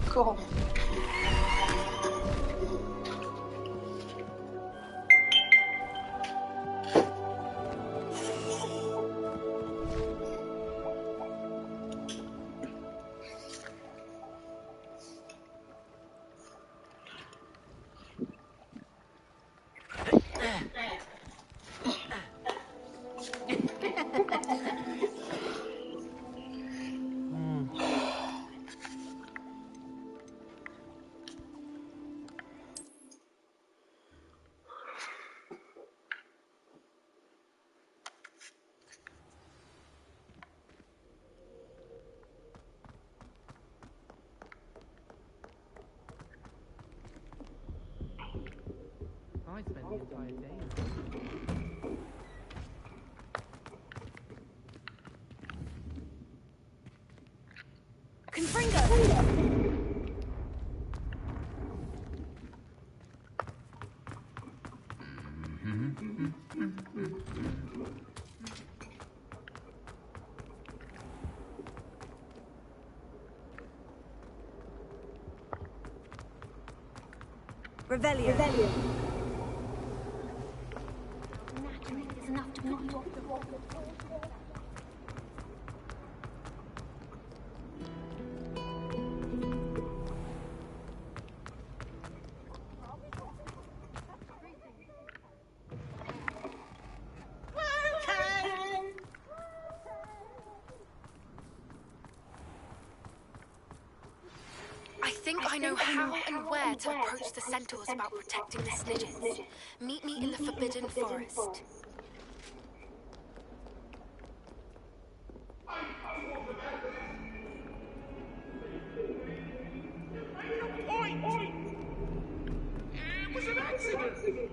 Cool. I spent the entire day. Confringo! Revelio. Revelio. Is enough to put you off the wall. I know how and where to approach the centaurs about protecting the snidgets. Meet me in the Forbidden Forest. It was an accident!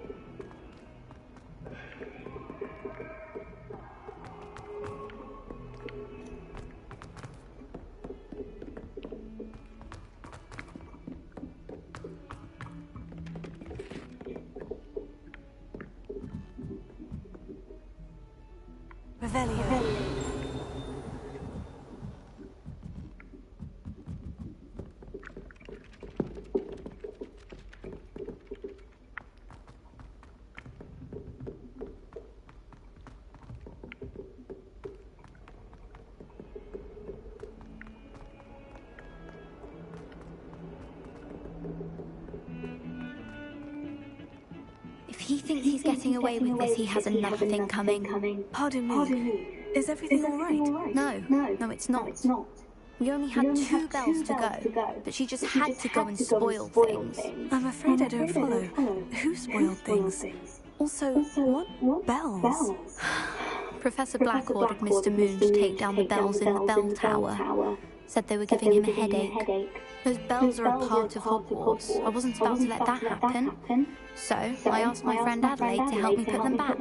Revelio. If he thinks he's getting away with this, he has another thing coming. Pardon me. Is everything all right? No, it's not. We only had 2 bells to go, but she just had to go and spoil things. I'm afraid I don't follow. Who spoiled things? Also, what bells? Professor Black ordered Mr. Moon to take down the bells in the bell tower. Said they were giving him a headache. Those bells are a part of Hogwarts. I wasn't about to let that happen. So, I asked my friend Adelaide to help me put them back.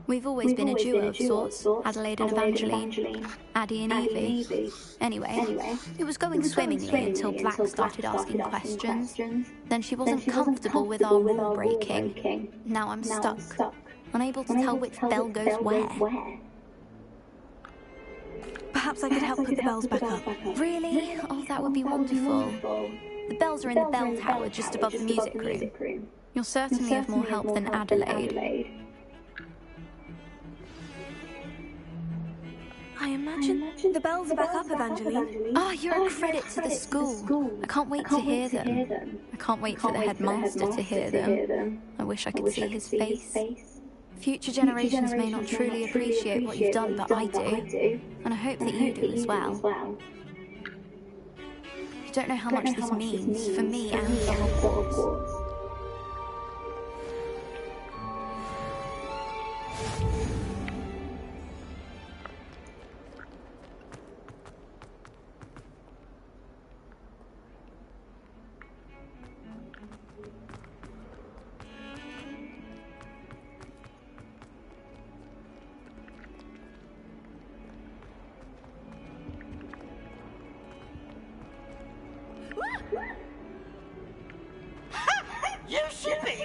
We've always been a duo of sorts, Adelaide and Evangeline, Addie and Evie. Anyway, it was going swimmingly until Black started asking questions. Then she wasn't comfortable with our rule breaking. Now I'm stuck, unable to tell which bell goes where. Perhaps I could help put the bells back up. Really? Oh, that would be wonderful. The bells are in the bell tower just above the music room. You're certainly of more help than Adelaide. I imagine the bells are back up, Evangeline. Ah, you're a credit to the school. I can't wait to hear them. I can't wait for the headmaster to hear them. I wish I could see his face. Future generations may not truly appreciate what you've done, but I do. And I hope that you do as well. You don't know how much this means for me and for Hogwarts.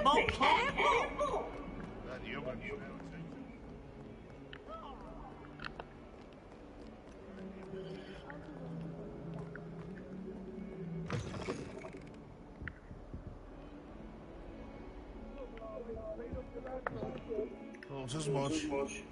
More careful! That human shouting. Thought as much.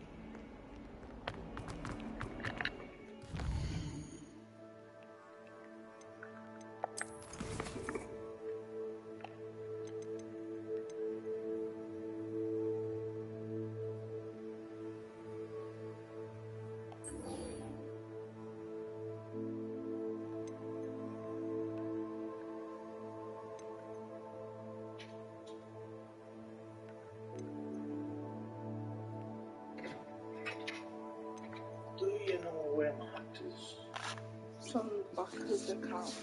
Do you know where my hat is? It's on the back of the couch.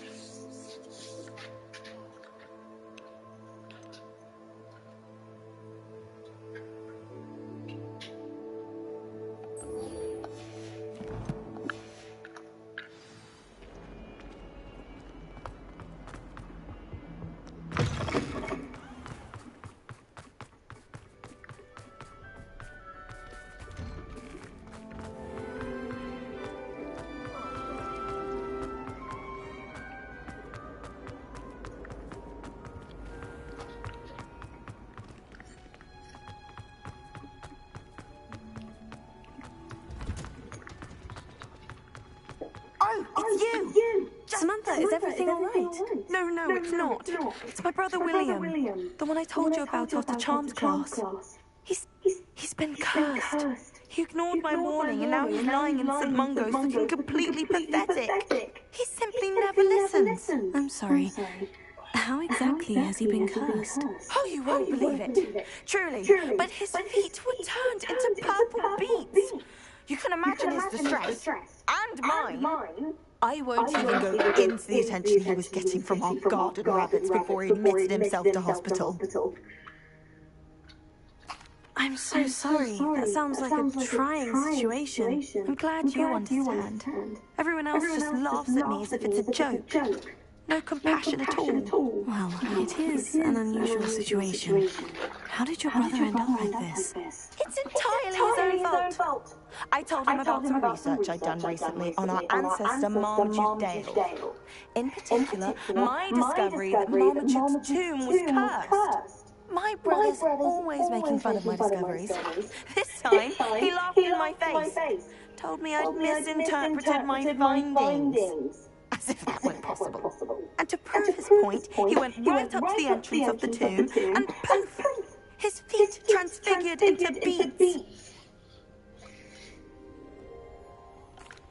It's you! Samantha, is everything all right? No, it's not. It's my brother William. The one I told you about after Charms class. He's been cursed. He ignored my warning and now he's lying in St. Mungo's looking completely pathetic. He simply never listens. I'm sorry. How exactly has he been cursed? Oh, you won't believe it. Truly. But his feet were turned into purple beets. You can imagine his distress. And mine. I won't even go into the attention he was getting from our garden rabbits before he admitted himself to hospital. I'm so sorry. That sounds like a trying situation. I'm glad you understand. Everyone else just laughs at me as if it's a joke. No compassion at all. Well, it is an unusual situation. How did your brother end up like this? It's entirely his own fault. I told him about some research I'd done recently on our ancestor Marmaduke Dale. In particular, my discovery that Marmaduke's tomb was cursed. My brother's always making fun of my discoveries. This time, he laughed in my face. Told me I'd misinterpreted my findings. As if that weren't possible. And to prove his point, he went right up to the entrance of the tomb, and poof! His feet transfigured into beads.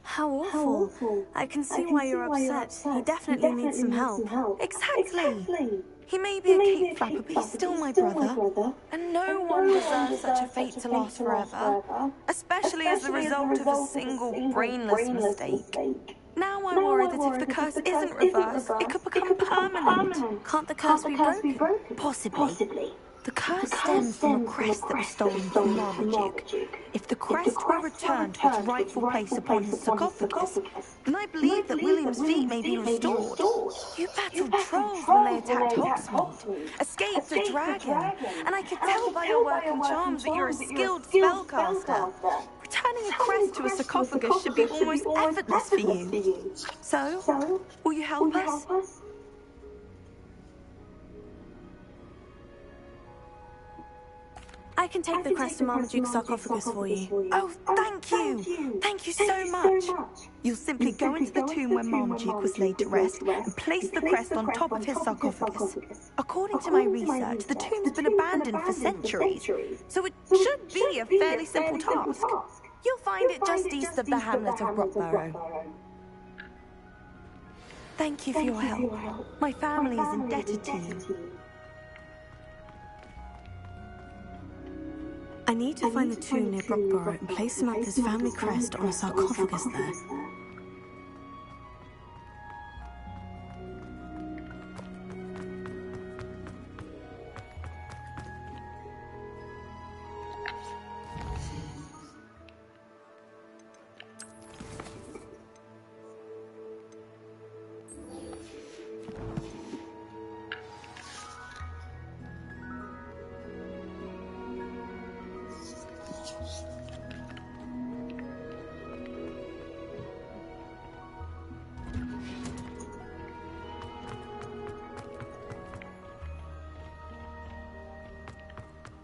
How awful. I can see why you're upset. He definitely needs some help. Exactly. He may be a cape flapper, but he's still my brother. And no one deserves such a fate to last forever. Especially as the result of a single brainless mistake. Now I'm worried that if the curse isn't reversed, it could become permanent. Can't the curse be broken? Possibly. The curse stems from a crest that was stolen from Marmaduke. If the crest were returned to its rightful place upon his sarcophagus, then I believe that William's feet may be restored. You battled trolls when they attacked Hogsmeade, escaped a dragon, and I could tell by your work and charms that you're a skilled spellcaster. Returning a crest to a sarcophagus should be almost effortless for you. So, will you help us? I can take the crest to Marmaduke's sarcophagus for you. Oh, thank you! Thank you so much! You'll simply go into the tomb where Marmaduke was laid to rest and place the crest on top of his sarcophagus. According to my research, the tomb's been abandoned for centuries, so it should be a fairly simple task. You'll find it just east of the hamlet of Rockborough. Thank you for your help. My family is indebted to you. I need to find the tomb near Brockborough and place Samantha's family crest on a sarcophagus there.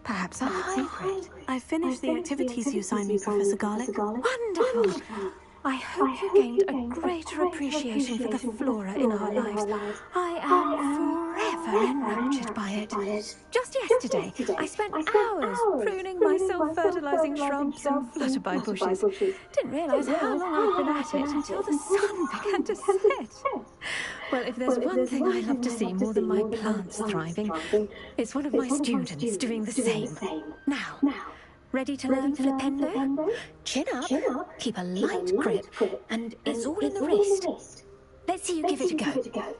Perhaps a hybrid. I finished the activities you signed me, Professor Garlick. Wonderful! I hope you gained a greater appreciation for the flora in our lives. I am forever enraptured by it. Just yesterday, I spent hours pruning my self-fertilizing shrubs and flutterby bushes. Didn't realize how long I'd been at it until the sun began to set. Well, if there's one thing I love to see more than my plants thriving, it's one of my students doing the same. Now, ready to learn flipendo? Chin up, keep a light grip, and it's all in the wrist. Let's see you give it a go.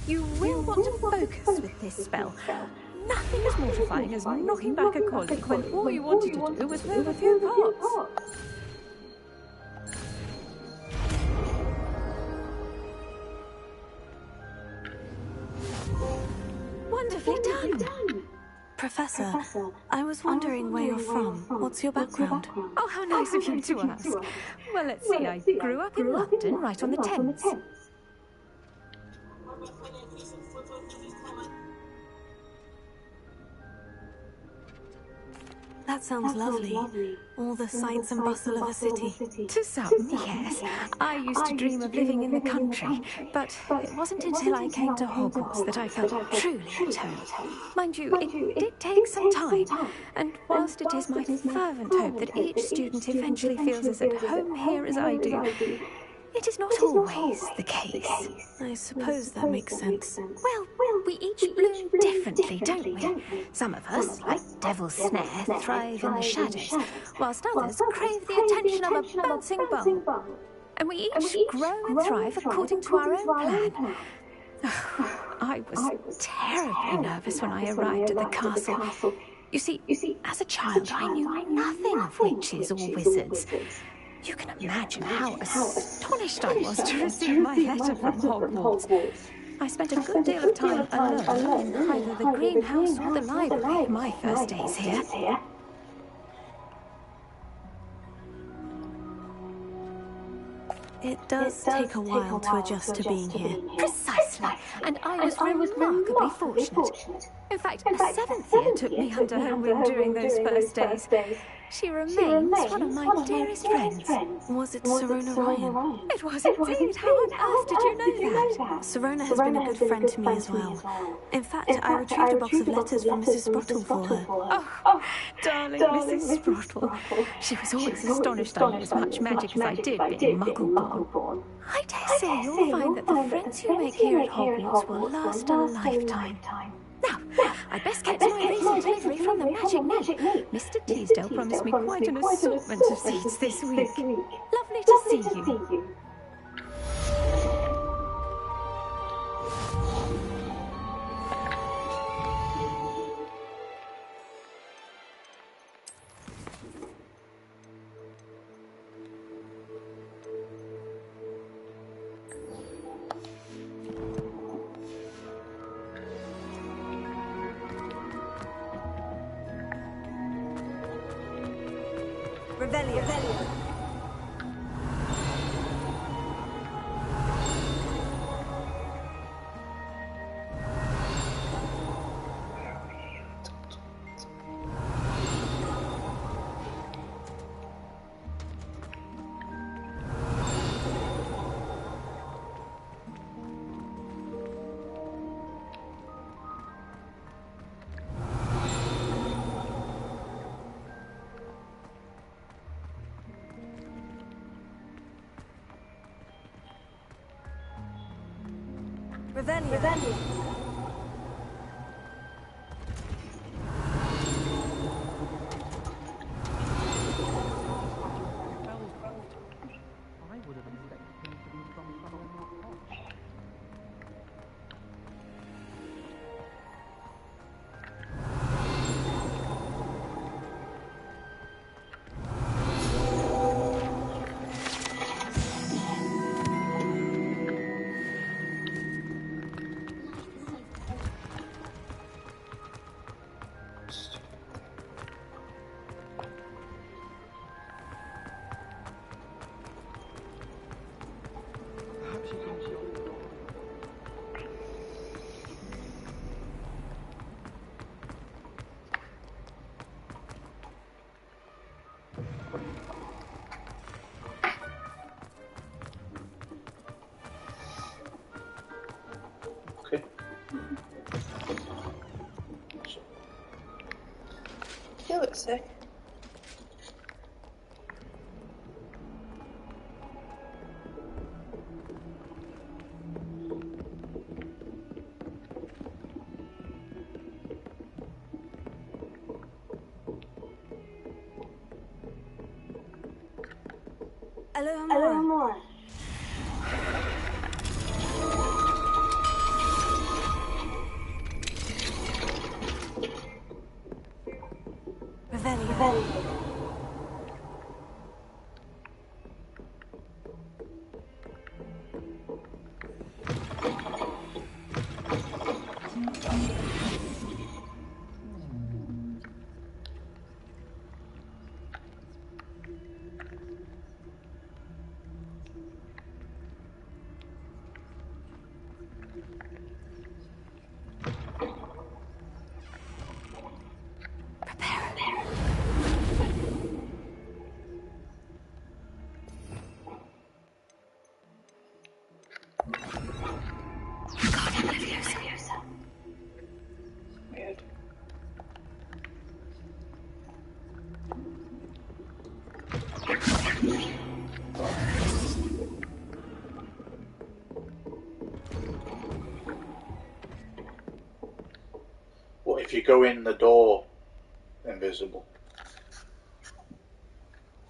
You will want to focus with this spell. Nothing as mortifying as knocking back a colleague when all you wanted to do was move a few pots. Wonderfully done. Professor, I was wondering where you're from. What's your background? Oh, how nice of you to ask. Well, let's see. I grew up in London, right on the Thames. That sounds lovely. All the sights and bustle of a city. To some, yes. I used to dream of living in the country, but it wasn't until I came to Hogwarts that I felt truly at home. Mind you, it did take some time, and whilst it is my fervent hope that each student eventually feels as at home here as I do, it is not always the case. I suppose that makes sense. Well, we each bloom differently, don't we? Some of us, like Devil's Snare, thrive in the shadows, whilst others crave the attention of a bouncing ball. And we each grow and thrive according to our own plan. I was terribly nervous when I arrived at the castle. You see, as a child, I knew nothing of witches or wizards. You can imagine how astonished I was to receive my letter from Hogwarts. I spent a good deal of time alone in either the greenhouse or the library my first days here. It does take a while to adjust to being here. Precisely, and I was remarkably fortunate. In fact, a seventh year took me under her wing during those first days. She remains one of my dearest friends. Was it Serona Ryan? It was indeed. How on earth did you know that? Serona has been a good friend to me as well. In fact, I retrieved a box of letters from Mrs. Sprottle for her. Oh, darling Mrs. Sprottle. She was always astonished I knew as much magic as I did being Muggle-born. I dare say you'll find that the friends you make here at Hogwarts will last a lifetime. Now, I'd best get to my recent delivery from the Magic Net. Mr. Teasdale promised me quite an assortment of seeds this week. Lovely to see you. Revelio. Revelio. I would have expected him to be from somewhere more posh. You look sick. Hello, more. Revelio. Weird. What if you go in the door invisible?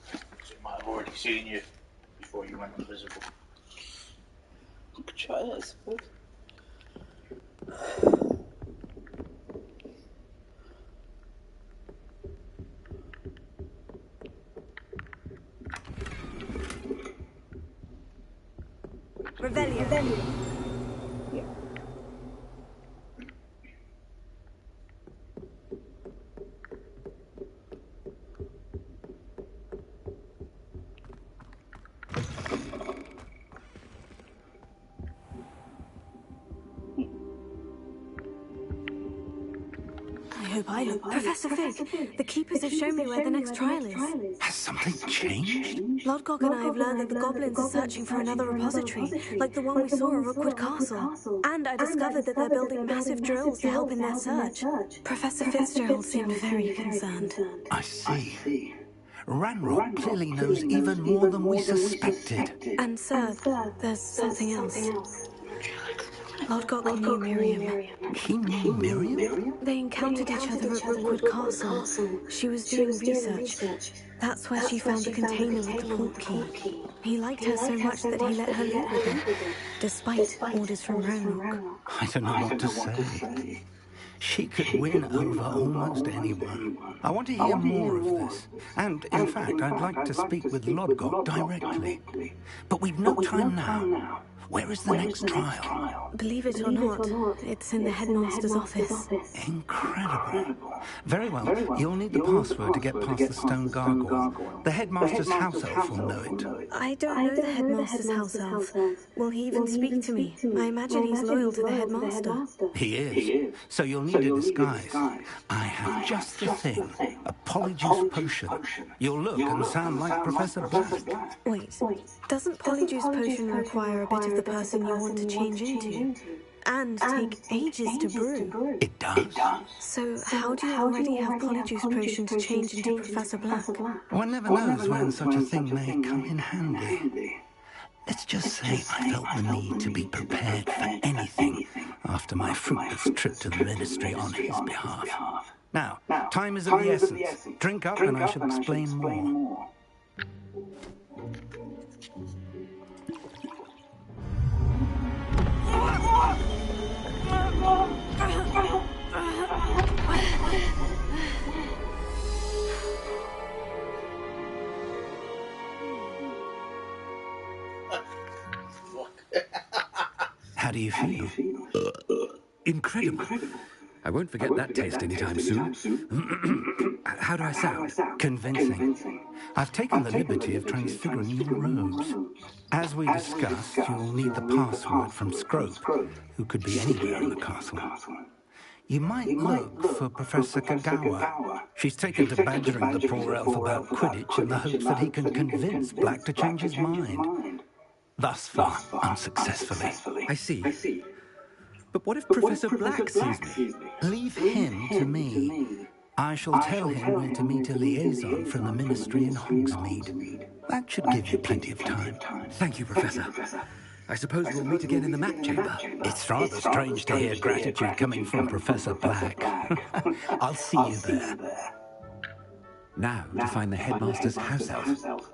So it might have already seen you before you went invisible. You could try it, I suppose. Revelio. Yeah. I hope. Professor Fig, the keepers have shown me where the next trial is. Has something changed? Lodgok and I have learned that the goblins are searching for another repository, like the one we saw at Rookwood Castle. And I discovered that they're building massive drills to help in their search. Professor Fitzgerald seemed very concerned. I see. Ranrock clearly knows even more than we suspected. And sir, there's something else. Lodgok knew Miriam. He knew Miriam? They encountered each other at Rookwood Castle. She was doing research. That's where she found the container with the port key. He liked her so much that he let her live with him, despite orders from Ranrock. I don't know what to say. She could win over almost anyone. I want to hear more of this. And, in fact, I'd like to speak with Lodgok directly. But we've no time now. Where is the next trial? Believe it or not, it's in the headmaster's office. Incredible. Very well, you'll need the password to get past the stone gargoyle. The headmaster's house elf will know it. I don't know the headmaster's house elf. Will he even speak to me? I imagine he's loyal to the headmaster. He is. So you'll need a disguise. I have just the thing. A polyjuice potion. You'll look and sound like Professor Black. Wait, doesn't polyjuice potion require a bit of the person you want to change into? And take ages to brew. It does. So how do you already have polyjuice potion to change into Professor Black? One never knows when such a thing may come in handy. Let's just say I felt the need to be prepared for anything after my fruitless trip to the ministry on his behalf. Now, time is of the essence. Drink up and I shall explain more. How do you feel? Incredible. I won't forget that taste anytime soon. How do I sound? Convincing. I've taken the liberty of transfiguring your robes. As we discussed, you'll need the password from Scrope, who could be anywhere in the castle. You might look for Professor Kagawa. She's taken to badgering the poor elf about Quidditch in the hopes that he can convince Black to change his mind. Thus far, unsuccessfully. I see. But what if Professor Black sees me? Leave him to me. I shall tell him where to meet a liaison from the Ministry in Hogsmeade. That should give you plenty of time. Thank you, Professor. I suppose we'll meet again in the map chamber. It's rather strange to hear gratitude coming from Professor Black. I'll see you there. Now to find the headmaster's house elf.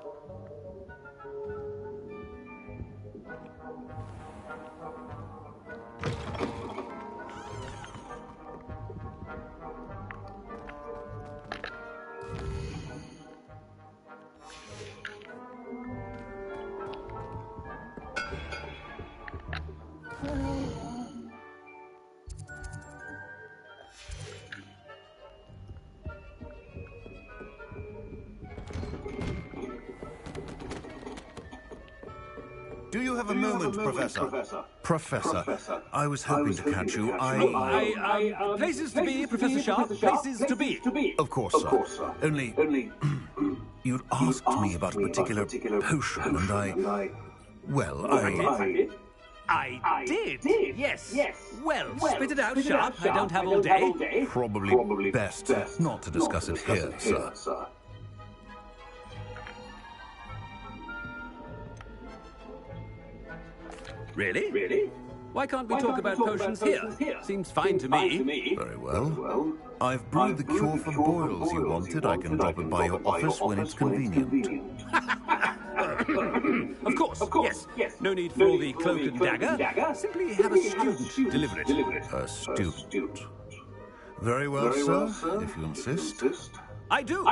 Do you have a moment, Professor? Professor, I was hoping to catch you. Places to be, Professor Sharp. Places to be. Of course, sir. Only... You'd asked me about a particular potion, and I... Well, I did? Yes. Well, spit it out, Sharp. I don't have all day. Probably best not to discuss it here, sir. Really? Why can't we talk about potions here? Seems fine to me. Very well. I've brewed the cure for boils you wanted. I can drop it by your office when it's convenient. Of course, yes. No need for all the cloak and dagger. Simply have a student deliver it. A student. Very well, sir, if you insist. I do.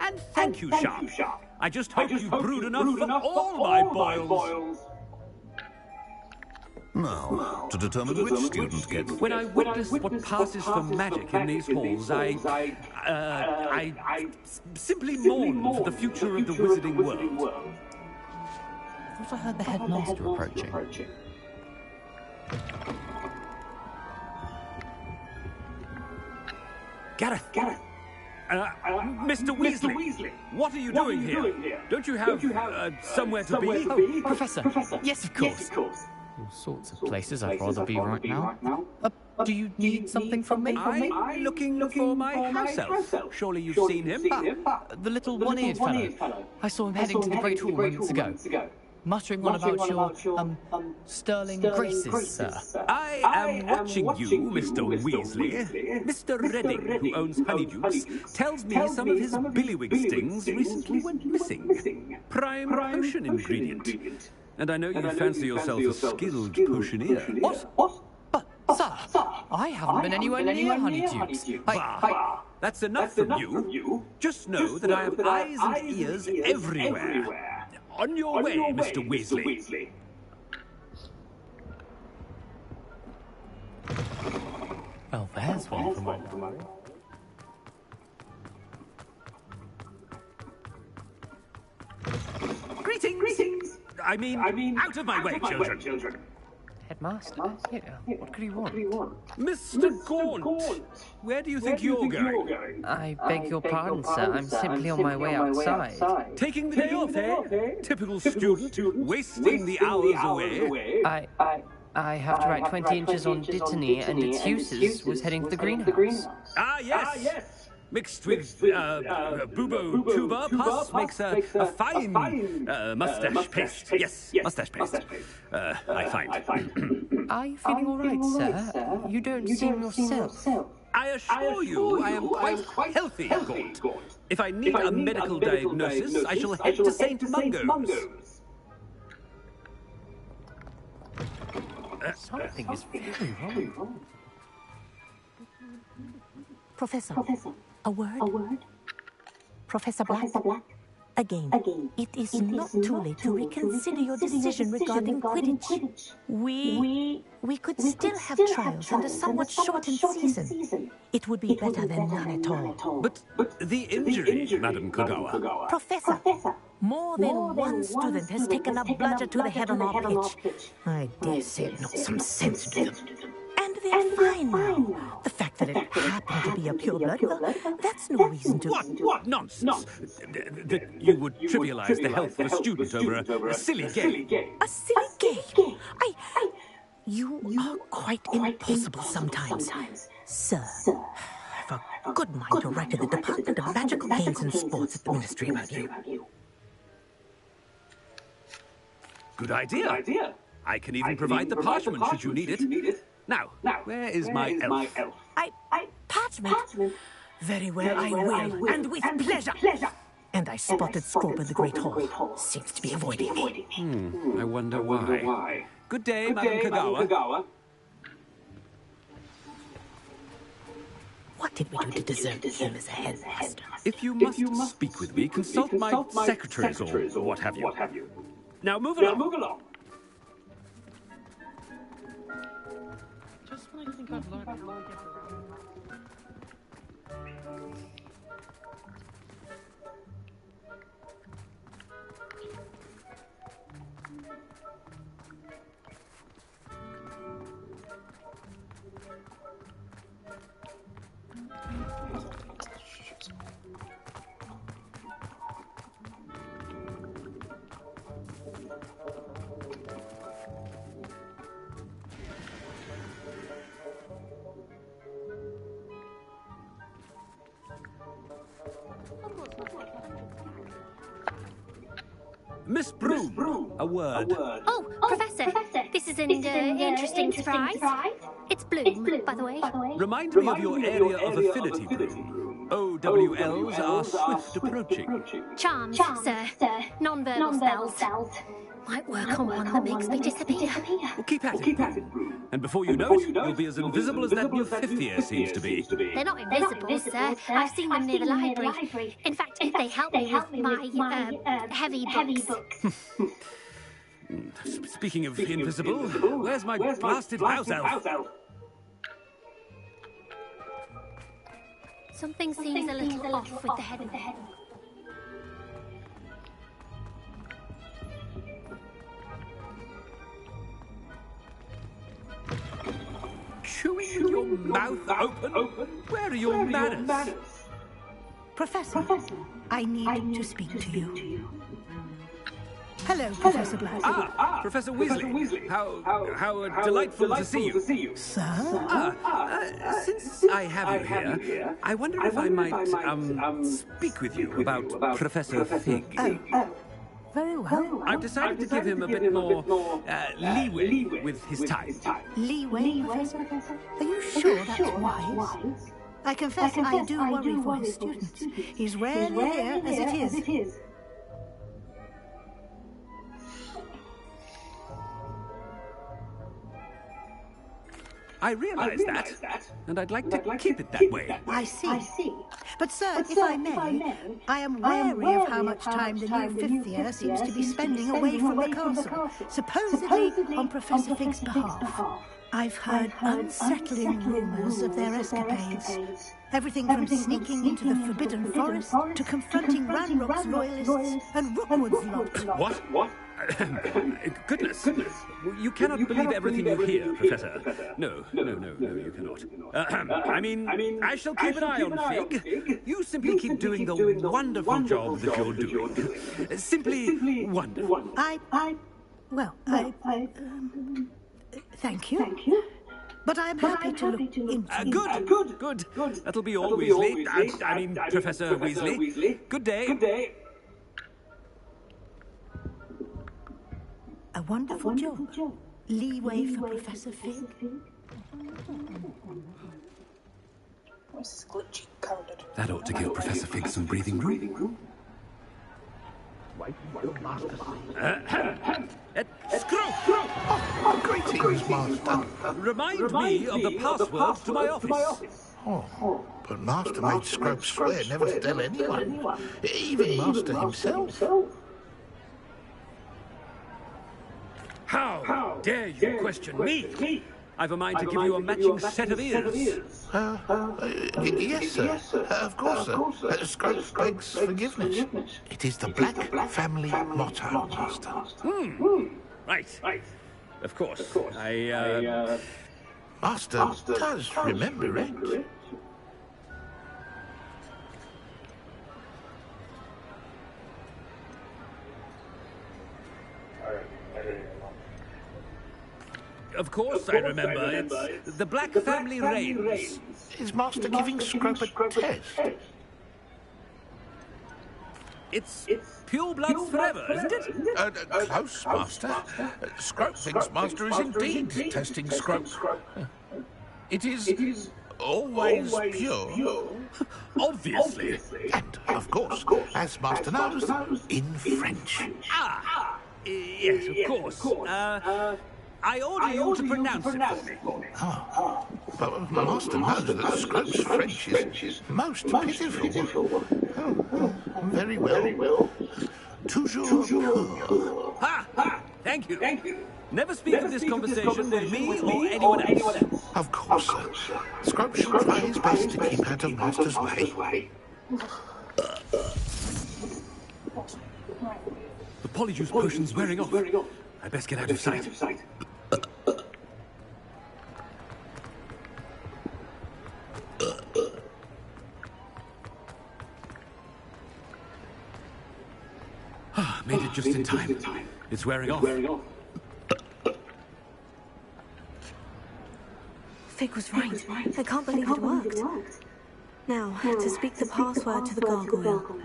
And thank you, Sharp. I just hope you brewed enough for all my boils. Now, to determine which student gets... When I witness what passes for magic in these halls, I simply mourn for the future of the wizarding world. I thought I heard the headmaster approaching. Gareth. Mr. Weasley, what are you doing here? Don't you have somewhere to be? Oh, Professor. Yes, of course. All sorts of places I'd rather be right now. Do you need something from me? I'm looking for my house elf. Surely you've seen him? The little one-eared fellow. I saw him heading to the Great Hall moments ago. Muttering on about your, sterling graces, sir. I am watching you, Mr. Weasley. Mr. Redding, who owns Honeydukes, tells me some of his billywig stings recently went missing. Prime potion ingredient. And I know you fancy yourself a skilled potioneer. What? But, sir, I haven't been anywhere near Honeydukes. Bah! That's enough from you. Just know that I have eyes and ears everywhere. On your way, Mr. Weasley. Well, there's one from over. Greetings. I mean, out of my way, children. Headmaster? Yeah, what could he want? Mr. Gaunt, where do you think you're going? I beg your pardon, sir. I'm simply on my way outside. Taking the day off, eh? Typical student, wasting the hours away. I have to write 20 inches on Dittany and its uses. Was heading to the greenhouse. Ah, yes. Mixed with bubo tuba pus makes a fine mustache paste. Yes, mustache paste. I find. Are you feeling all right, sir? You don't seem yourself. I assure you I am quite healthy, Gaunt. If I need a medical diagnosis, I shall head to St. Mungo's. Something is very wrong. Professor. A word? Professor Black? Again, it is not too late to reconsider your decision regarding Quidditch. We could still have trials and a somewhat shortened season. It would be better than none at all. But the injury, Madam Kogawa. Professor, more than one student has taken a bludger to the head on our pitch. I dare say it knocked some sense into them. And they're fine now. The fact that it happened to be a pureblood, well, that's no reason to... What nonsense? That you would trivialize the health of a student over a silly game. A silly game? You are quite impossible sometimes. Sir, I've a good mind to write to the Department of Magical Games and Sports at the Ministry about you. Good idea. I can even provide the parchment should you need it. Now, where is my elf? Parchment? Very well, I will, and with pleasure. And I spotted Scorp in the Great Hall. Seems to be avoiding me. I wonder why. Good day, Madam Kagawa. What did we do to deserve him as a headmaster? If you must speak with me, consult my secretaries or what have you. Now move along. Just when I think I've learned how to get around. Miss Broom, a word. Oh, Professor, this is an interesting surprise. It's Bloom, by the way. Remind me of your area of affinity, Broom. OWLs are swift approaching. Charms, sir. Non-verbal spells. Might work on one that makes me disappear. Well, keep at it, Broom. And before you know it, you'll be as invisible as that new fifth year seems to be. They're not invisible, sir. I've seen them near the library. In fact, they help me with my heavy books. Speaking of invisible, where's my blasted house elf? Something seems a little off with the head. Chewing with your mouth open? Where are your manners? Professor, I need to speak to you. Hello, Professor Black. Professor Weasley. How delightful to see you. Sir? Since I have you here, I wonder if I might, speak with you about Professor Fig. Very well. I've decided to give him a bit more leeway with his time. Leeway, Professor? Are you sure that's wise? I confess I do worry for his students. He's rarely here as it is. I realise that, and I'd like to keep it that way. I see. But, sir, if I may, I am wary of how much time the new fifth year seems to be spending away from the castle, supposedly on Professor Fig's behalf. I've heard unsettling rumours of their escapades. Everything from sneaking into the Forbidden Forest to confronting Ranrock's loyalists and Rookwood's lot. What? Goodness. You cannot believe everything you hear, Professor. No, you cannot. I mean, I shall keep an eye on Fig. You simply keep doing the wonderful job that you're doing. Simply wonderful. Thank you. But I'm happy to look into Good. That'll be all, Weasley. I mean, Professor Weasley. Good day. A wonderful job. Leeway for Professor Fig. Where's this glitchy coded? That ought to give Professor Fig some breathing room. Greetings, Master. Remind me of the password to my office. Oh, but Master made Scrope swear never to tell anyone, even Master himself. How dare you question me? I've a mind to give you a matching set of ears. Yes, sir. Of course, sir. Scrope begs forgiveness. It is the Black family motto, Master. Right. Of course. Master does remember it. Of course I remember. It's the Black Family Reigns. Is Master giving Scrope a test? It's pure bloods forever, isn't it? Close, Master. Scrope thinks Master is indeed testing Scrope. It is always pure. Obviously. And, of course, as Master knows, in French. Yes, of course. I order you to pronounce it for me. But Master knows that Scrope's French is most pitiful. Very well. Toujours pure. Thank you. Never speak of this conversation with me or anyone else. Of course, sir. Scrope shall try his best to keep out of Master's way. The polyjuice potion's wearing off. I best get out of sight. Made it just in time. It's wearing off. Fig was right. I can't believe it worked. Now, to speak the password to the gargoyle.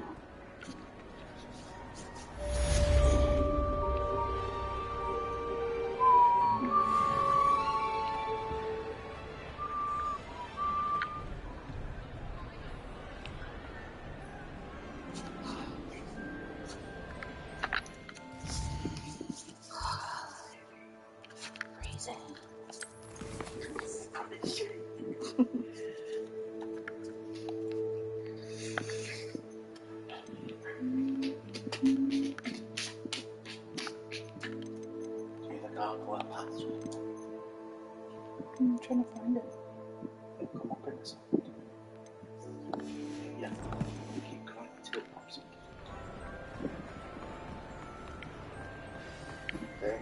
I'm trying to find it. Come up in a second. Yeah. Keep going until it pops up. Okay.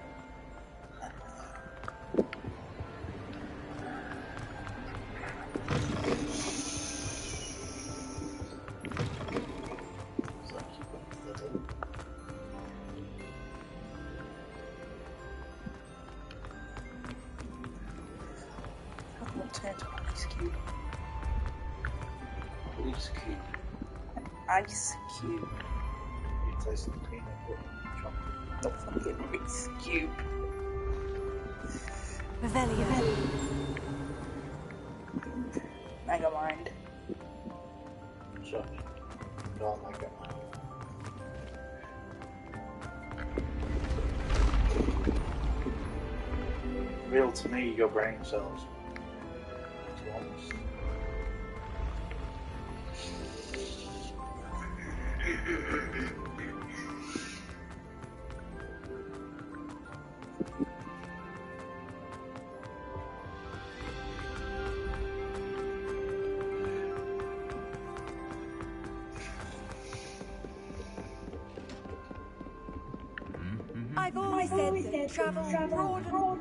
Ice cube. It tastes like peanut butter chocolate. Not fucking ice cube. Revelio. Mega Mind. Sure. No, Mega Mind. Real to me, your brain cells. To honest. I've always said that travel broad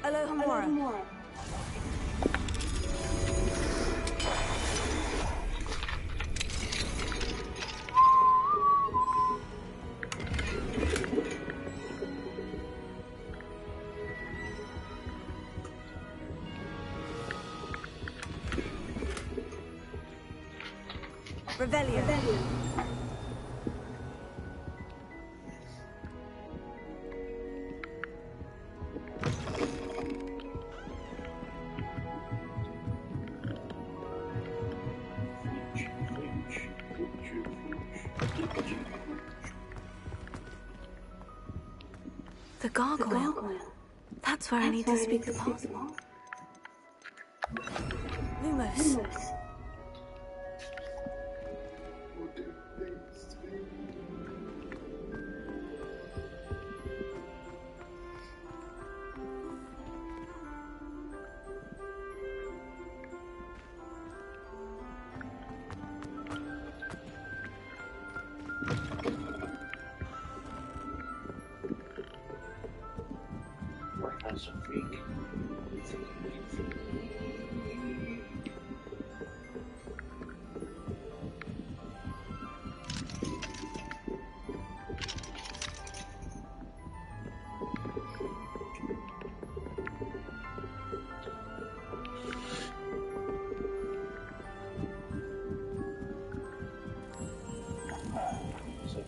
Alohomora. Revelio. The gargoyle. That's where I need to speak the password. Lumos.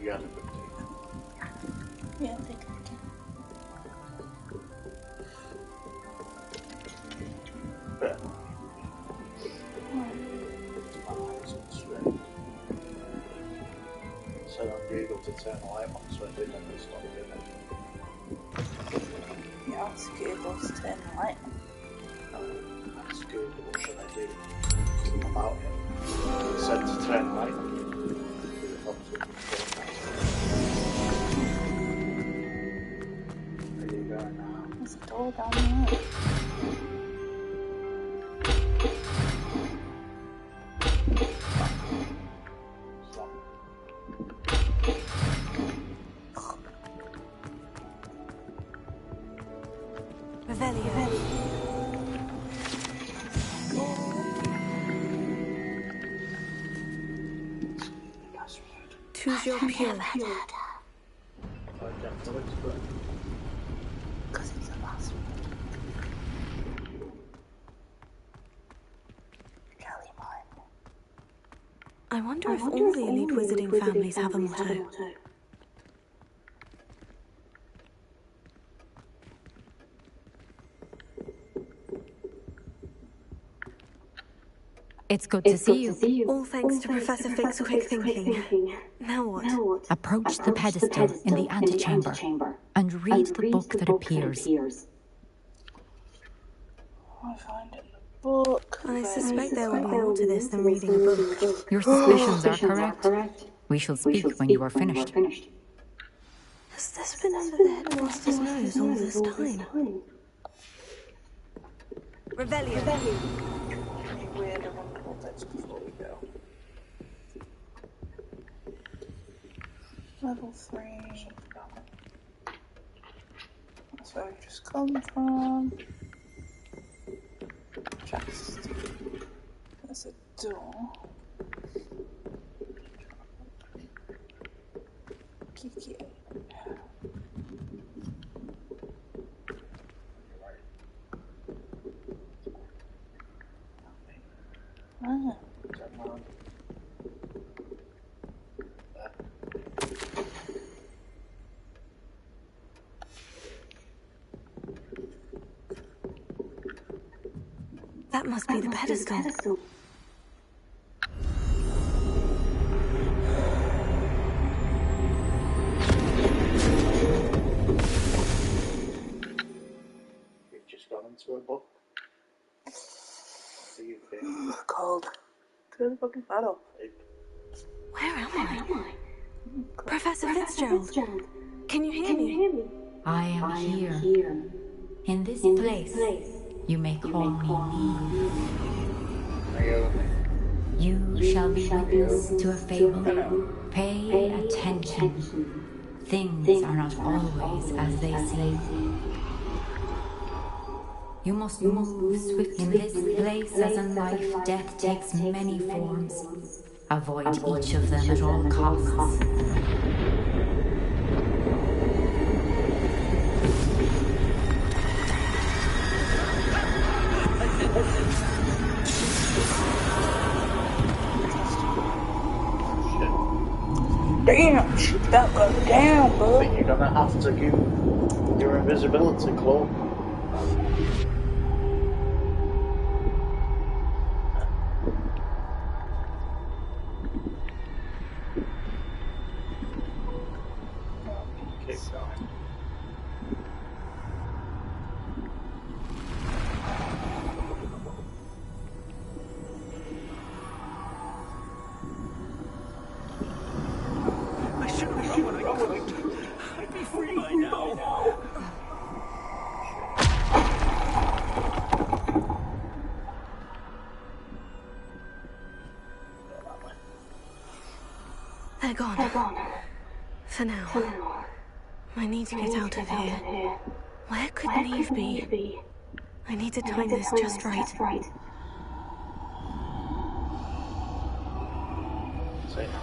you had a good day? Yeah, I think I can. But my eyes got strained. Said on Google to turn the light on, so I did, and they stopped doing it. You ask Google to turn the light on. Ask Google, what should I do about it? It said to turn the light on. Where are you going now? There's a door down there. Choose your pure. Because it's a password. Kelly mine. I wonder if all the elite wizarding families have a motto. It's good to see you. All thanks to Professor Fig's quick thinking. Now what? Approach the pedestal in the antechamber and read the book that appears. I find it in the book. I suspect there will be more to this than reading a book. Your suspicions are correct. We shall speak when you are finished. Has this been under the headmaster's nose all this time? Revelio. Any weird and wonderful bits before we go? Level 3. That's where we've just come from. Chest. There's a door. Kiki. Ah. That must be the pedestal. You've just gone into a book. What do you think? Cold. Turn the fucking fan off. Where am I? Professor Fitzgerald, can you hear me? I am here. In this place, you may call me. You shall be witness to a fable. Pay attention. Things are not always as they seem. You must move swiftly in this place as in life death takes many forms. Avoid each of them at all costs. Damn, shit, that went down, bro. I think you're gonna have to give your invisibility cloak. Keep going. I should have run when I could. I'd be free by now. They're gone. For now. I need to get out of here. Where could Neve be? I need to time this just right. Say no.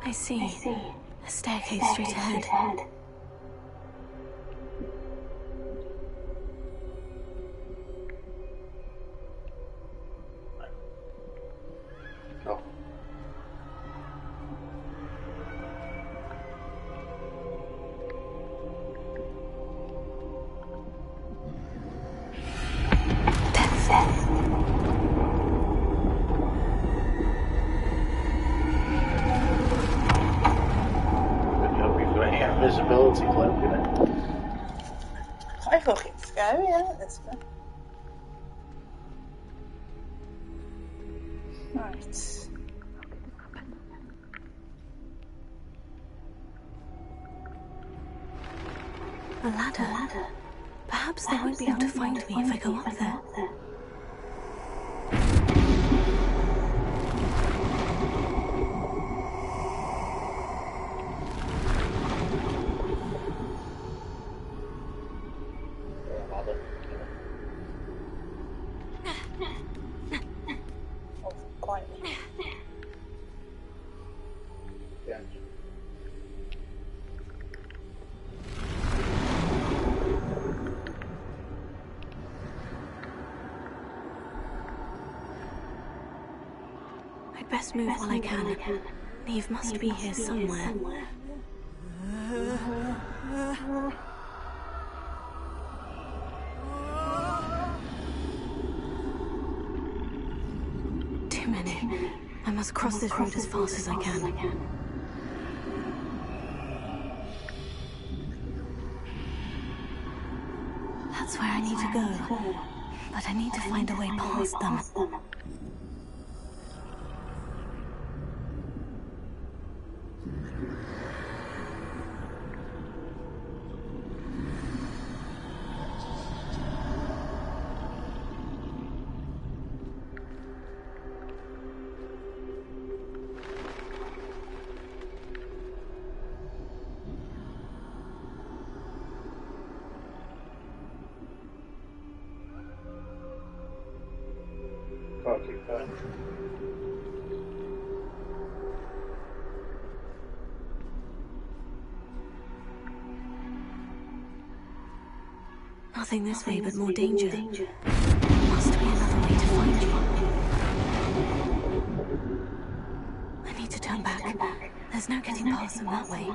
I see. A staircase straight ahead. Oh. Invisibility cloak in it. Quite fucking scary, isn't this one? Right. A ladder. Perhaps they won't be able to find me if I go up there. I'd best move while I can. Neve must be here somewhere. Too many. I must cross this road as fast as I can. That's where I need to go. But I need to find a way past them. Can't keep going. Nothing this way, but more danger. Must be another way to find you. I need to turn back. There's no getting past them that way.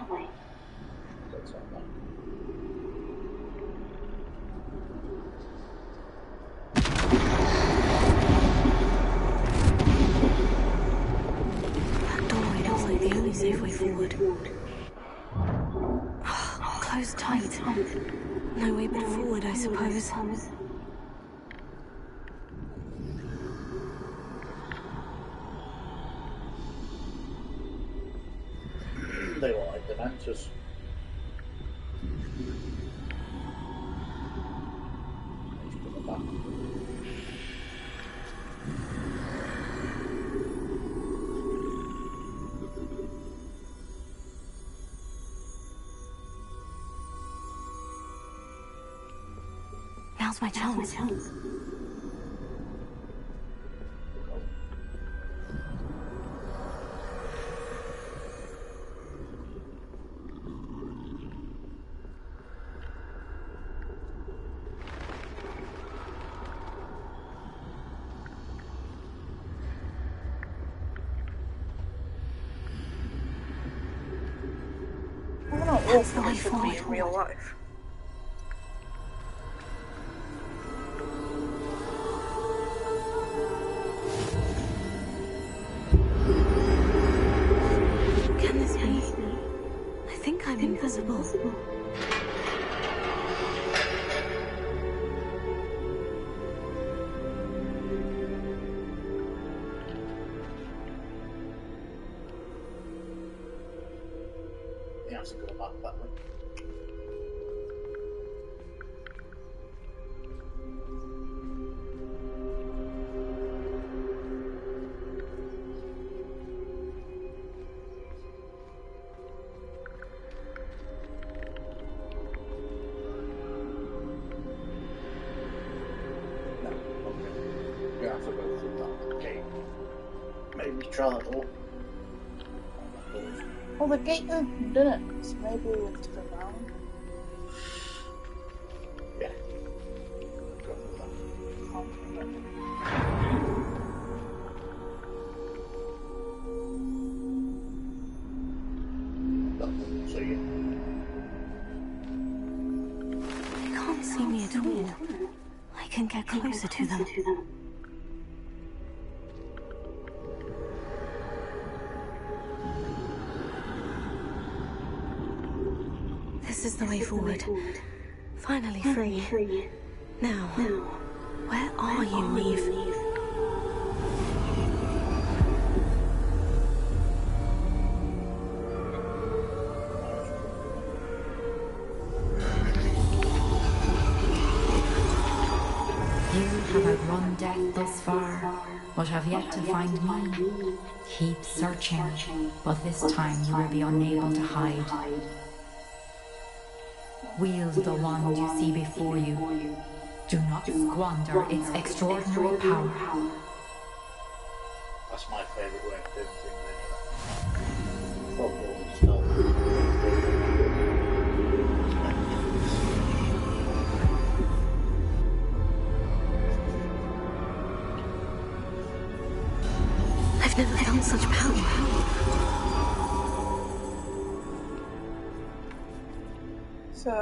That doorway looks like the only safe way forward. Closed tight. No way but forward, I suppose. They were like Dementors. He's coming back. Now's my chance. That's the way forward in real life. Can this be? I think I'm invisible. He has to go back that way. No, okay. We have to go through that gate. Maybe try that door. Well, the gate opened, didn't it? So maybe we went to the mound. Yeah. Go for that. Can't remember. Nothing. So yeah. They can't see me at all. I can get closer to them. This is the way forward. Finally free. Now, where are you, Eve? You have outrun death thus far, but have yet to find me. Keep searching, but this time you will be unable to hide. Wield the wand you see before you. Do not squander its extraordinary power. That's my favourite way of doing things anyway. Hogwarts stuff. I've never felt such power. So...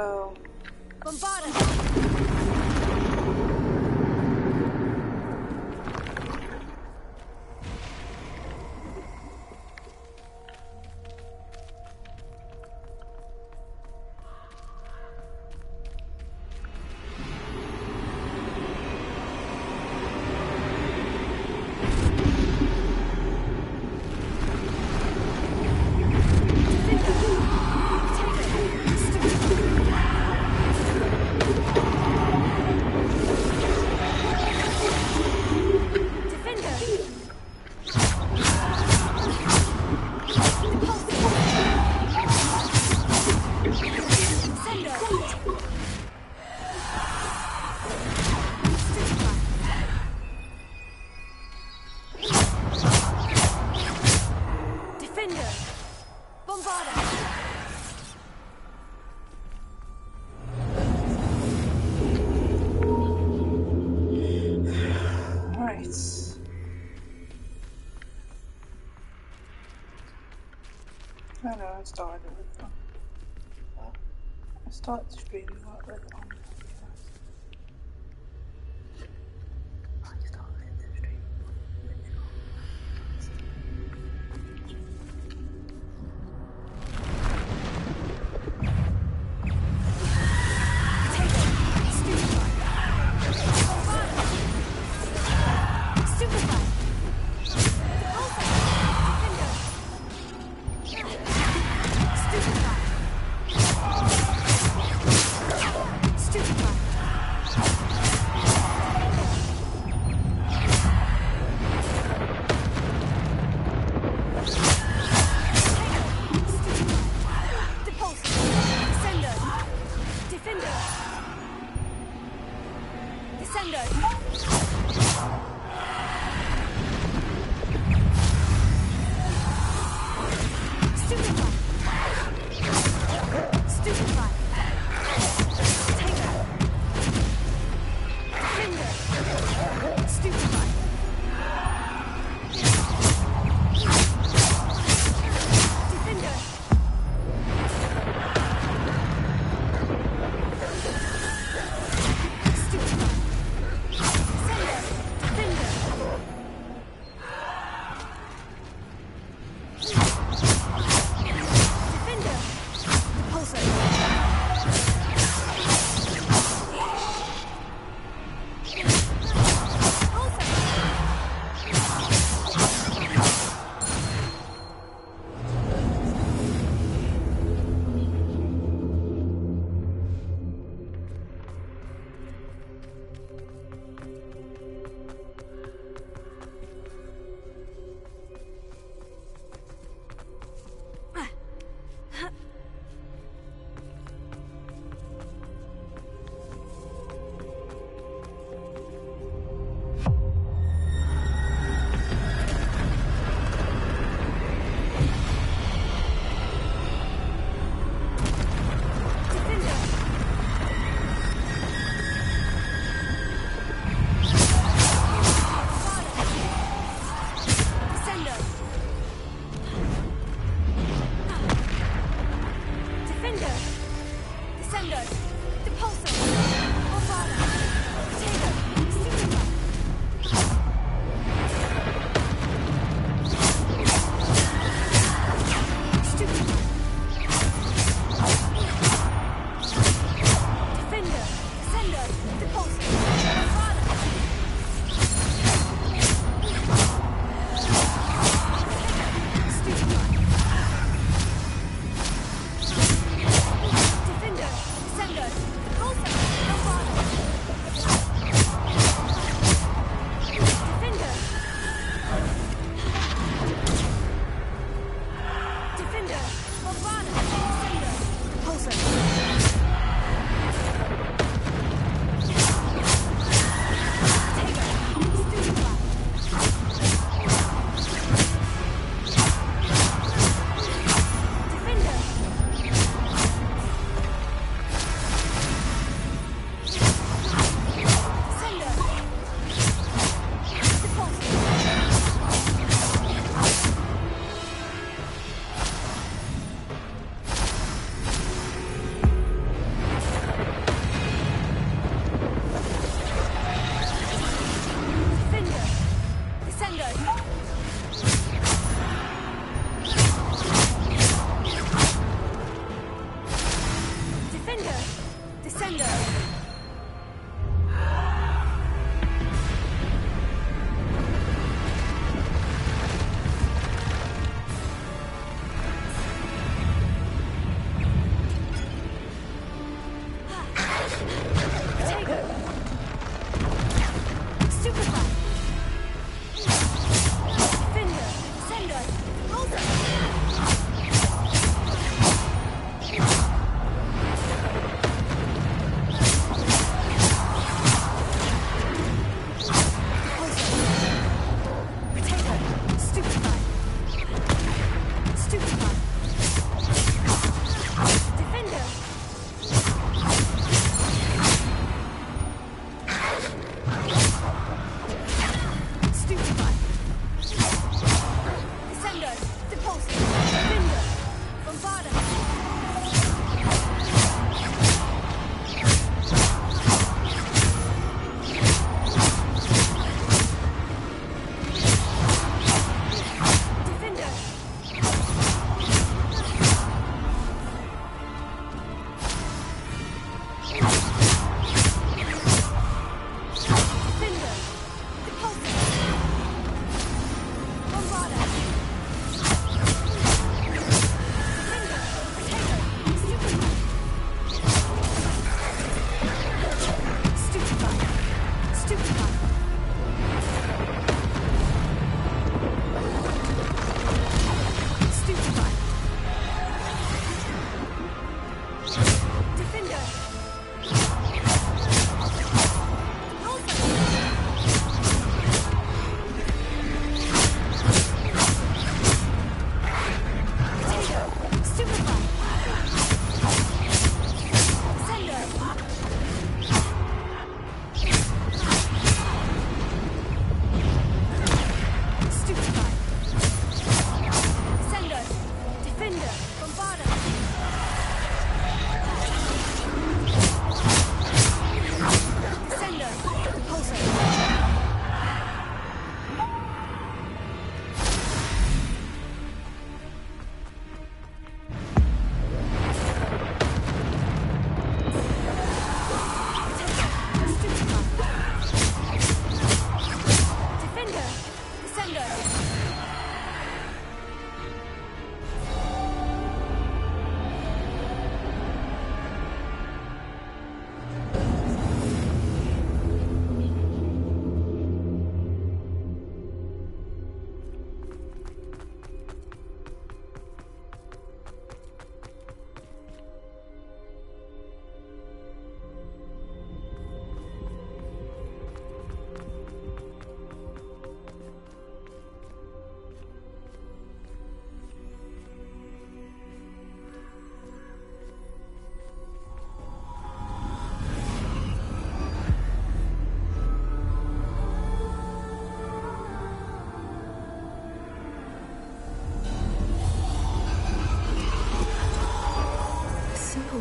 I know, I started it with them. I started streaming like with on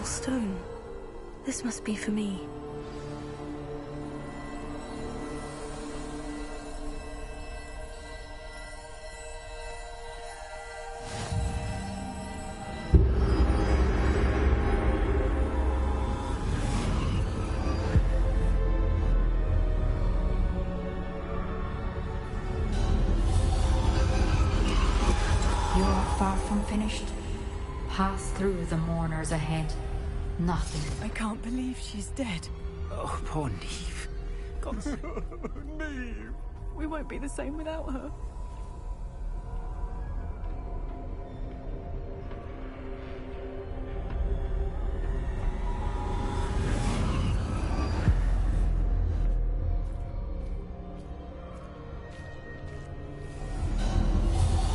Stone. This must be for me. You are far from finished. Pass through the mourners ahead. Nothing. I can't believe she's dead. Oh, poor Neve. God's sake. Neve. We won't be the same without her.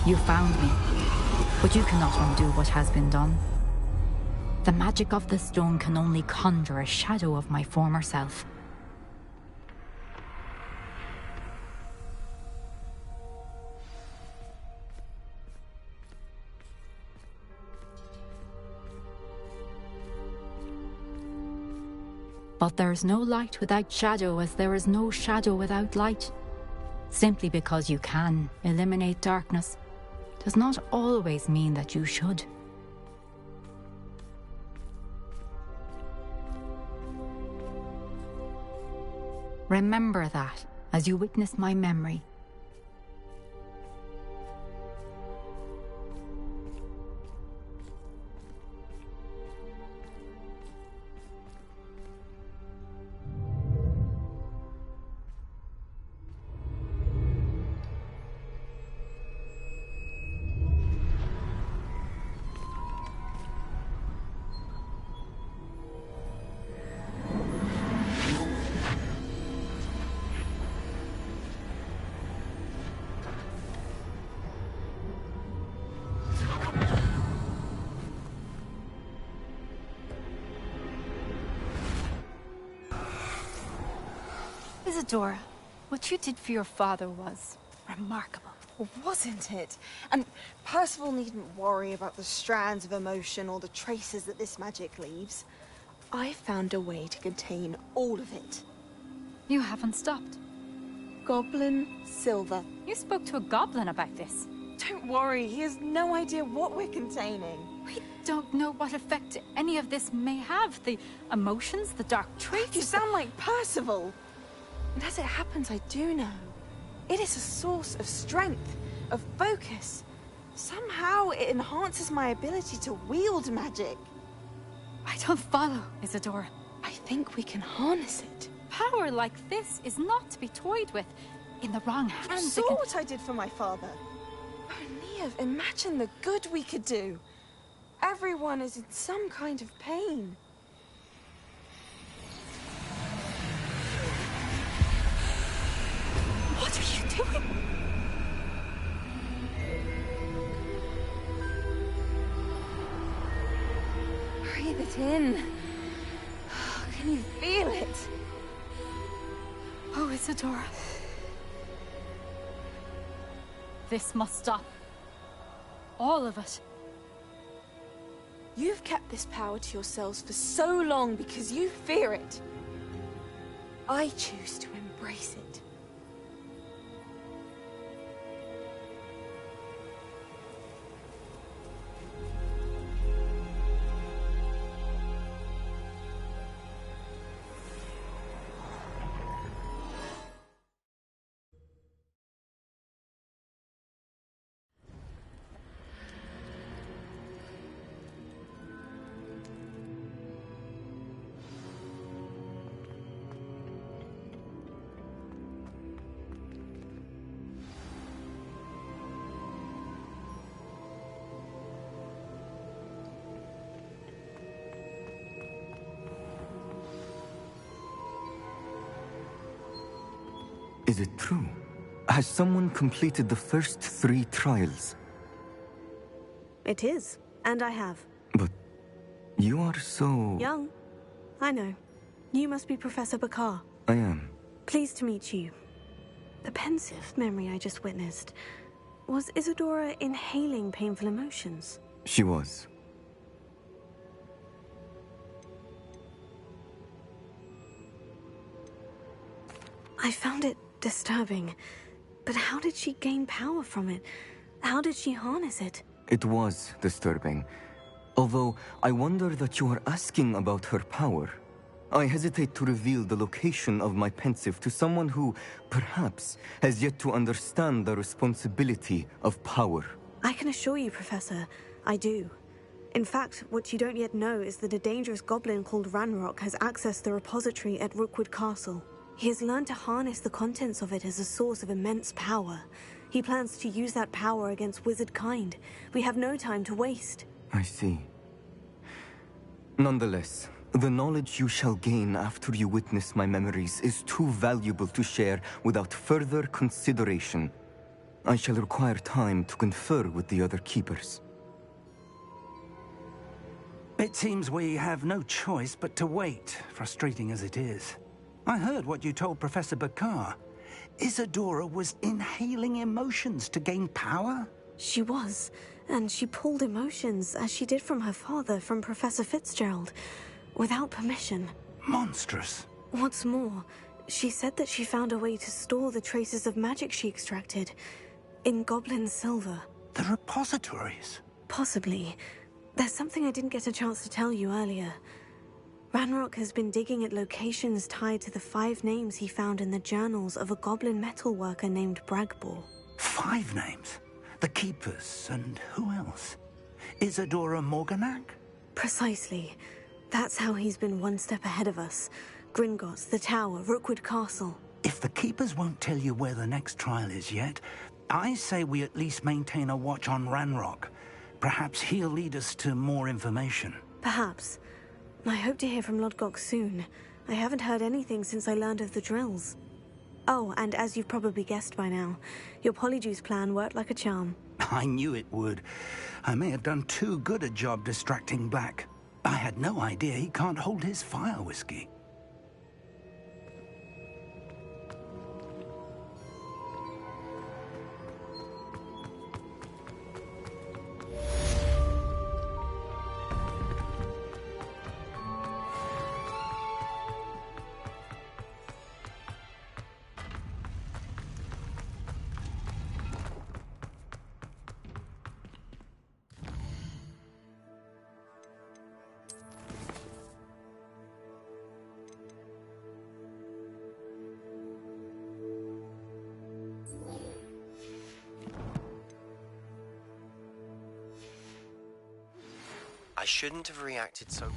You found me, but you cannot undo what has been done. The magic of the stone can only conjure a shadow of my former self. But there is no light without shadow, as there is no shadow without light. Simply because you can eliminate darkness does not always mean that you should. Remember that as you witness my memory. Isadora, what you did for your father was remarkable. Well, wasn't it? And Percival needn't worry about the strands of emotion or the traces that this magic leaves. I found a way to contain all of it. You haven't stopped. Goblin Silver. You spoke to a goblin about this. Don't worry, he has no idea what we're containing. We don't know what effect any of this may have. The emotions, the dark traits. You sound like Percival. And as it happens, I do know. It is a source of strength, of focus. Somehow it enhances my ability to wield magic. I don't follow, Isadora. I think we can harness it. Power like this is not to be toyed with. In the wrong hands, You saw what I did for my father. Oh, Neve, imagine the good we could do. Everyone is in some kind of pain. What are you doing? Breathe it in. Can you feel it? Oh, Isadora. This must stop. All of it. You've kept this power to yourselves for so long because you fear it. I choose to embrace it. Is it true? Has someone completed the first 3 trials? It is, and I have. But you are so... Young. I know. You must be Professor Bakar. I am. Pleased to meet you. The pensive memory I just witnessed. Was Isadora inhaling painful emotions? She was. I found it disturbing. But how did she gain power from it? How did she harness it? It was disturbing. Although, I wonder that you are asking about her power. I hesitate to reveal the location of my pensive to someone who, perhaps, has yet to understand the responsibility of power. I can assure you, Professor, I do. In fact, what you don't yet know is that a dangerous goblin called Ranrock has accessed the repository at Rookwood Castle. He has learned to harness the contents of it as a source of immense power. He plans to use that power against wizard kind. We have no time to waste. I see. Nonetheless, the knowledge you shall gain after you witness my memories is too valuable to share without further consideration. I shall require time to confer with the other keepers. It seems we have no choice but to wait, frustrating as it is. I heard what you told Professor Bakar. Isadora was inhaling emotions to gain power? She was, and she pulled emotions, as she did from her father, from Professor Fitzgerald, without permission. Monstrous. What's more, she said that she found a way to store the traces of magic she extracted in goblin silver. The repositories? Possibly. There's something I didn't get a chance to tell you earlier. Ranrock has been digging at locations tied to the 5 names he found in the journals of a goblin metalworker named Bragbor. 5 names? The Keepers, and who else? Isadora Morganac? Precisely. That's how he's been one step ahead of us. Gringotts, the Tower, Rookwood Castle. If the Keepers won't tell you where the next trial is yet, I say we at least maintain a watch on Ranrock. Perhaps he'll lead us to more information. Perhaps. I hope to hear from Lodgok soon. I haven't heard anything since I learned of the drills. Oh, and as you've probably guessed by now, your polyjuice plan worked like a charm. I knew it would. I may have done too good a job distracting Black. I had no idea he can't hold his fire whiskey. I shouldn't have reacted so...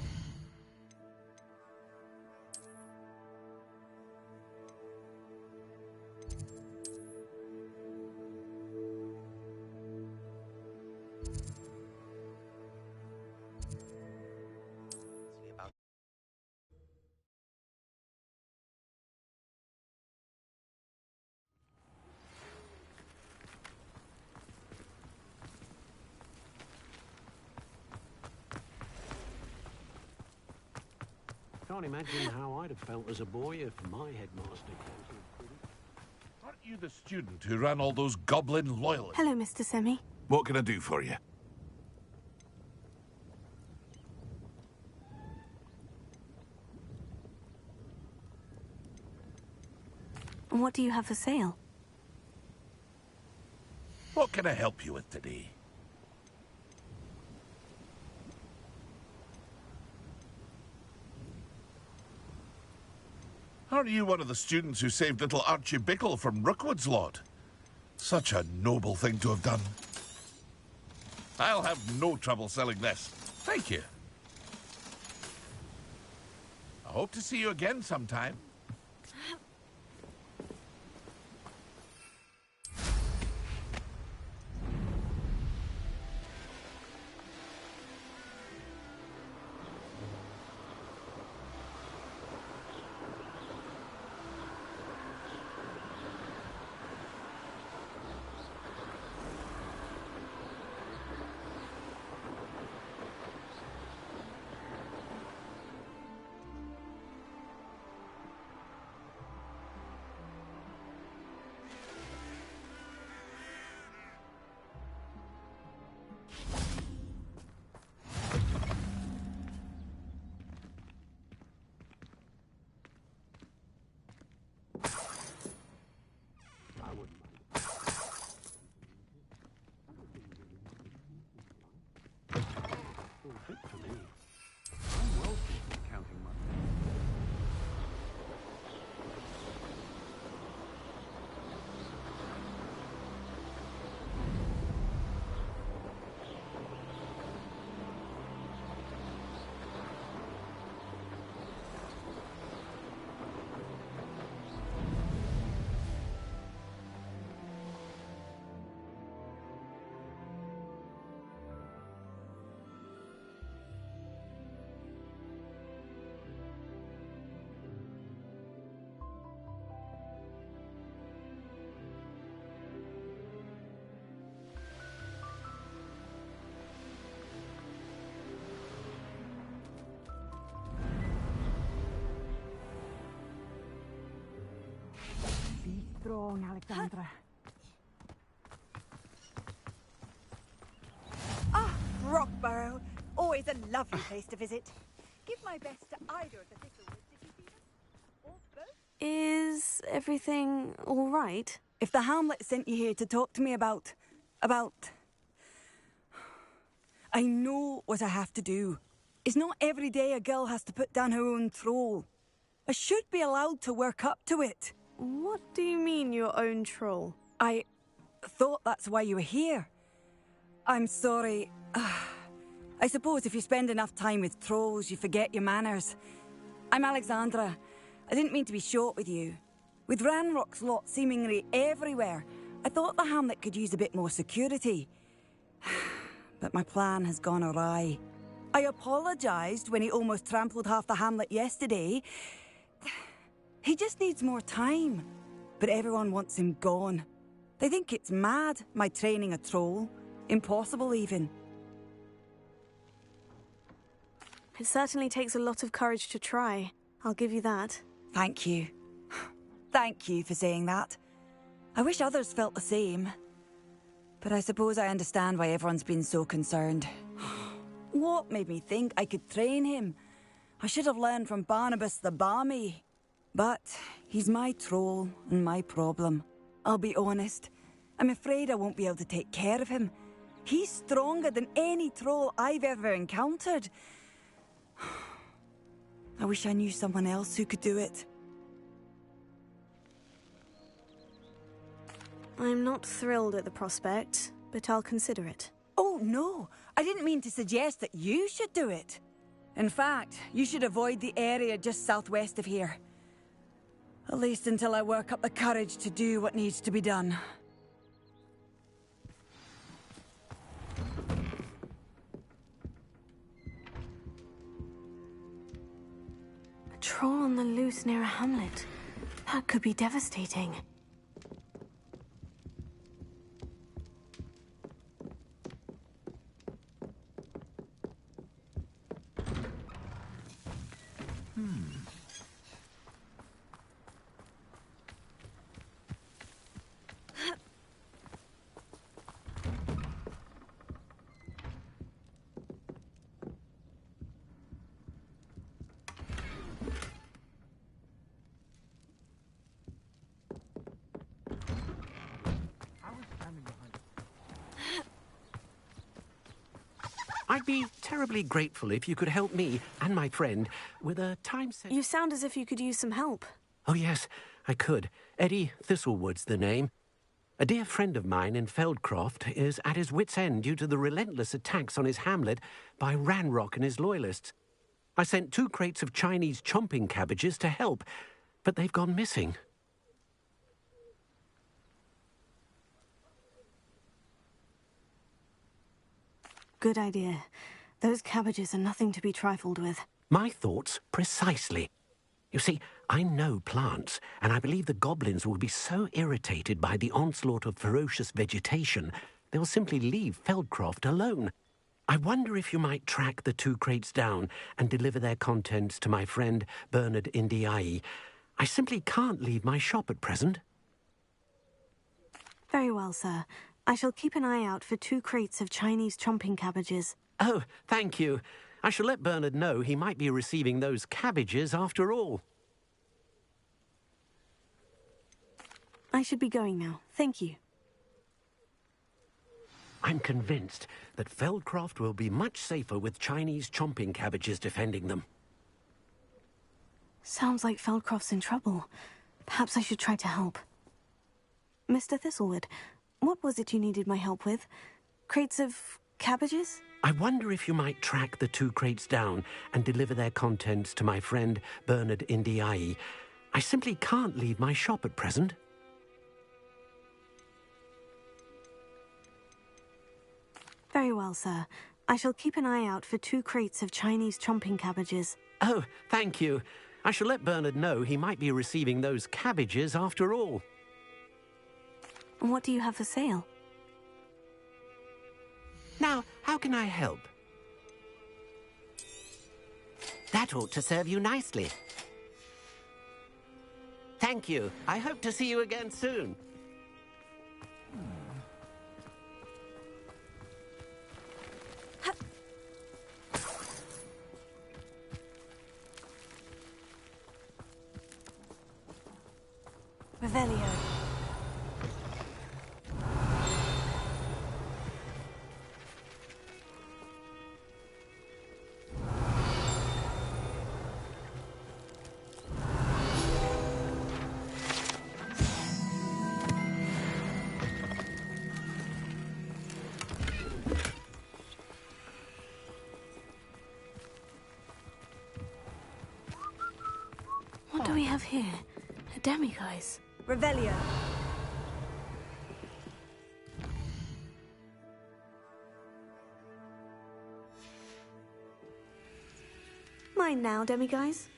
Can't imagine how I'd have felt as a boy if my headmaster cancelled. Aren't you the student who ran all those goblin loyalists? Hello, Mr. Semi. What can I do for you? What do you have for sale? What can I help you with today? Are you one of the students who saved little Archie Bickle from Rookwood's lot? Such a noble thing to have done. I'll have no trouble selling this. Thank you. I hope to see you again sometime. strong, Alexandra. Ah, Rockborough. Always a lovely place to visit. Give my best to either of the Thistlewoods if you see them. Or both. Is everything all right? If the Hamlet sent you here to talk to me about... I know what I have to do. It's not every day a girl has to put down her own troll. I should be allowed to work up to it. What do you mean, your own troll? I thought that's why you were here. I'm sorry. I suppose if you spend enough time with trolls, you forget your manners. I'm Alexandra. I didn't mean to be short with you. With Ranrock's lot seemingly everywhere, I thought the Hamlet could use a bit more security. But my plan has gone awry. I apologised when he almost trampled half the Hamlet yesterday. He just needs more time. But everyone wants him gone. They think it's mad, my training a troll. Impossible, even. It certainly takes a lot of courage to try. I'll give you that. Thank you. Thank you for saying that. I wish others felt the same. But I suppose I understand why everyone's been so concerned. What made me think I could train him? I should have learned from Barnabas the Barmy. But he's my troll and my problem. I'll be honest. I'm afraid I won't be able to take care of him. He's stronger than any troll I've ever encountered. I wish I knew someone else who could do it. I'm not thrilled at the prospect, but I'll consider it. Oh, no. I didn't mean to suggest that you should do it. In fact, you should avoid the area just southwest of here. At least until I work up the courage to do what needs to be done. A troll on the loose near a hamlet. That could be devastating. I'd be terribly grateful if you could help me and my friend with a time set. You sound as if you could use some help. Oh, yes, I could. Eddie Thistlewood's the name. A dear friend of mine in Feldcroft is at his wit's end due to the relentless attacks on his hamlet by Ranrock and his loyalists. I sent 2 crates of Chinese chomping cabbages to help, but they've gone missing. Good idea. Those cabbages are nothing to be trifled with. My thoughts precisely. You see, I know plants, and I believe the goblins will be so irritated by the onslaught of ferocious vegetation, they'll simply leave Feldcroft alone. I wonder if you might track the 2 crates down and deliver their contents to my friend Bernard Indiai. I simply can't leave my shop at present. Very well, sir. I shall keep an eye out for 2 crates of Chinese chomping cabbages. Oh, thank you. I shall let Bernard know he might be receiving those cabbages after all. I should be going now. Thank you. I'm convinced that Feldcroft will be much safer with Chinese chomping cabbages defending them. Sounds like Feldcroft's in trouble. Perhaps I should try to help. Mr. Thistlewood, what was it you needed my help with? Crates of cabbages? I wonder if you might track the 2 crates down and deliver their contents to my friend Bernard Indiai. I simply can't leave my shop at present. Very well, sir. I shall keep an eye out for 2 crates of Chinese chomping cabbages. Oh, thank you. I shall let Bernard know he might be receiving those cabbages after all. And what do you have for sale? Now, how can I help? That ought to serve you nicely. Thank you. I hope to see you again soon. Revelio. What do we have here? A demiguise. Revelio. Mine now, demiguise.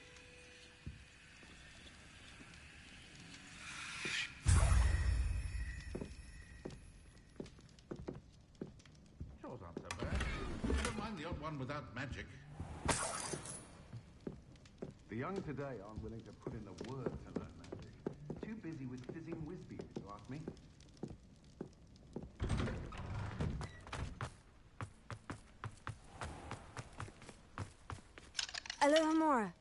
Yours aren't so bad. I don't mind the odd one without magic. The young today aren't willing to put in the work to learn magic. Too busy with fizzing whizbees, if you ask me. Alohomora.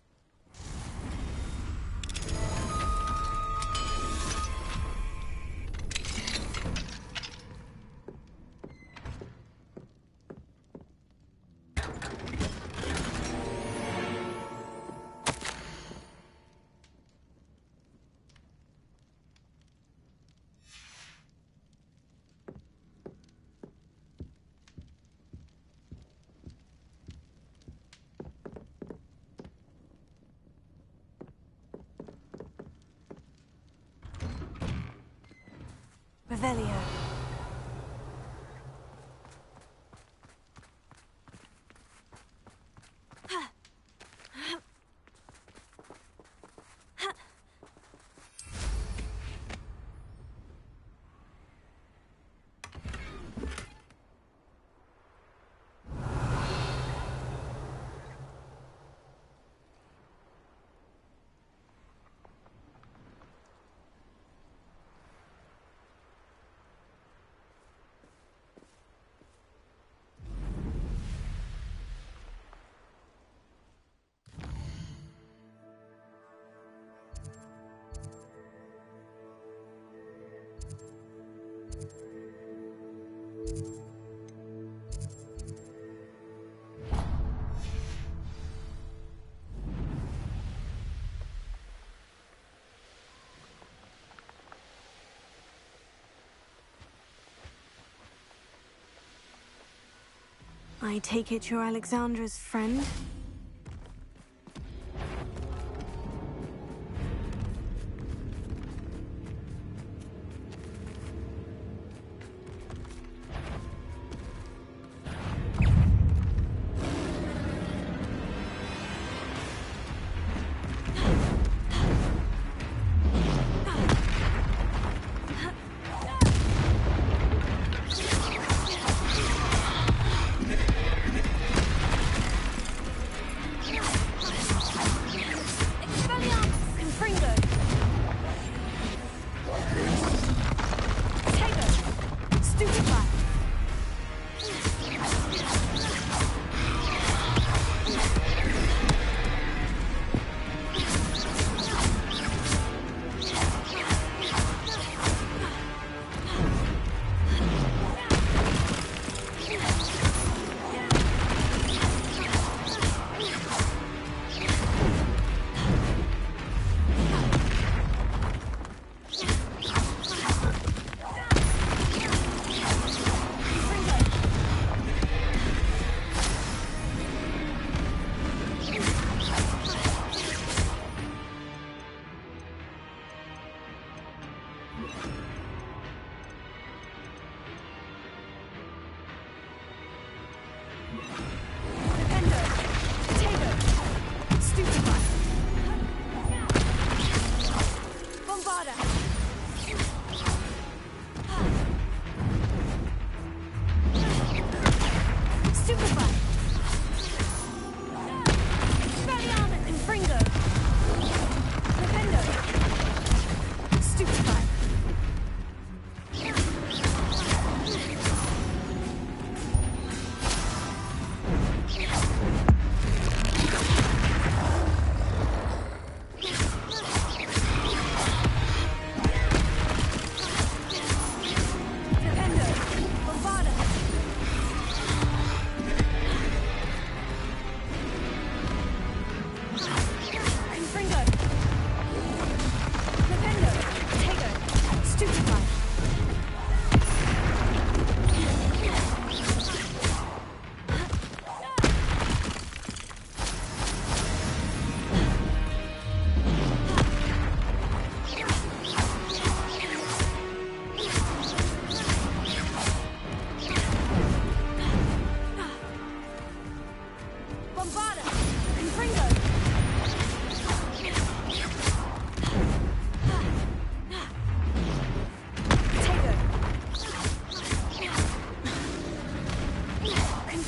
Revelio. I take it you're Alexandra's friend?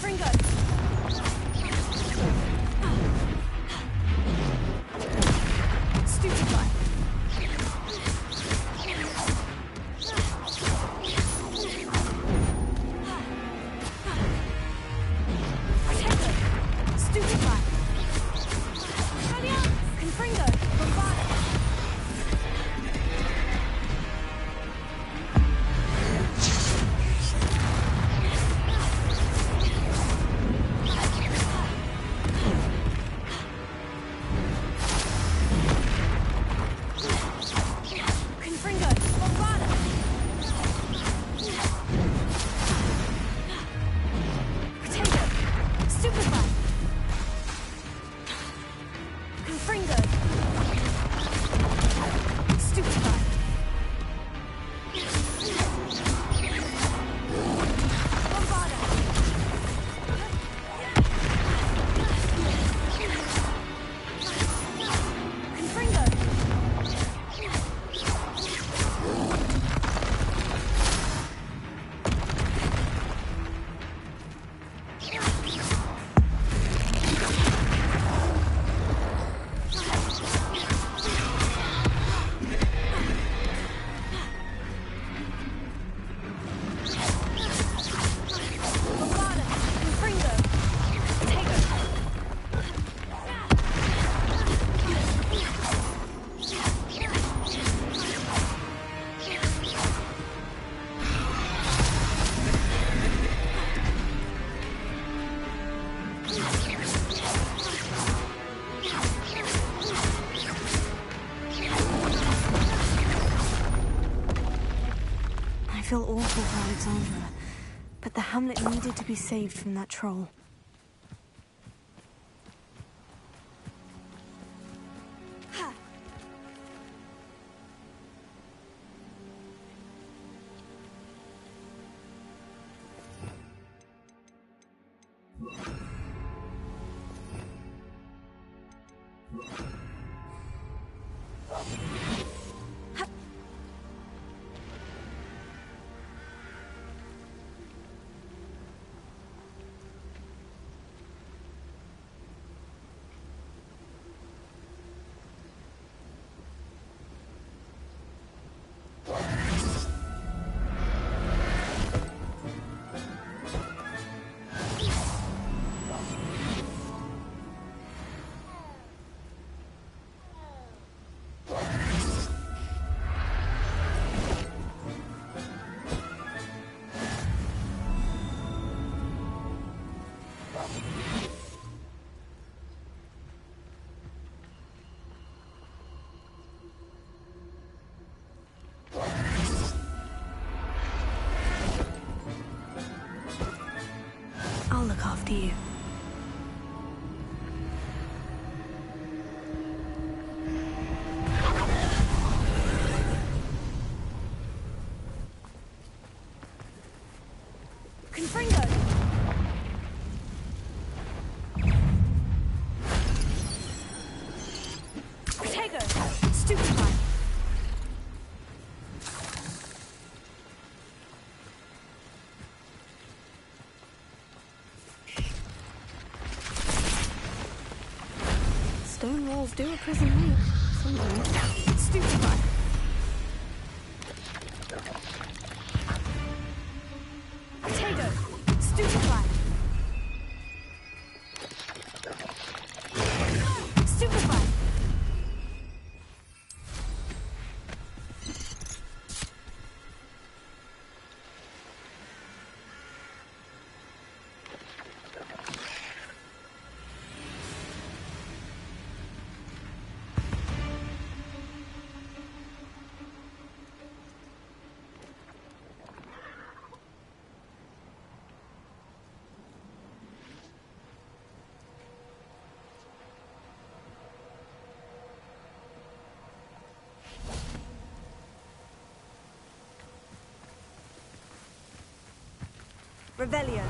Confringo! Stupefy! Stupefy! Confringo! Bombada! Confringo! Bombada! Potato! Stupefy! Confringo! Stupefy! Bombada! Confringo! Bombada! Confringo! Potato! I feel awful for Alexandra, but the hamlet needed to be saved from that troll. I'll look after you. Confringo! Potato! Stupefy! Stone walls do a prison me. Sometimes. Stupefy! Potato! Stupefy! Stupefy! Revelio.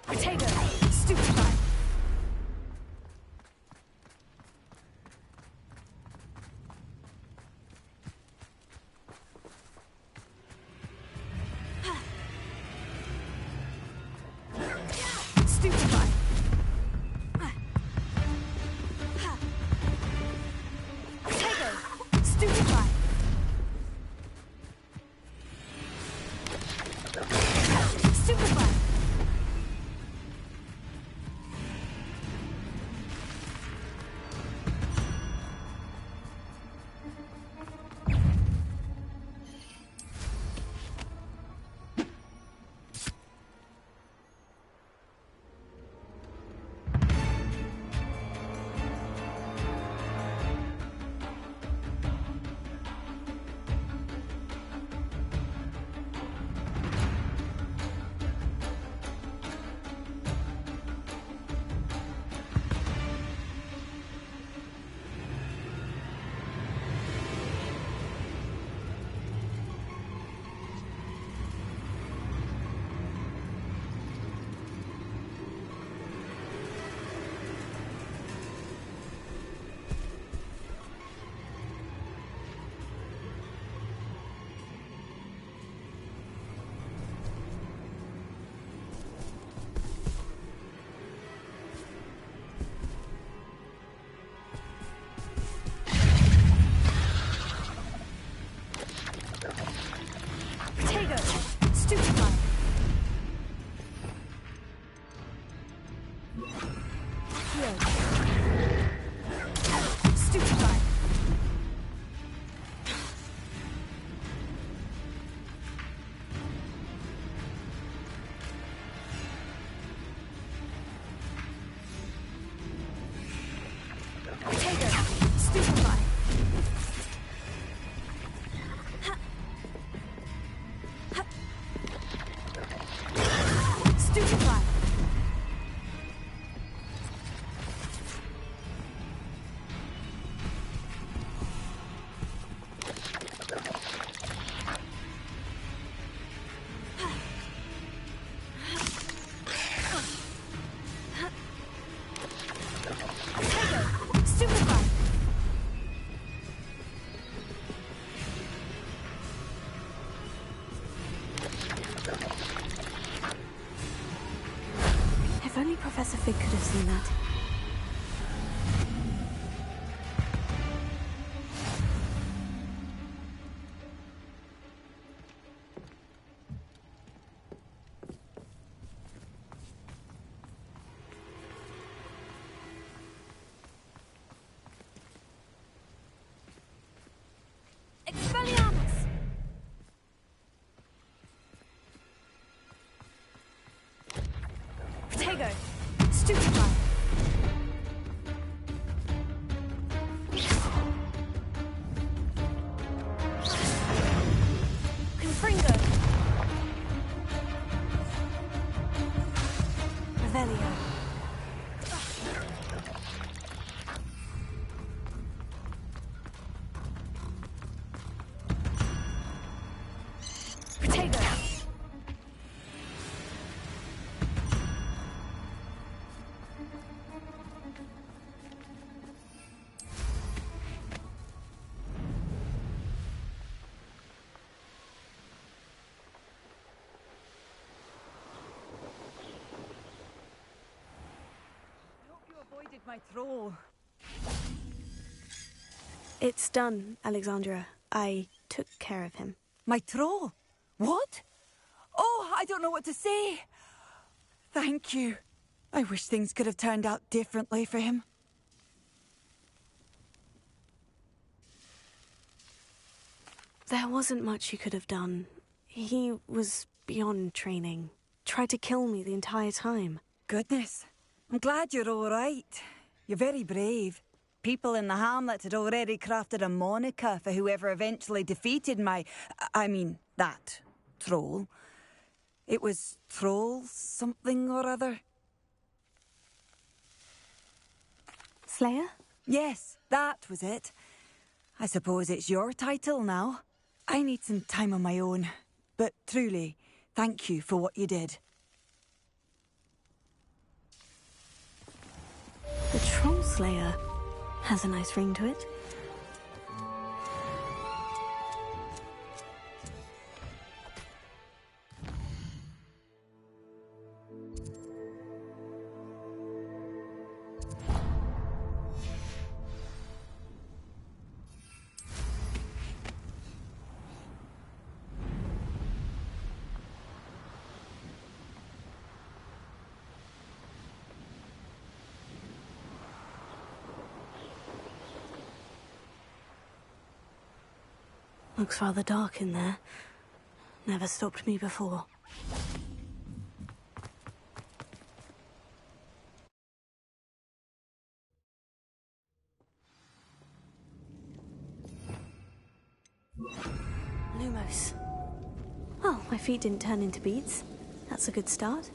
Potato! Stupefy! Stupefy! Potato! Stupefy! Stupefy! Potato! Stupefy! Hiya. Stupefy! Potato! Stupefy! Stupefy! Potato! Stupefy! If only Professor Fig could have seen that. Expelliarmus! Potato! Stupefy! Confringo! Revelio! Potato! Avoided my troll. It's done, Alexandra. I took care of him. My troll? What? Oh, I don't know what to say. Thank you. I wish things could have turned out differently for him. There wasn't much you could have done. He was beyond training. Tried to kill me the entire time. Goodness. I'm glad you're all right. You're very brave. People in the hamlet had already crafted a moniker for whoever eventually defeated that troll. It was Troll something or other. Slayer? Yes, that was it. I suppose it's your title now. I need some time on my own. But truly, thank you for what you did. The Troll Slayer has a nice ring to it. Looks rather dark in there. Never stopped me before. Lumos. Well, my feet didn't turn into beads. That's a good start.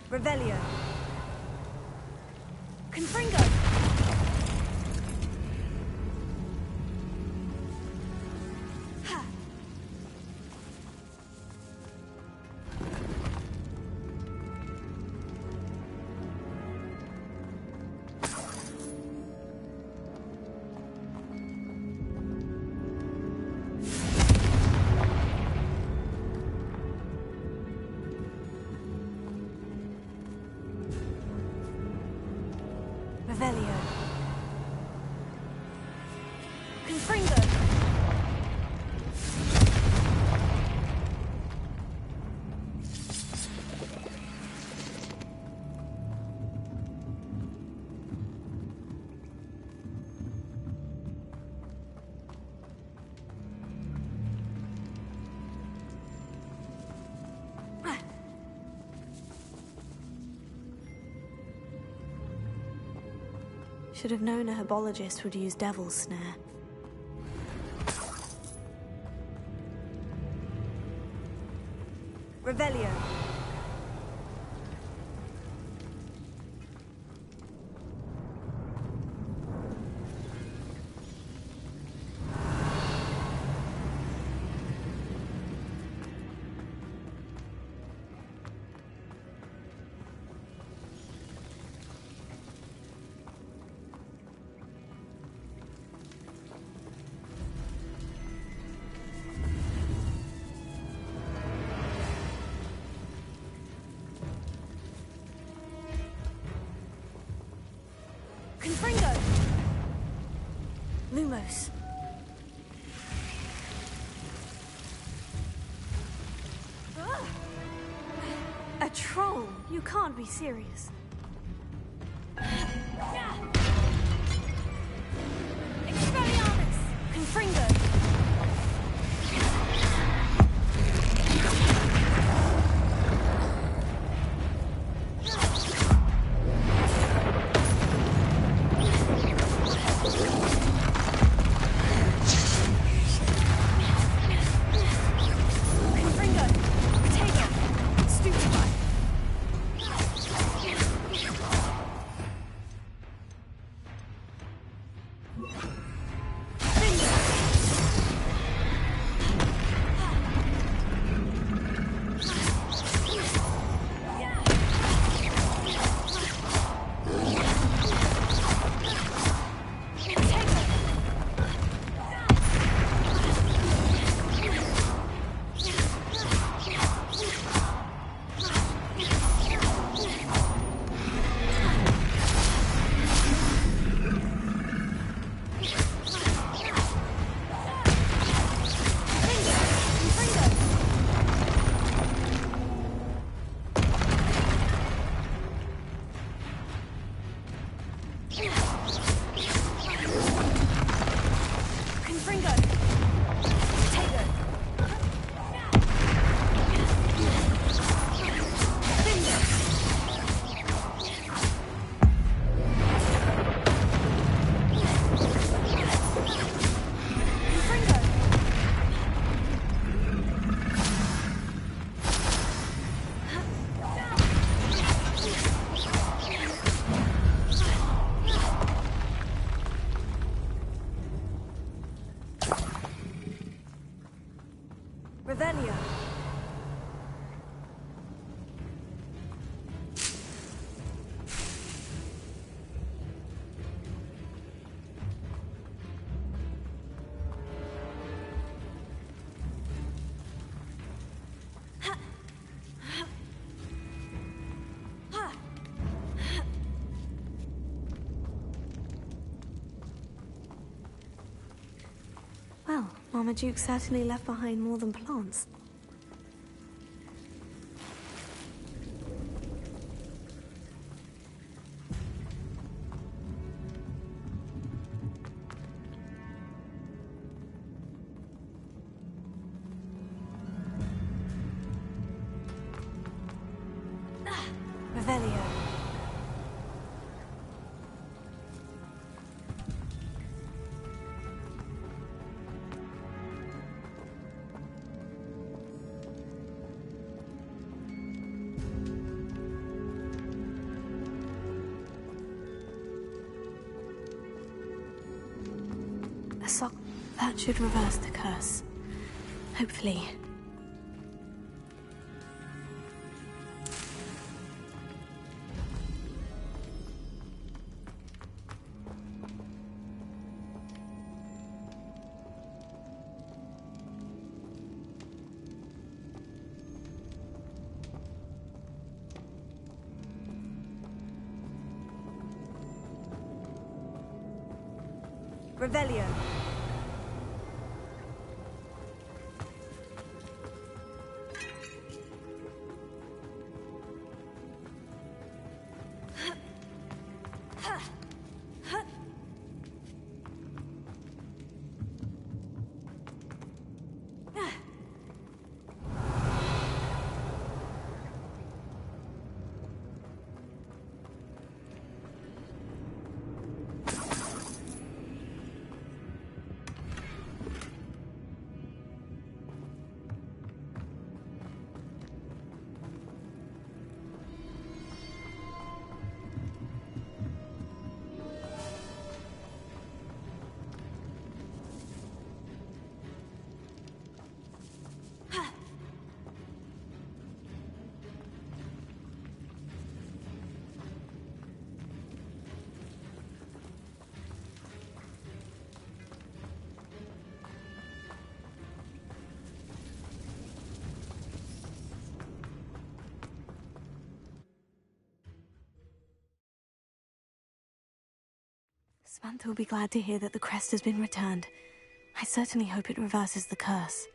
Revelio. Confringo! Ha! Revelio. Confringo. Should have known a herbologist would use Devil's Snare. Revelio. Confringo! Lumos. A troll? You can't be serious. Expelliarmus! Confringo! Marmaduke certainly left behind more than plants. Revelio. A sock that should reverse the curse. Hopefully. Revelio. Samantha will be glad to hear that the crest has been returned. I certainly hope it reverses the curse.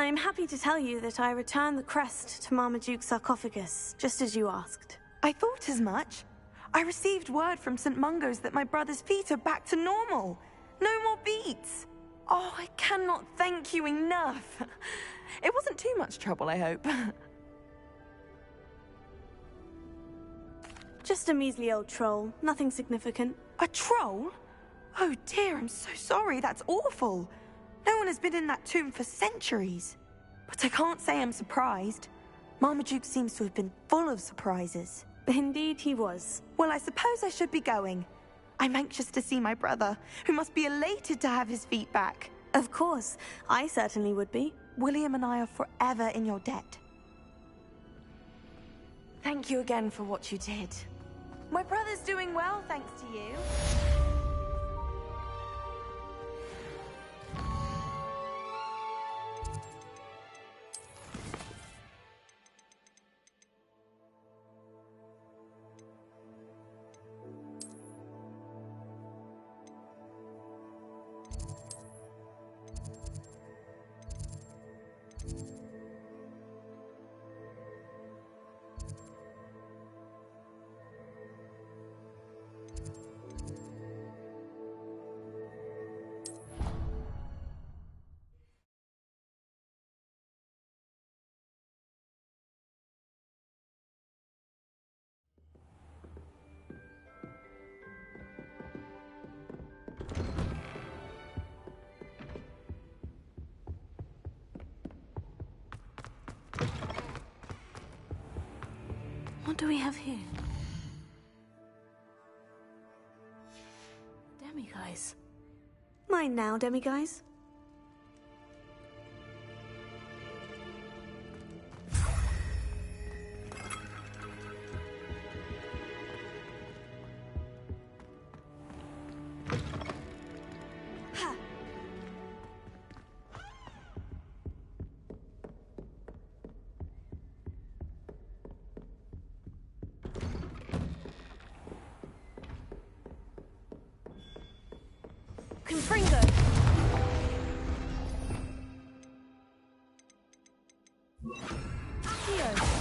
I'm happy to tell you that I returned the crest to Marmaduke's sarcophagus, just as you asked. I thought as much. I received word from St. Mungo's that my brother's feet are back to normal. No more beats. Oh, I cannot thank you enough. It wasn't too much trouble, I hope. Just a measly old troll, nothing significant. A troll? Oh dear, I'm so sorry, that's awful. No one has been in that tomb for centuries. But I can't say I'm surprised. Marmaduke seems to have been full of surprises. Indeed he was. Well, I suppose I should be going. I'm anxious to see my brother, who must be elated to have his feet back. Of course, I certainly would be. William and I are forever in your debt. Thank you again for what you did. My brother's doing well, thanks to you. What do we have here? Demiguise. Mine now, Demiguise. Confringo! Accio!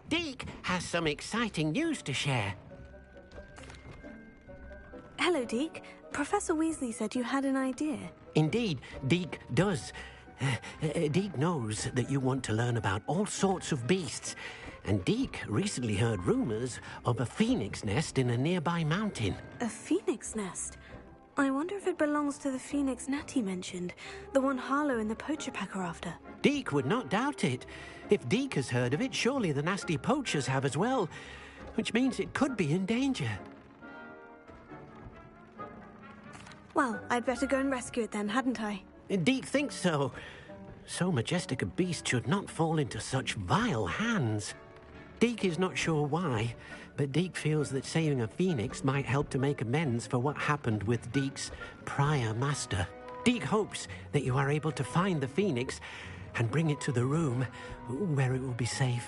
Deke has some exciting news to share. Hello, Deke. Professor Weasley said you had an idea. Indeed, Deke does. Deke knows that you want to learn about all sorts of beasts, and Deke recently heard rumors of a phoenix nest in a nearby mountain. A phoenix nest? I wonder if it belongs to the phoenix Nat he mentioned, the one Harlow and the poacher pack are after. Deke would not doubt it. If Deke has heard of it, surely the nasty poachers have as well, which means it could be in danger. Well, I'd better go and rescue it then, hadn't I? Deke thinks so. So majestic a beast should not fall into such vile hands. Deke is not sure why, but Deke feels that saving a phoenix might help to make amends for what happened with Deke's prior master. Deke hopes that you are able to find the phoenix and bring it to the room where it will be safe.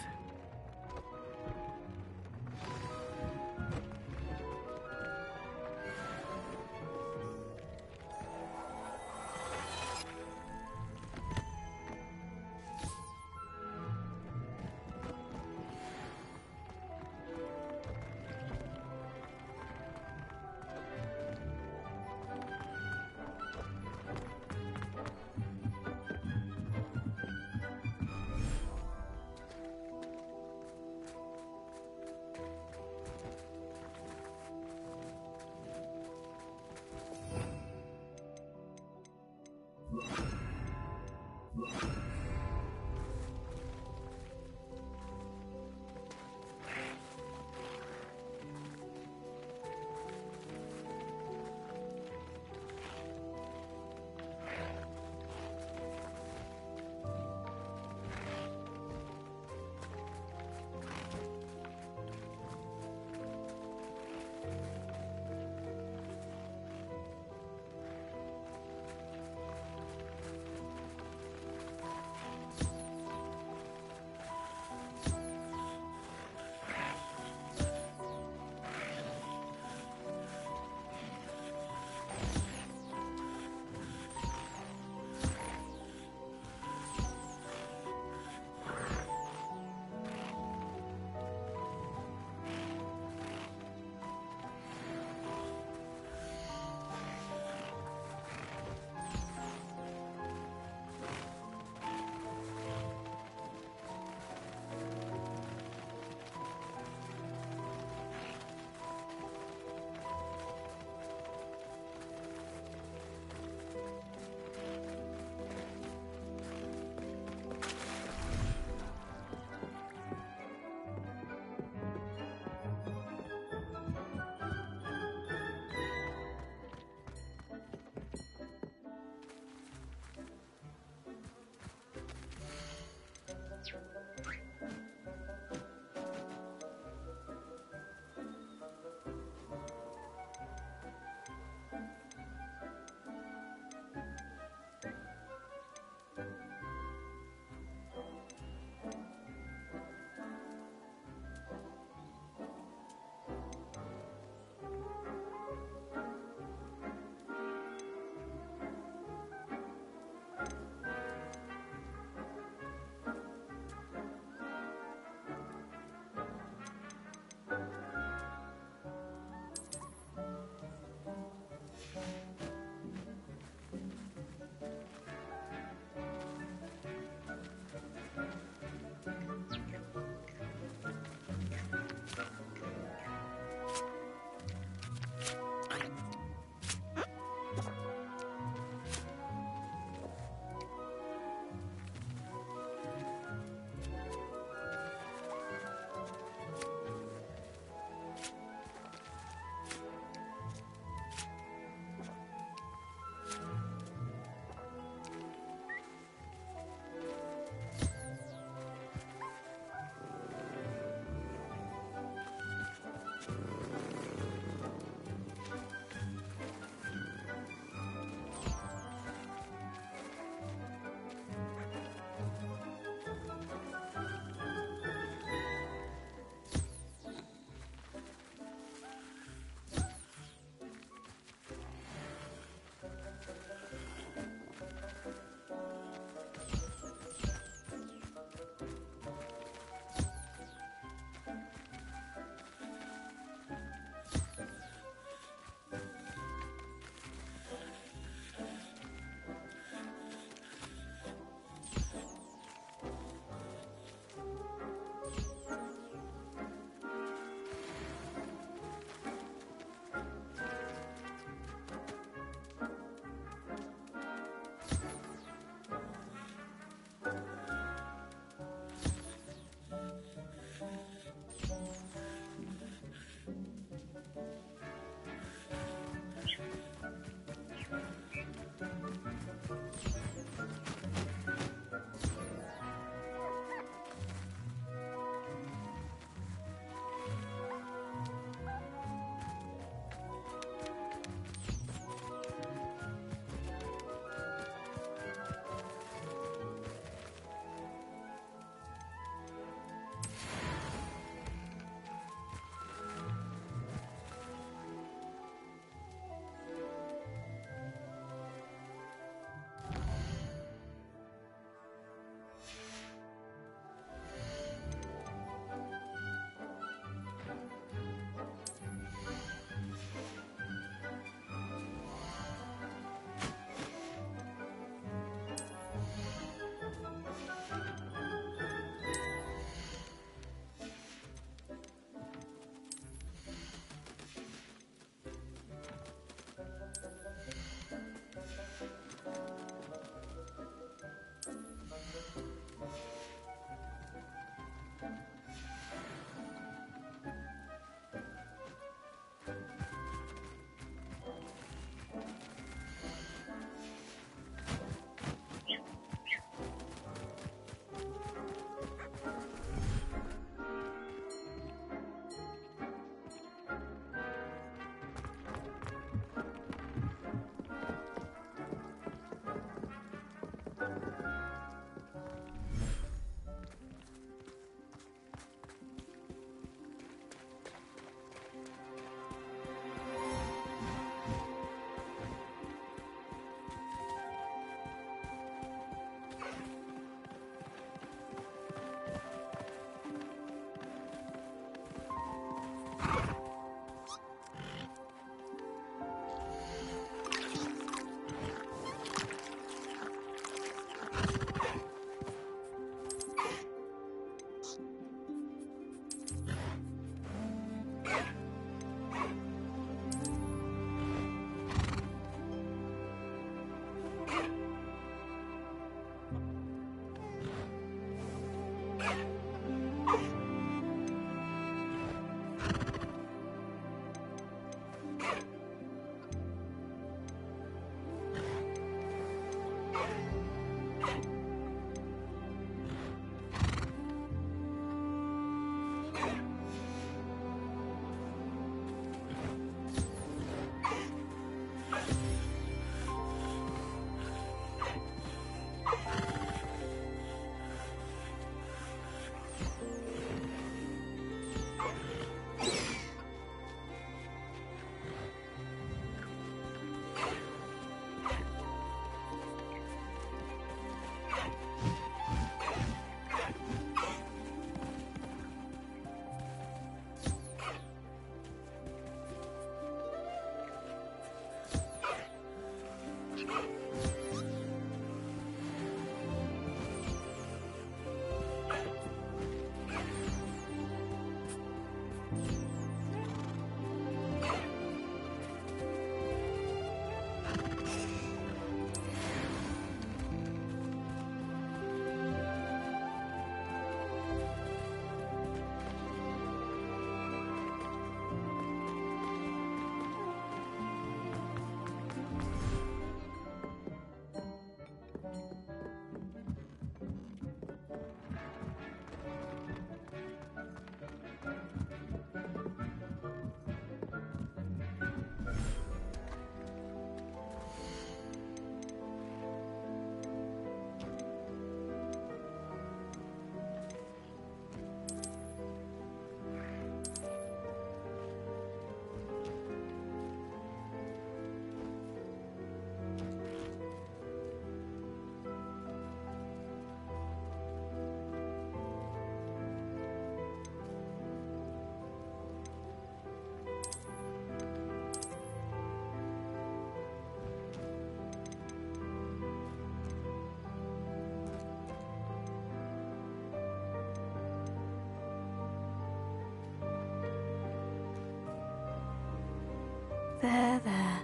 There, there.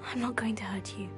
I'm not going to hurt you.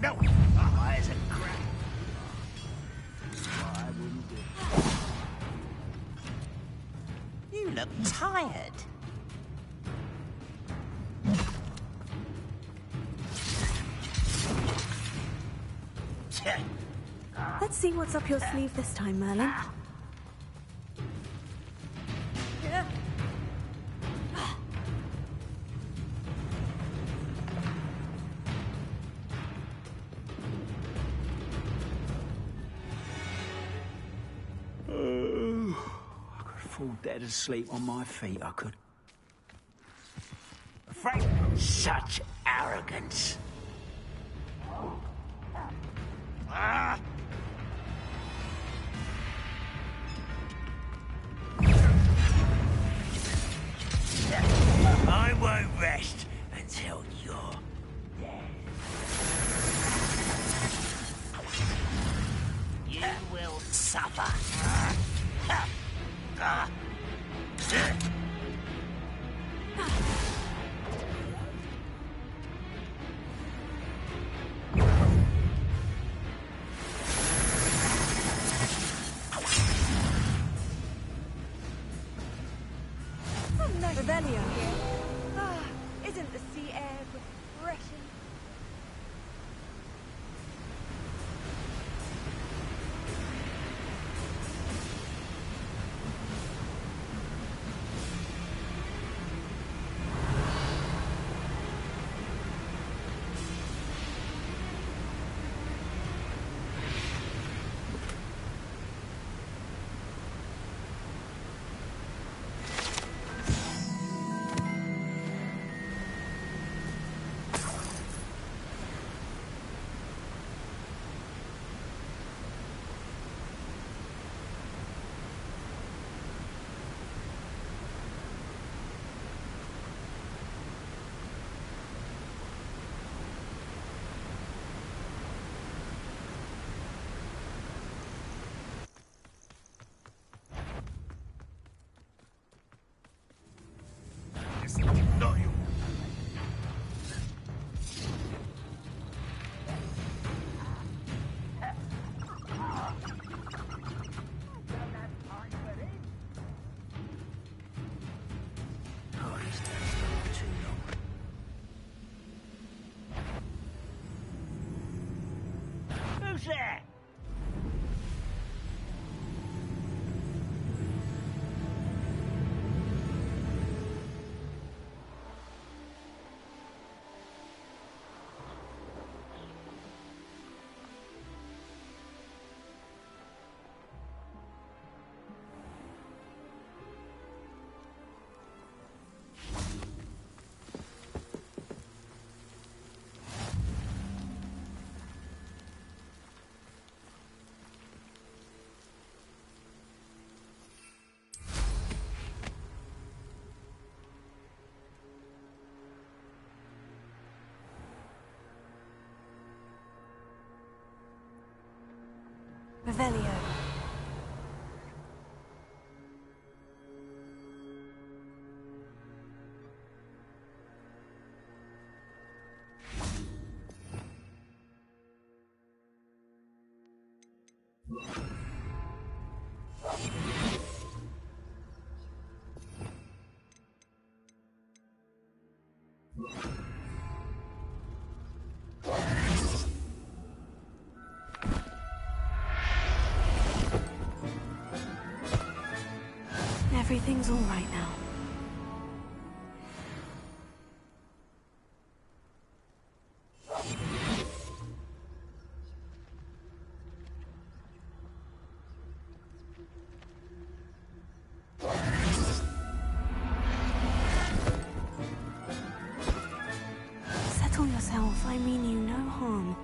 No! Oh, there's a crap. I wouldn't do it. You look tired. Let's see what's up your sleeve this time, Merlin. Fall dead asleep on my feet, I could. Frank, such arrogance. Ah! I won't rest until you're dead. You will suffer. Revelio. Everything's all right now. Settle yourself. I mean you no harm.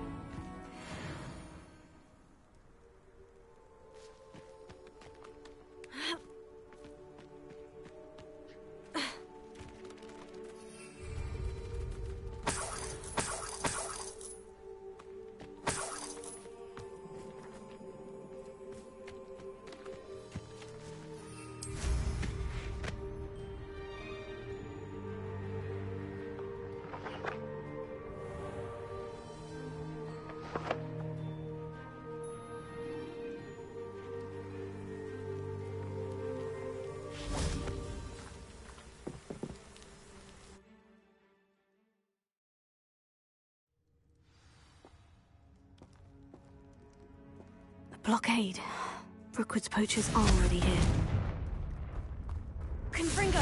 Blockade. Brookwood's poachers are already here. Confringo!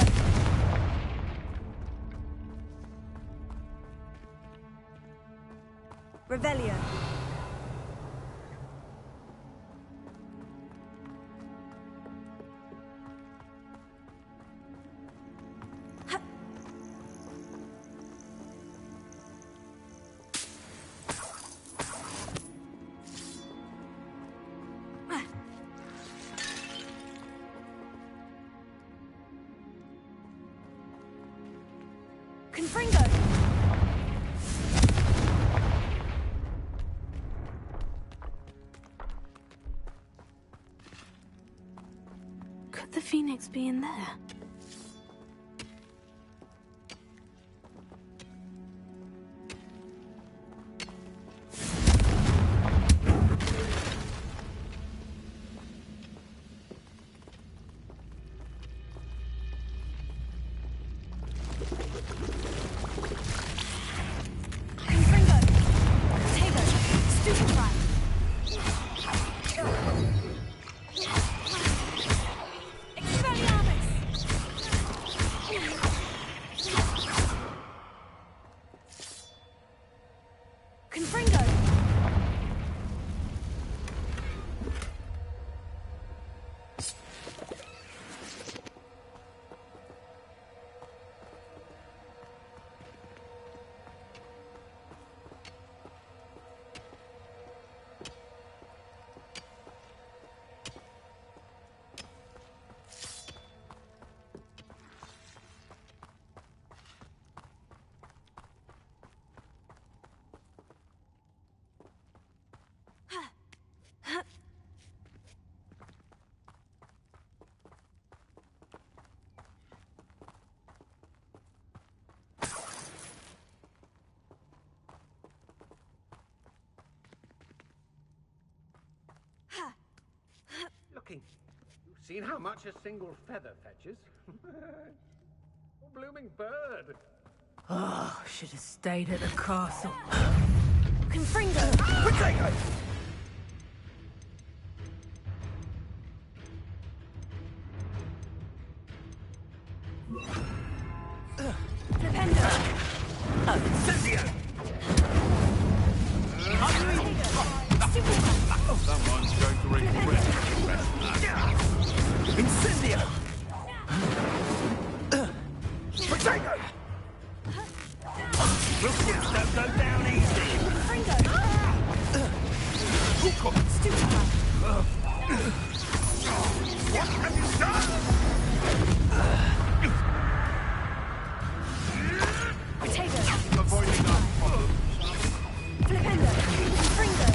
Revelio. Confringo! Could the Phoenix be in there? Looking. You've seen how much a single feather fetches? A blooming bird. Oh, should have stayed at the castle. Confringo! Potato! Someone's going to regret that. Incendio! Potato! Footsteps don't go down easy. Stupid one. What have you done? Potato. Avoiding our problems. Flipendo. Confringo.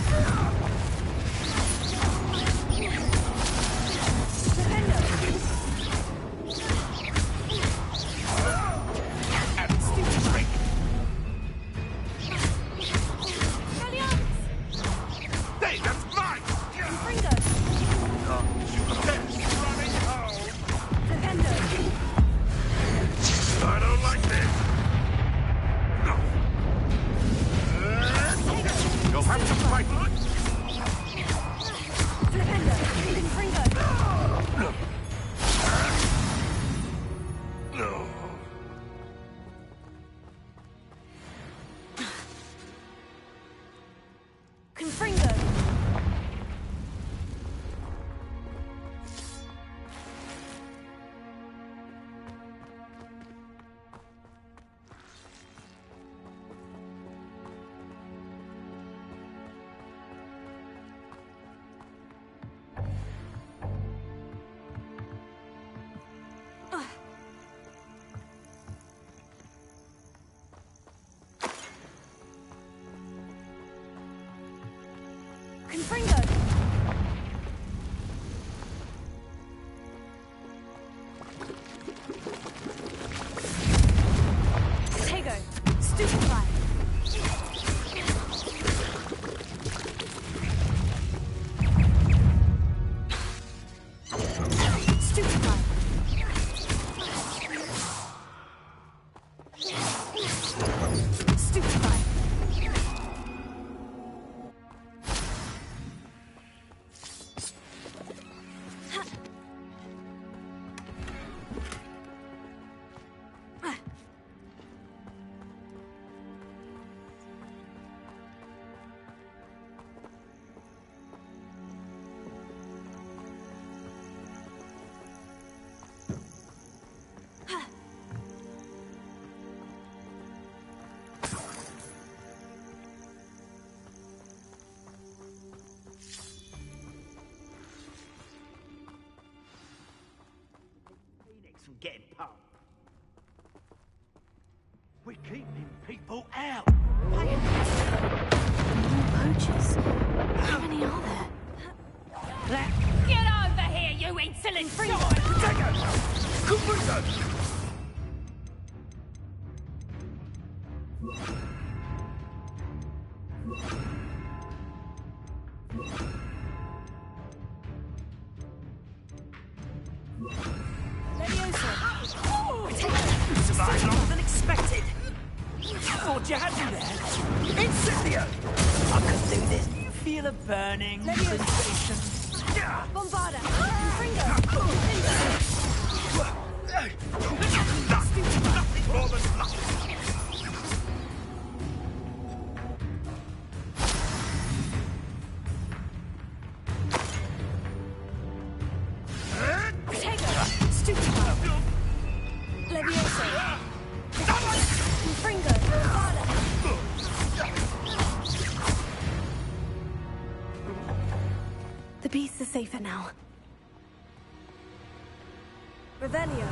getting pumped. We're keeping people out. Poachers. How many are there? Get over here, you insolent freak! Survived longer than expected. Thought you had me there. Incendio! I can do this. Do you feel a burning sensation? Bombarda! Nothing more than luck. The beasts are safer now. Revelio.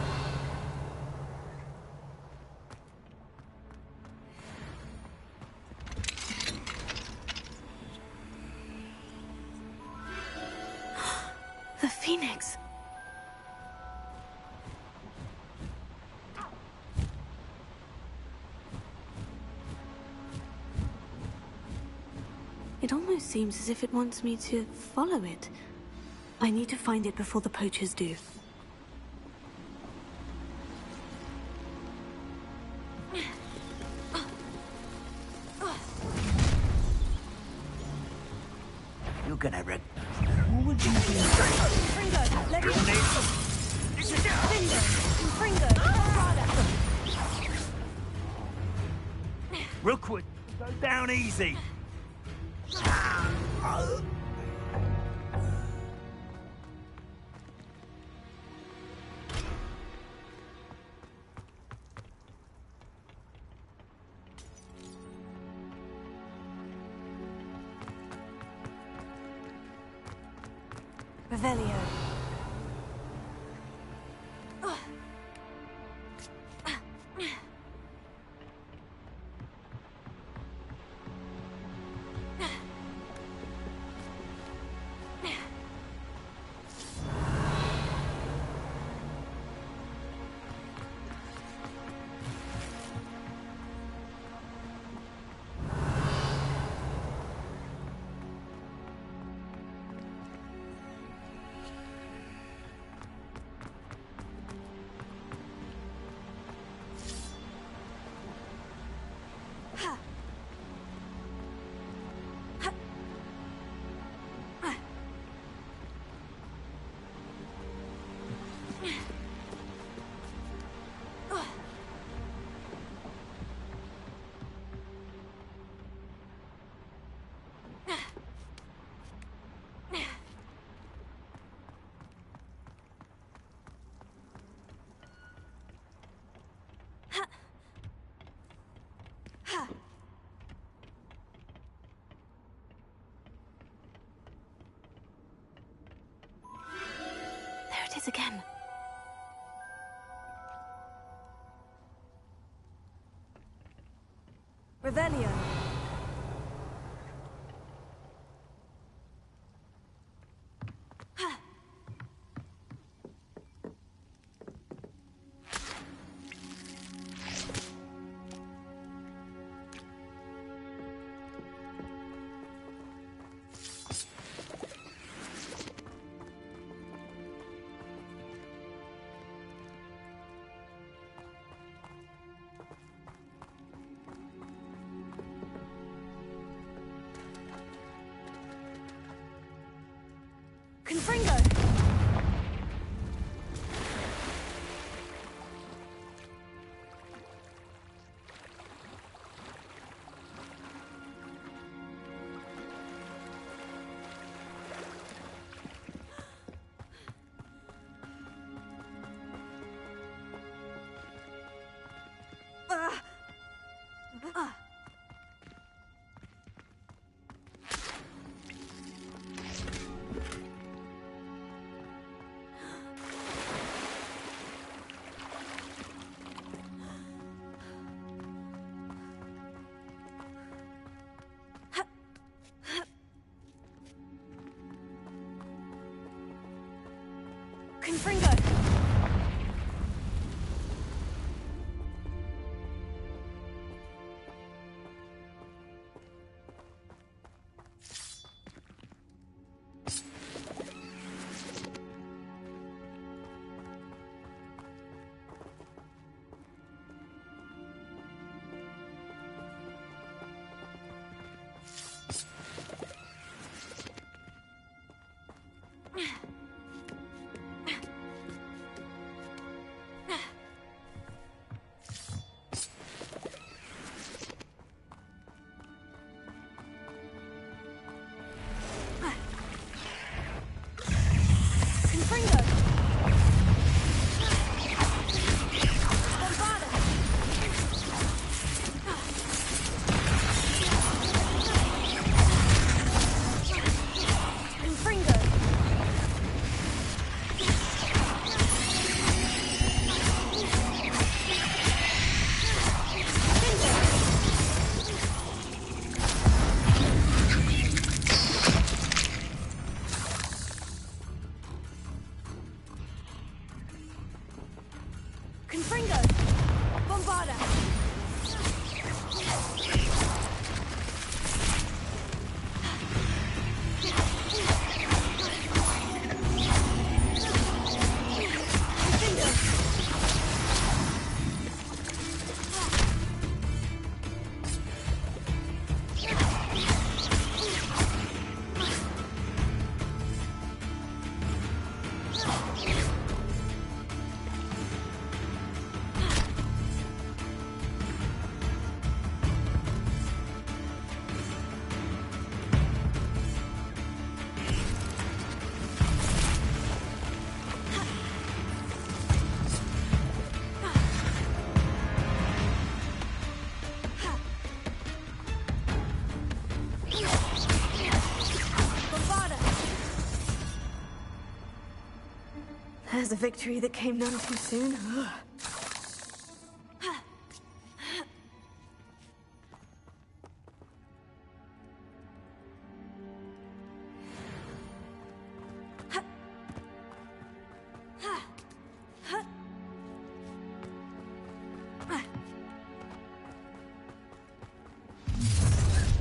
The Phoenix. It almost seems as if it wants me to follow it. I need to find it before the poachers do. You're gonna wreck. What would you Rookwood, go down easy. Revelio. There it is again. Revelio. Confringo! Confringo! There's a victory that came none too soon.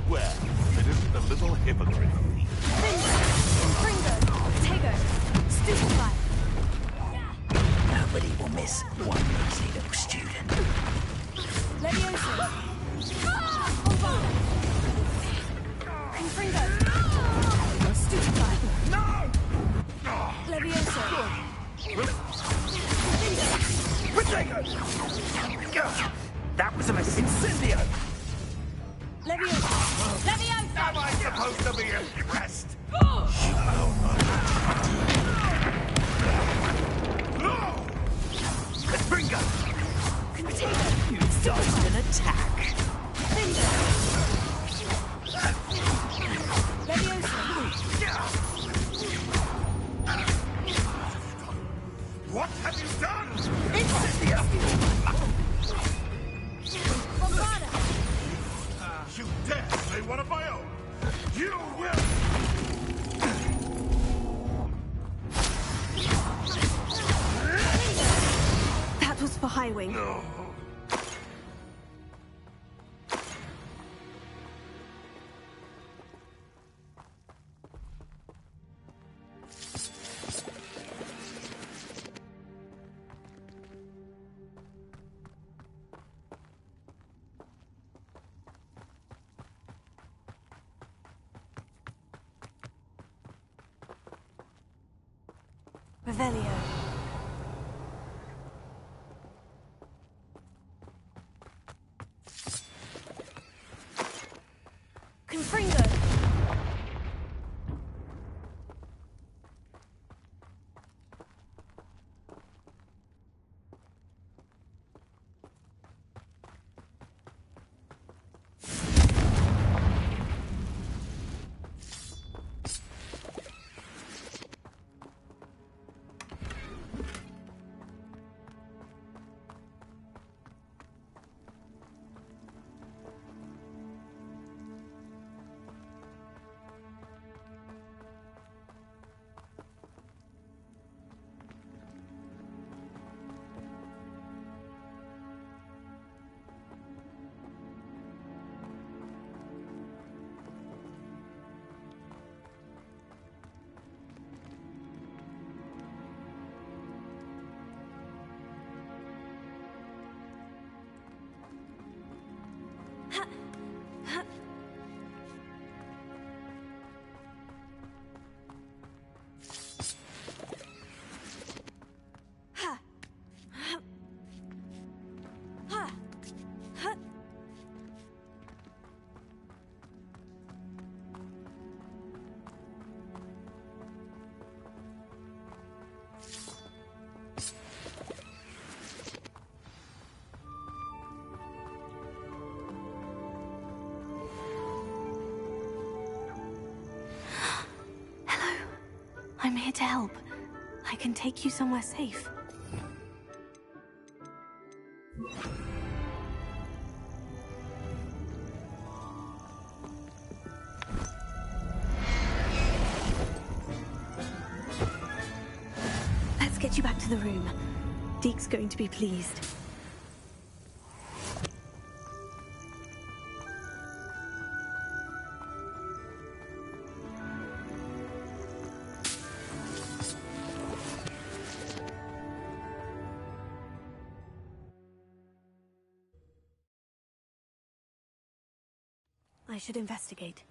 Well, it isn't a little hypocrite. Nobody will miss one easy little student. That was a mistake. Incendio! Am I supposed to be impressed? Confringo! You dodged an attack. What have you done? Incendio! You dare play one of my own? You will! That was for Highwing. No. Revelio. Confringo. I'm here to help. I can take you somewhere safe. Let's get you back to the room. Deke's going to be pleased. I should investigate.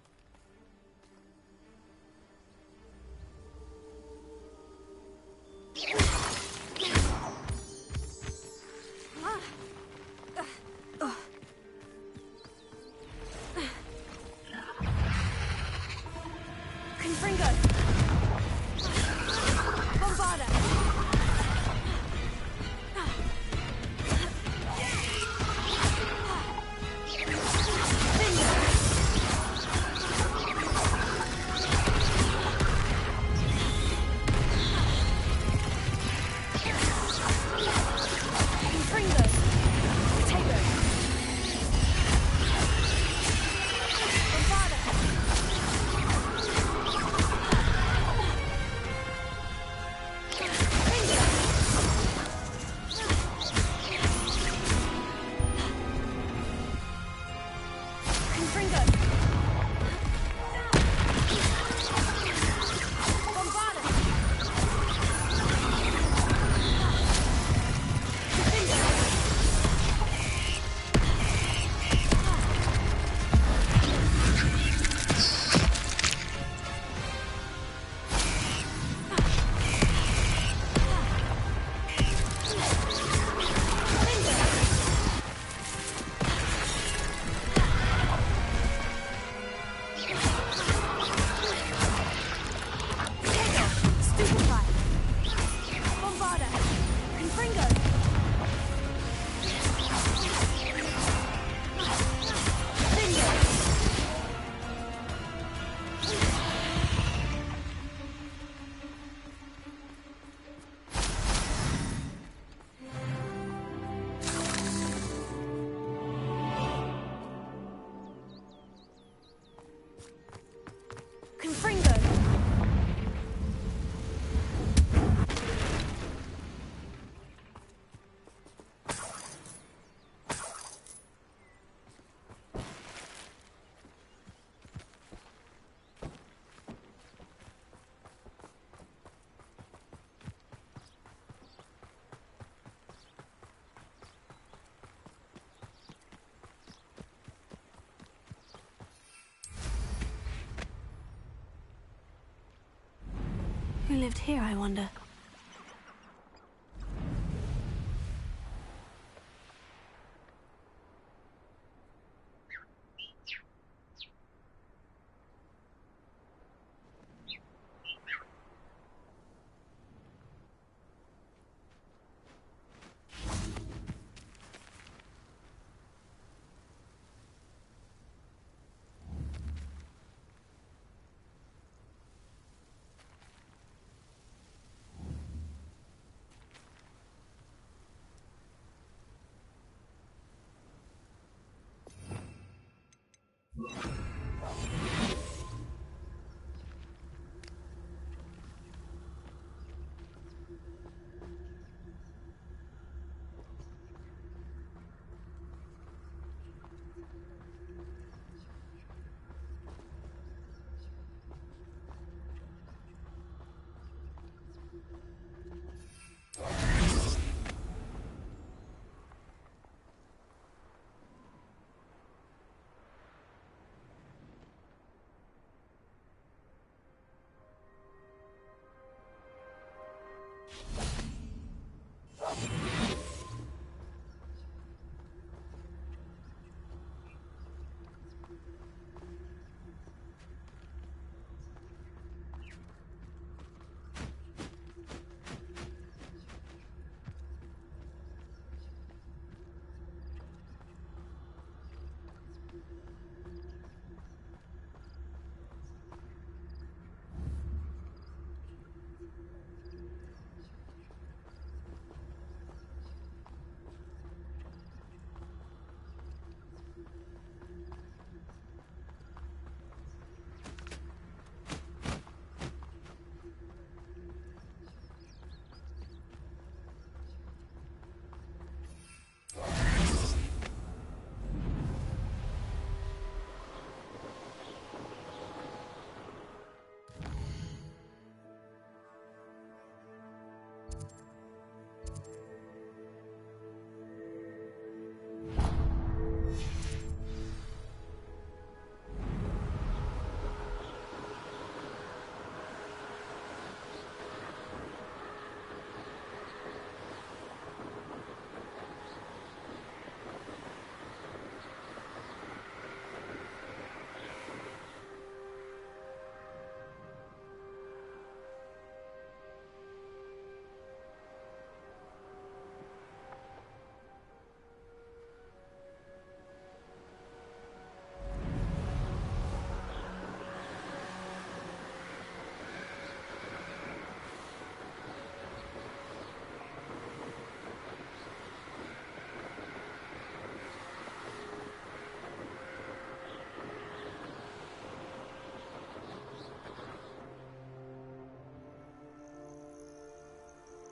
Who lived here, I wonder?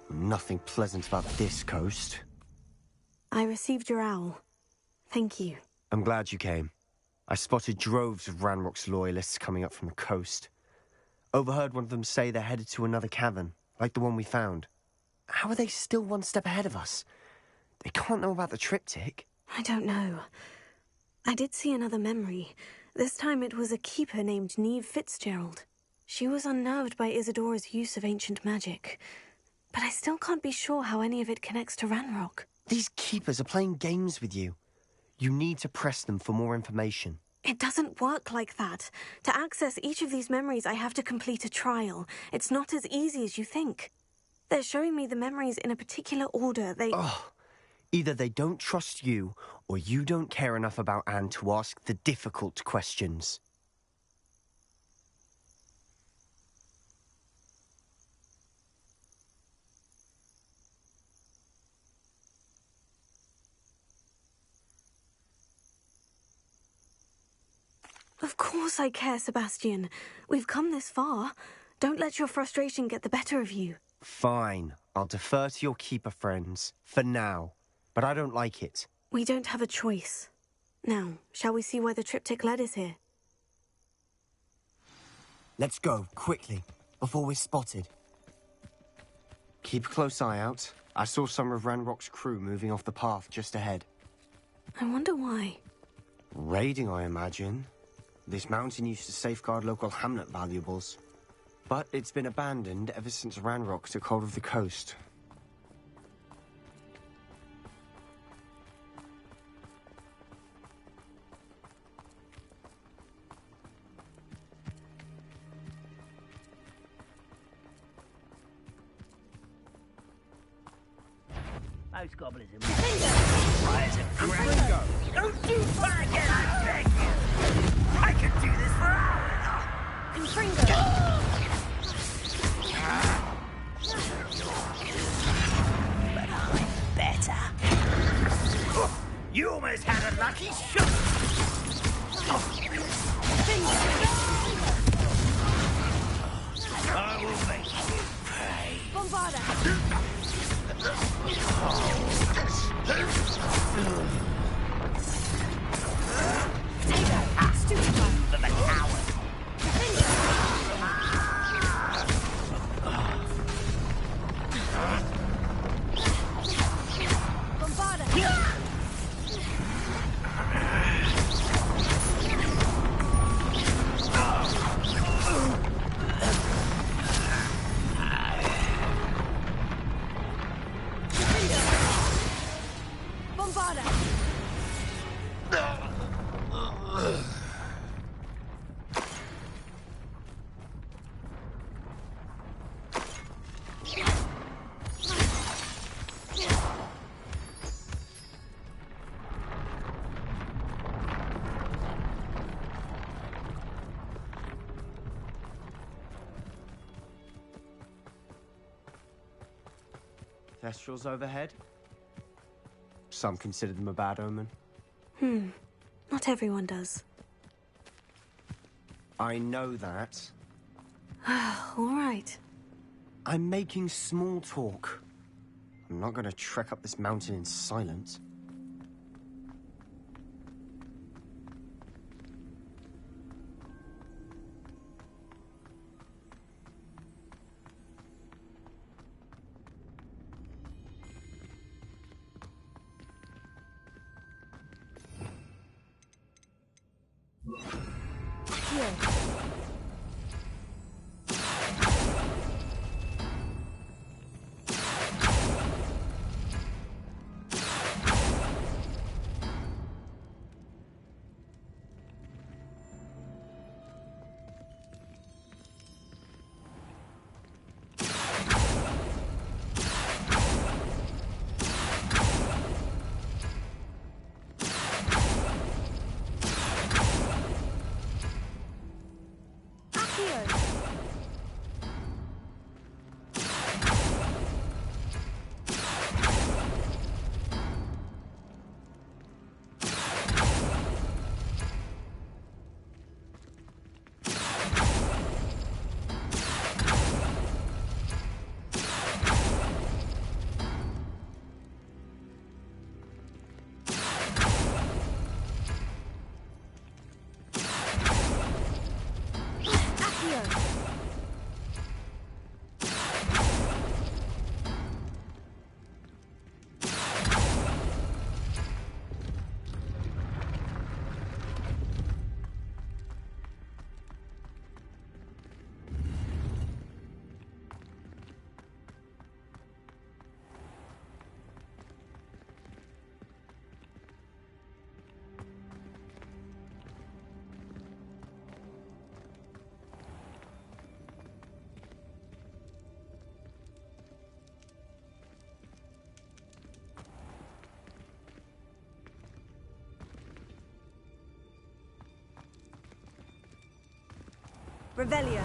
Nothing pleasant about this coast. I received your owl. Thank you. I'm glad you came. I spotted droves of Ranrock's loyalists coming up from the coast. Overheard one of them say they're headed to another cavern, like the one we found. How are they still one step ahead of us? They can't know about the triptych. I don't know. I did see another memory. This time it was a keeper named Neve Fitzgerald. She was unnerved by Isadora's use of ancient magic. But I still can't be sure how any of it connects to Ranrock. These keepers are playing games with you. You need to press them for more information. It doesn't work like that. To access each of these memories, I have to complete a trial. It's not as easy as you think. They're showing me the memories in a particular order. Either they don't trust you, or you don't care enough about Anne to ask the difficult questions. Of course I care, Sebastian. We've come this far. Don't let your frustration get the better of you. Fine. I'll defer to your keeper friends, for now. But I don't like it. We don't have a choice. Now, shall we see why the triptych led us here? Let's go, quickly, before we're spotted. Keep a close eye out. I saw some of Ranrock's crew moving off the path just ahead. I wonder why. Raiding, I imagine. This mountain used to safeguard local hamlet valuables. But it's been abandoned ever since Ranrock took hold of the coast. Most goblins are rise and crack. Don't you try again, I beg you! I could do this for hours! But I'm better. You almost had a lucky shot! I will make you pay. Bombarda! For the coward. Thestrals overhead? Some consider them a bad omen. Not everyone does. I know that. All right. I'm making small talk. I'm not going to trek up this mountain in silence. Revelia.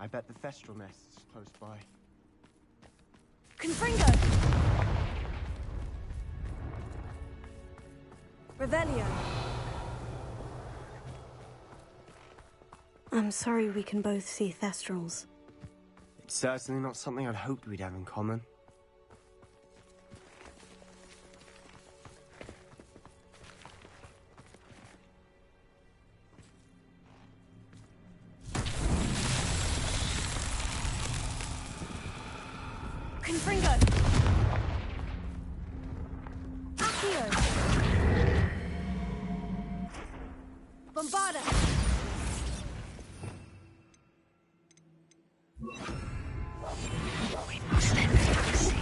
I bet the Thestral nest is close by. Confringo! Revelia. I'm sorry we can both see Thestrals. It's certainly not something I'd hoped we'd have in common. Confringo! Accio! Bombarda! We must let them see.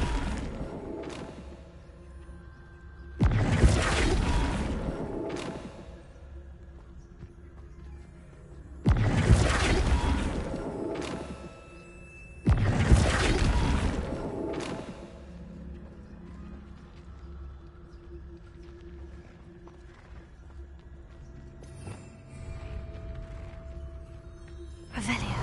Revelia.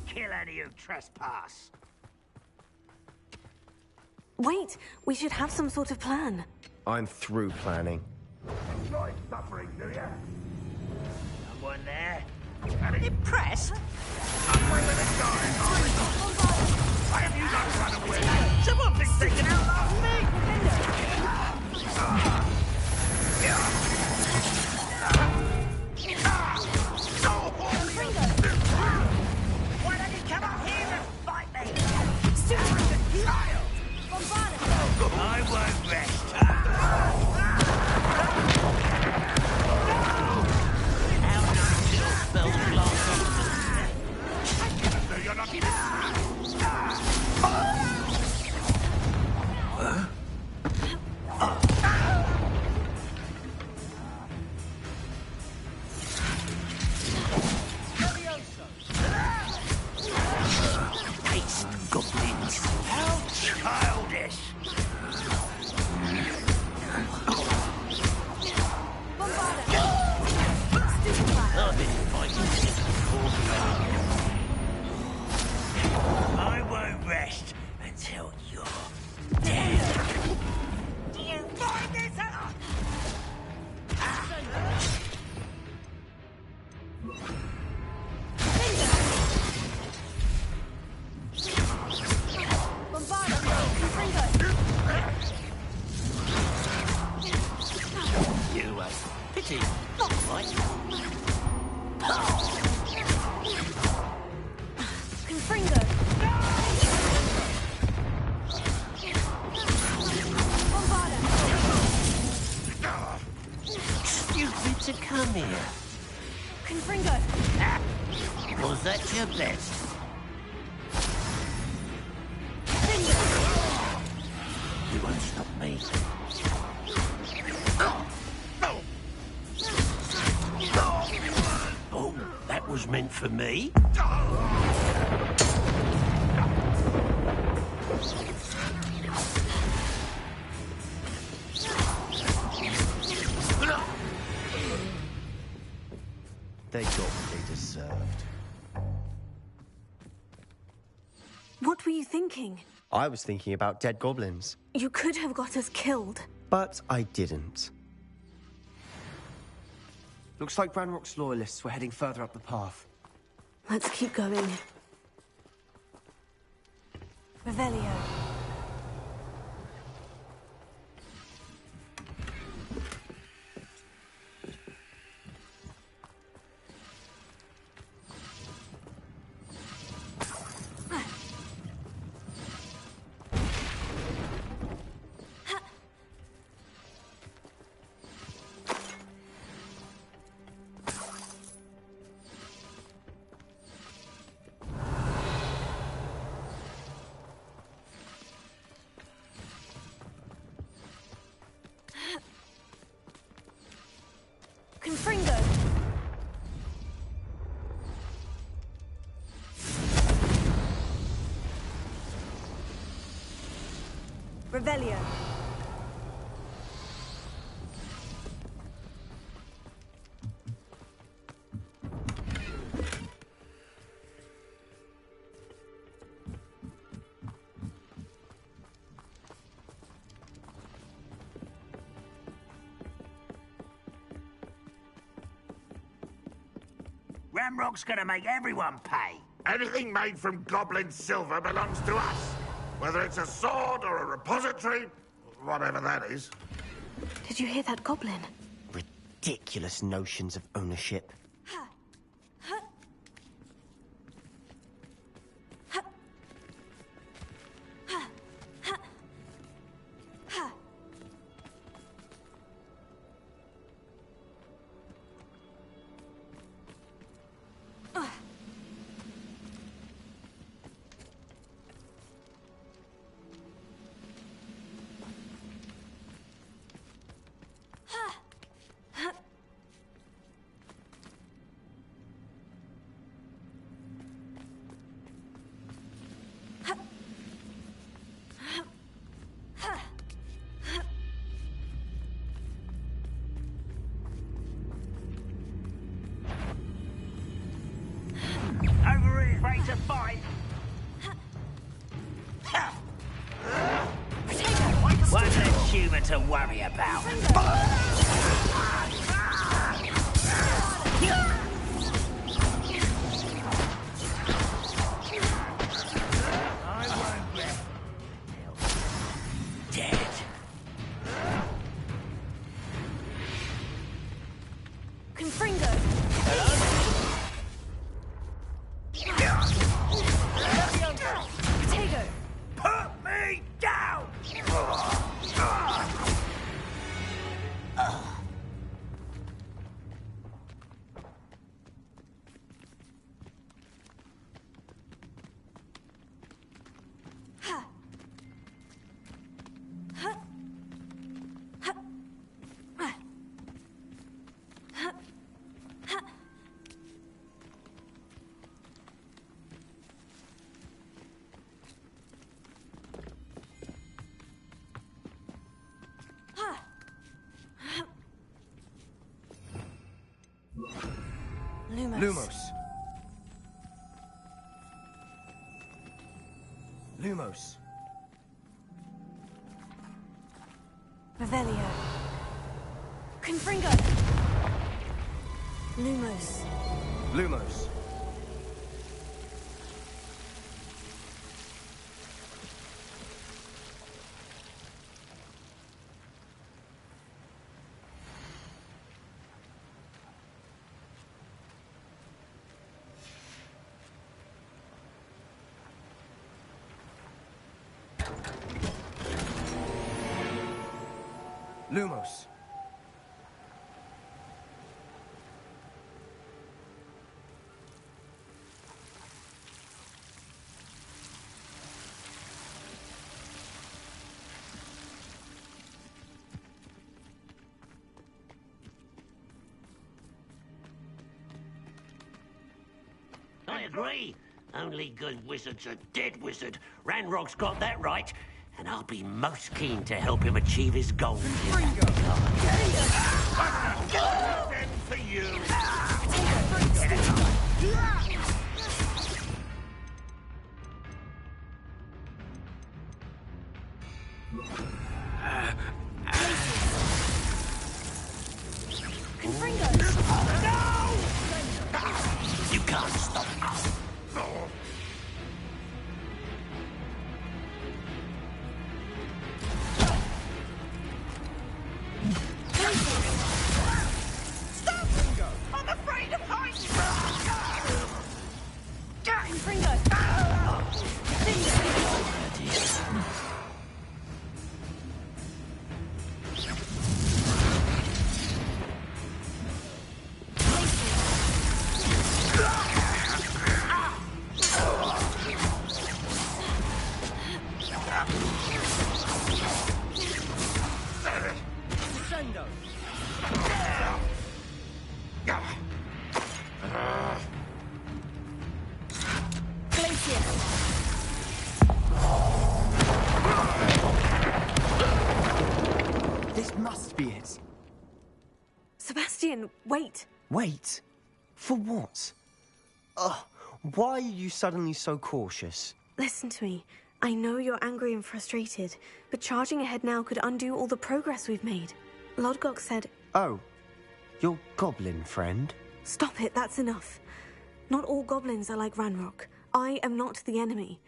Kill any who trespass. Wait, we should have some sort of plan. I'm through planning. Enjoy suffering, do you? Someone there? An impressed? Somewhere with a guy. Why have you not run away? Someone been taken out last week. Why don't you come up here and fight me? Stupid child! I won't rest. How nice little spells blast off. You're not Taste goblins. How childish. I've been fighting since before. I won't rest until you're dead. Do you find this out? You, pity, not right. Confringo! Bombarda! Stupid to come here. Confringo! Was that your best? You won't stop me. Oh, that was meant for me? They got what they deserved. What were you thinking? I was thinking about dead goblins. You could have got us killed. But I didn't. Looks like Ranrock's loyalists were heading further up the path. Let's keep going. Revelio. Confringo. Revelio. Ranrock's gonna make everyone pay. Anything made from goblin silver belongs to us. Whether it's a sword or a repository, whatever that is. Did you hear that goblin? Ridiculous notions of ownership. To fight. One less human to worry about. I won't get dead. Confringo. Put me down! Lumos. Lumos. Revelio. Confringo. Lumos. Lumos. Lumos. I agree. Only good wizard's a dead wizard. Ranrock's got that right. And I'll be most keen to help him achieve his goals. Then for you. Confringo. This must be it. Sebastian, wait. Wait? For what? Ugh, why are you suddenly so cautious? Listen to me. I know you're angry and frustrated, but charging ahead now could undo all the progress we've made. Lodgok said... Oh, your goblin friend? Stop it, that's enough. Not all goblins are like Ranrock. I am not the enemy.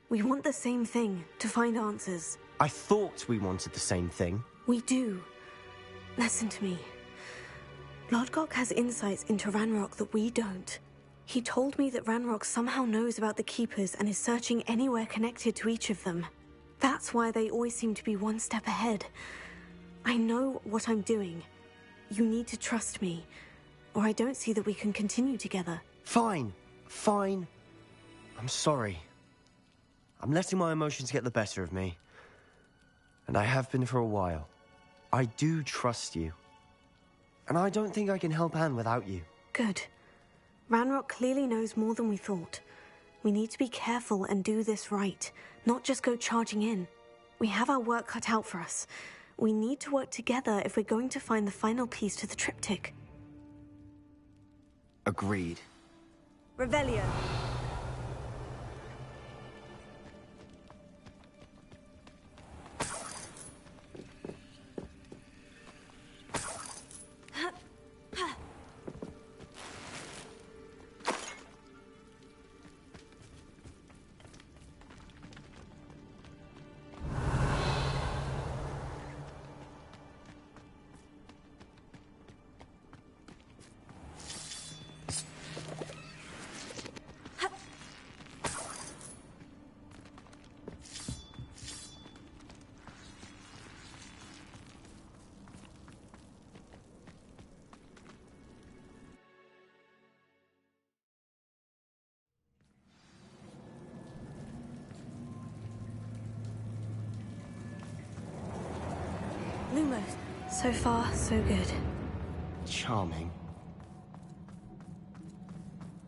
We want the same thing, to find answers. I thought we wanted the same thing. We do. Listen to me. Lodgok has insights into Ranrock that we don't. He told me that Ranrock somehow knows about the Keepers and is searching anywhere connected to each of them. That's why they always seem to be one step ahead. I know what I'm doing. You need to trust me, or I don't see that we can continue together. Fine. Fine. I'm sorry. I'm letting my emotions get the better of me. And I have been for a while. I do trust you. And I don't think I can help Anne without you. Good. Ranrock clearly knows more than we thought. We need to be careful and do this right, not just go charging in. We have our work cut out for us. We need to work together if we're going to find the final piece to the triptych. Agreed. Revelio. Lumos. So far, so good. Charming.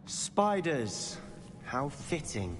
Spiders. How fitting.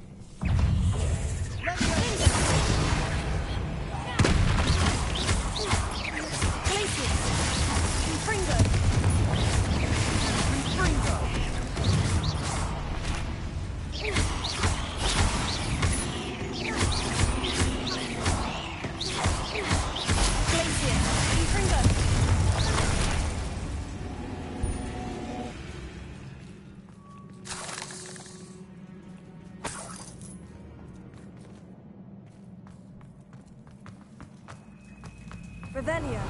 Revelio.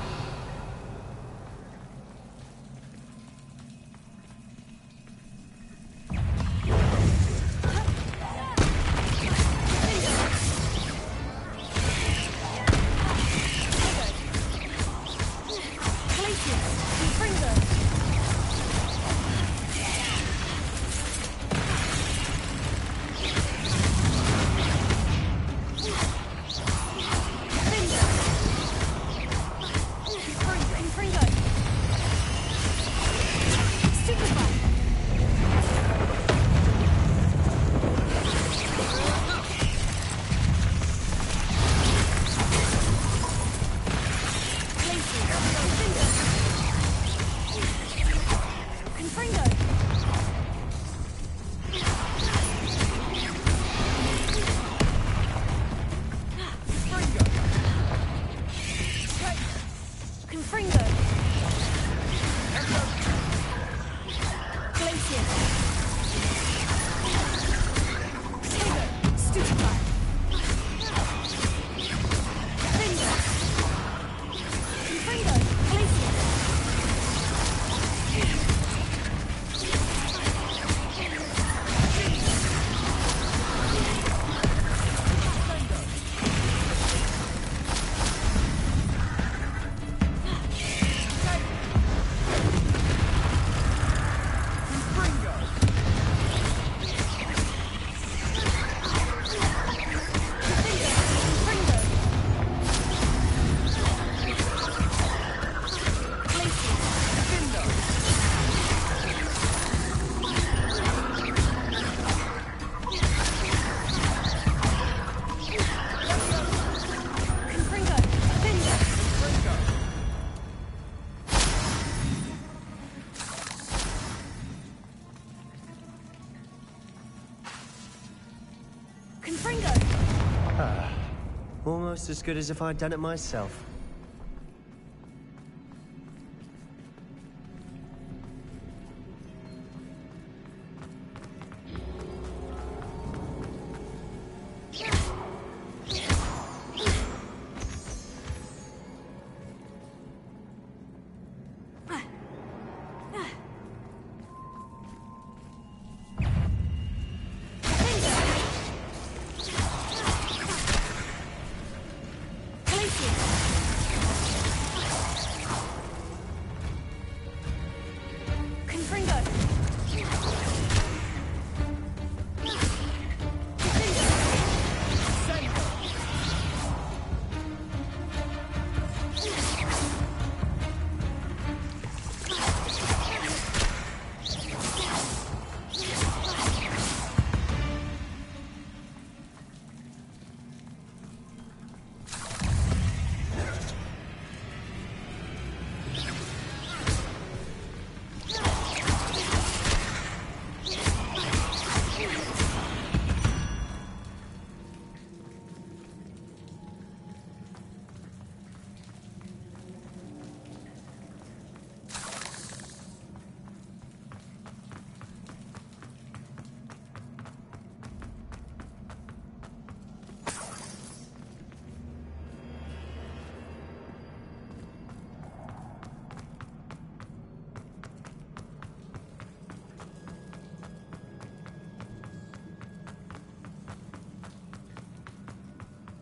Confringo! Almost as good as if I'd done it myself.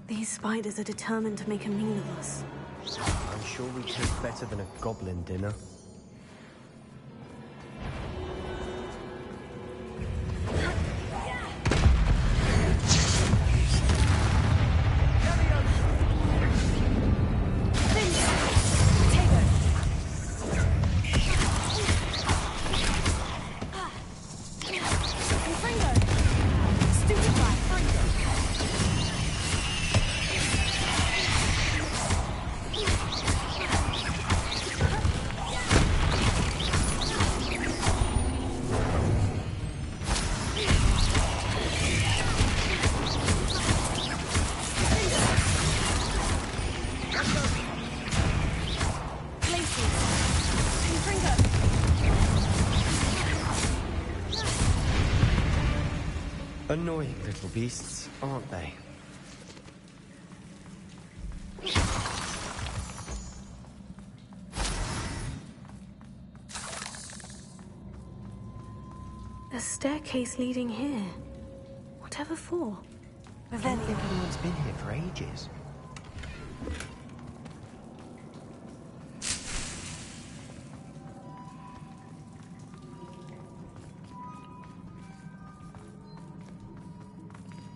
These spiders are determined to make a meal of us. I'm sure we taste better than a goblin dinner. Annoying little beasts, aren't they? A staircase leading here. Whatever for? I don't think anyone's been here for ages.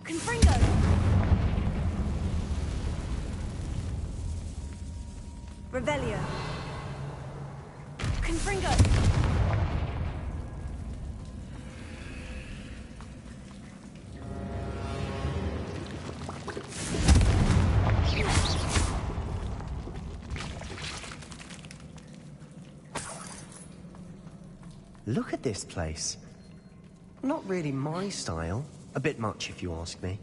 Confringo! Revelio. Confringo! Look at this place. Not really my style. A bit much, if you ask me.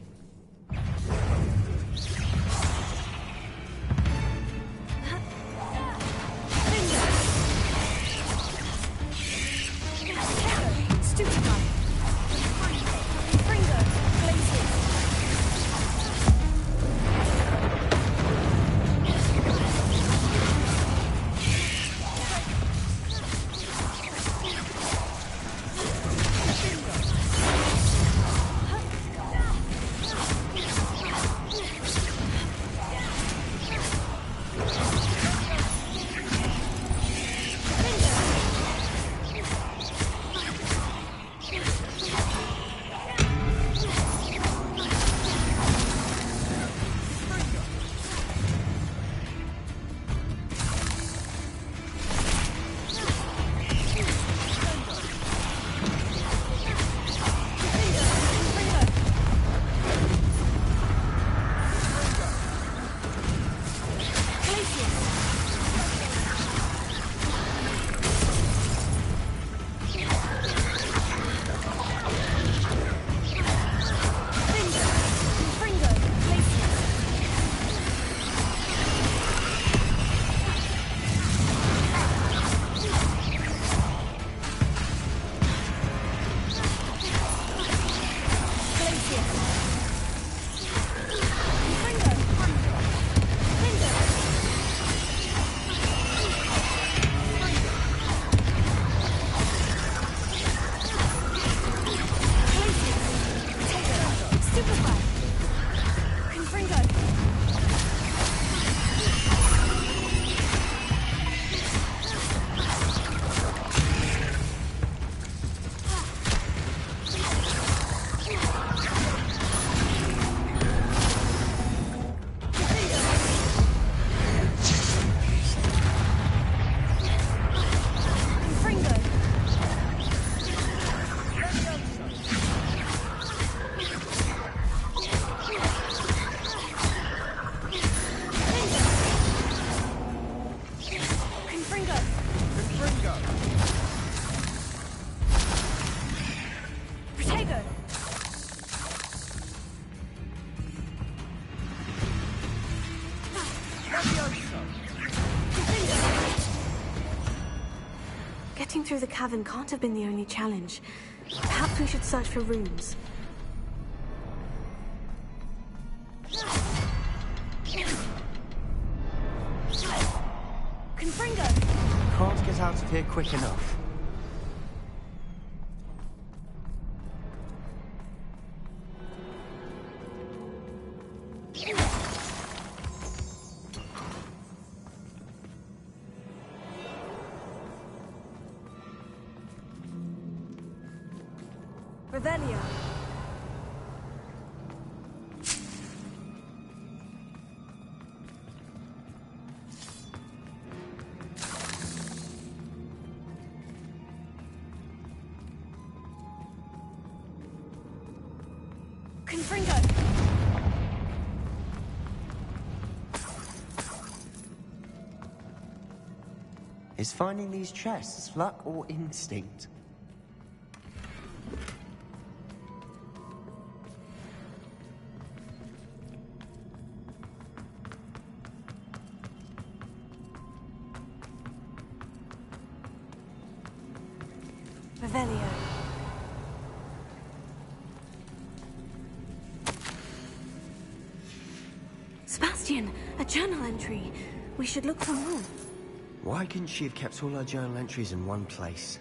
Getting through the cavern can't have been the only challenge. Perhaps we should search for rooms. Can't get out of here quick enough. Revelio. Is finding these chests luck or instinct? Revelio. Sebastian, a journal entry. We should look for more. Why couldn't she have kept all her journal entries in one place?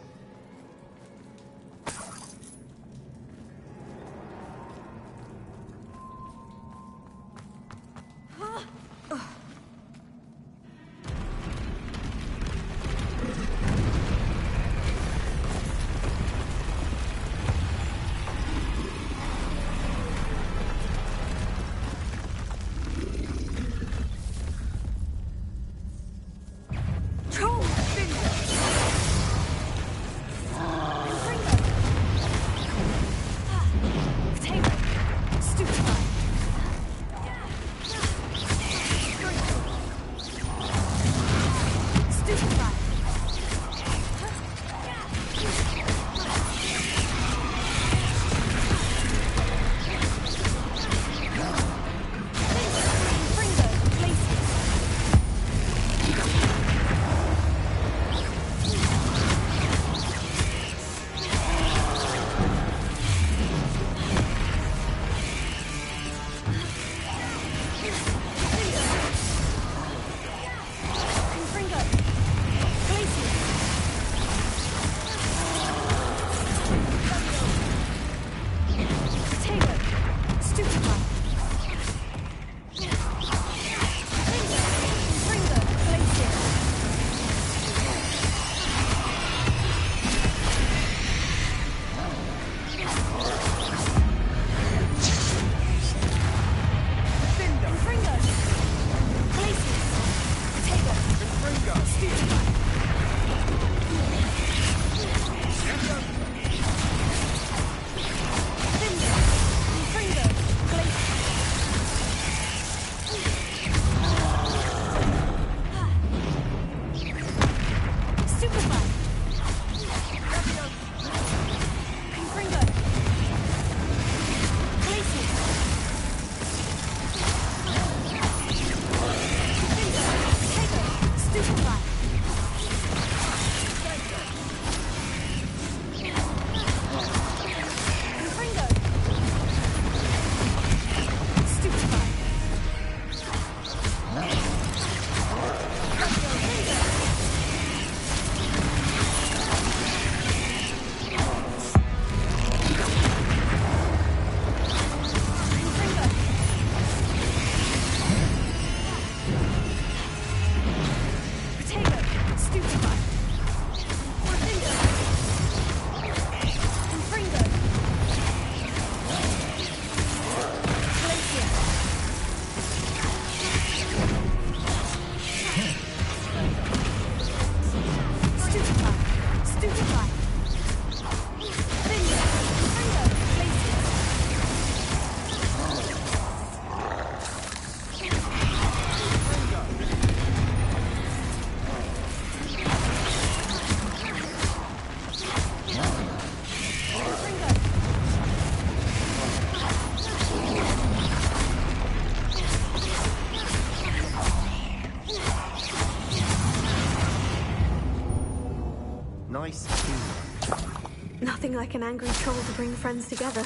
Nothing like an angry troll to bring friends together.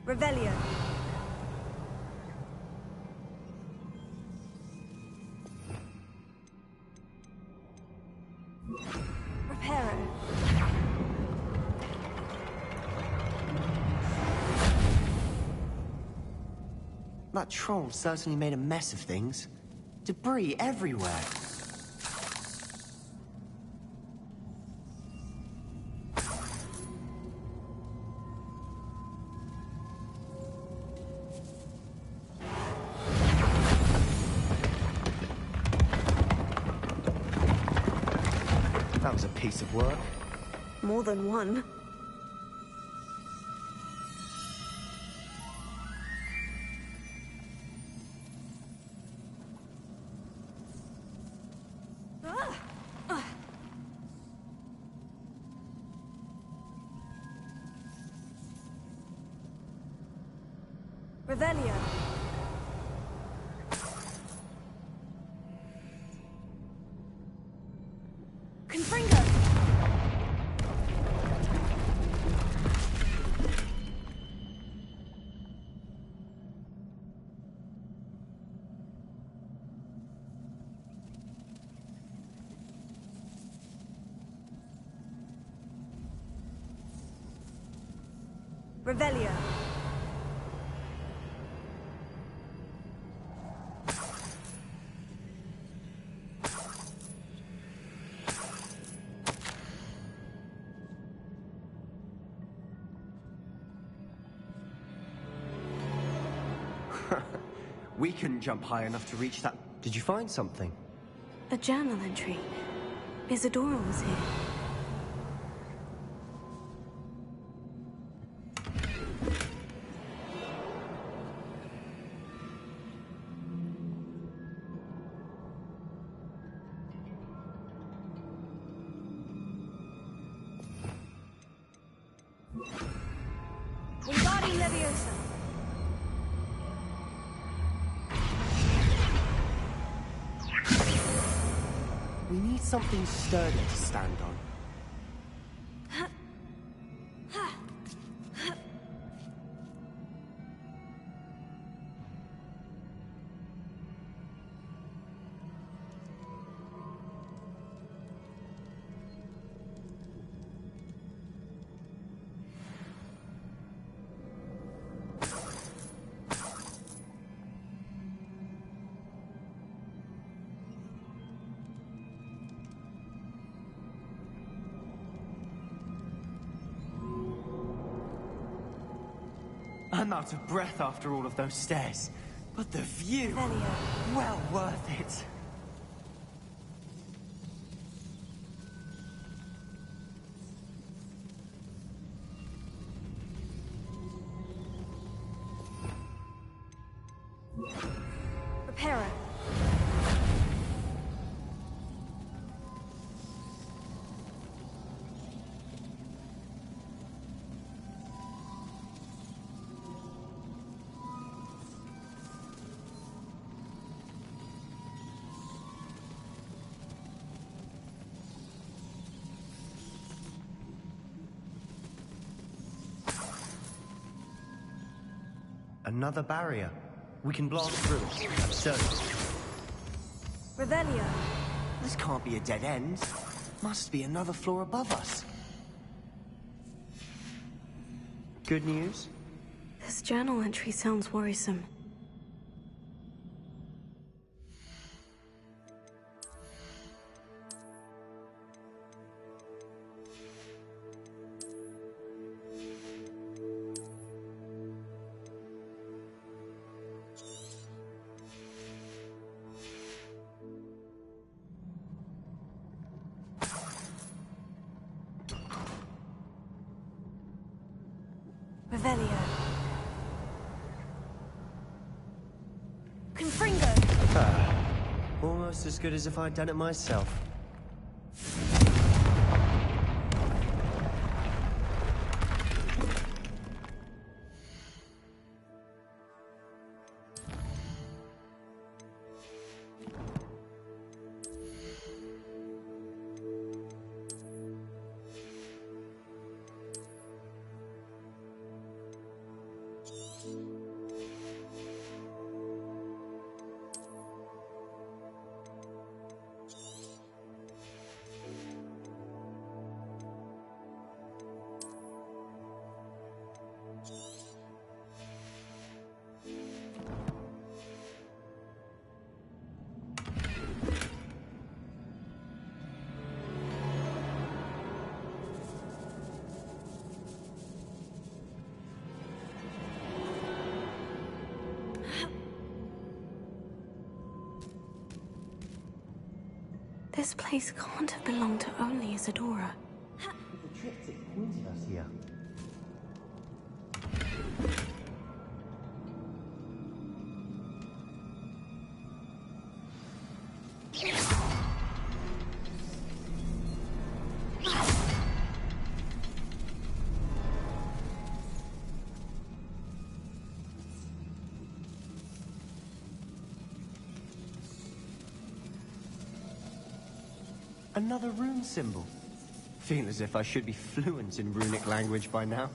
Revelio. Reparo. That troll certainly made a mess of things. Debris everywhere. That was a piece of work. More than one. Revelio. Confringo. Revelio. We couldn't jump high enough to reach that. Did you find something? A journal entry. Isadora was here. Wingardium Leviosa. We need something sturdy to stand on. I'm out of breath after all of those stairs. But the view... well worth it. Reparo. Another barrier. We can blast through it. Absurd. Revelio. This can't be a dead end. Must be another floor above us. Good news? This journal entry sounds worrisome. Revelio. Confringo. Almost as good as if I'd done it myself. This place can't have belonged to only Isadora. The triptych pointed us here. Another rune symbol. Feel as if I should be fluent in runic language by now.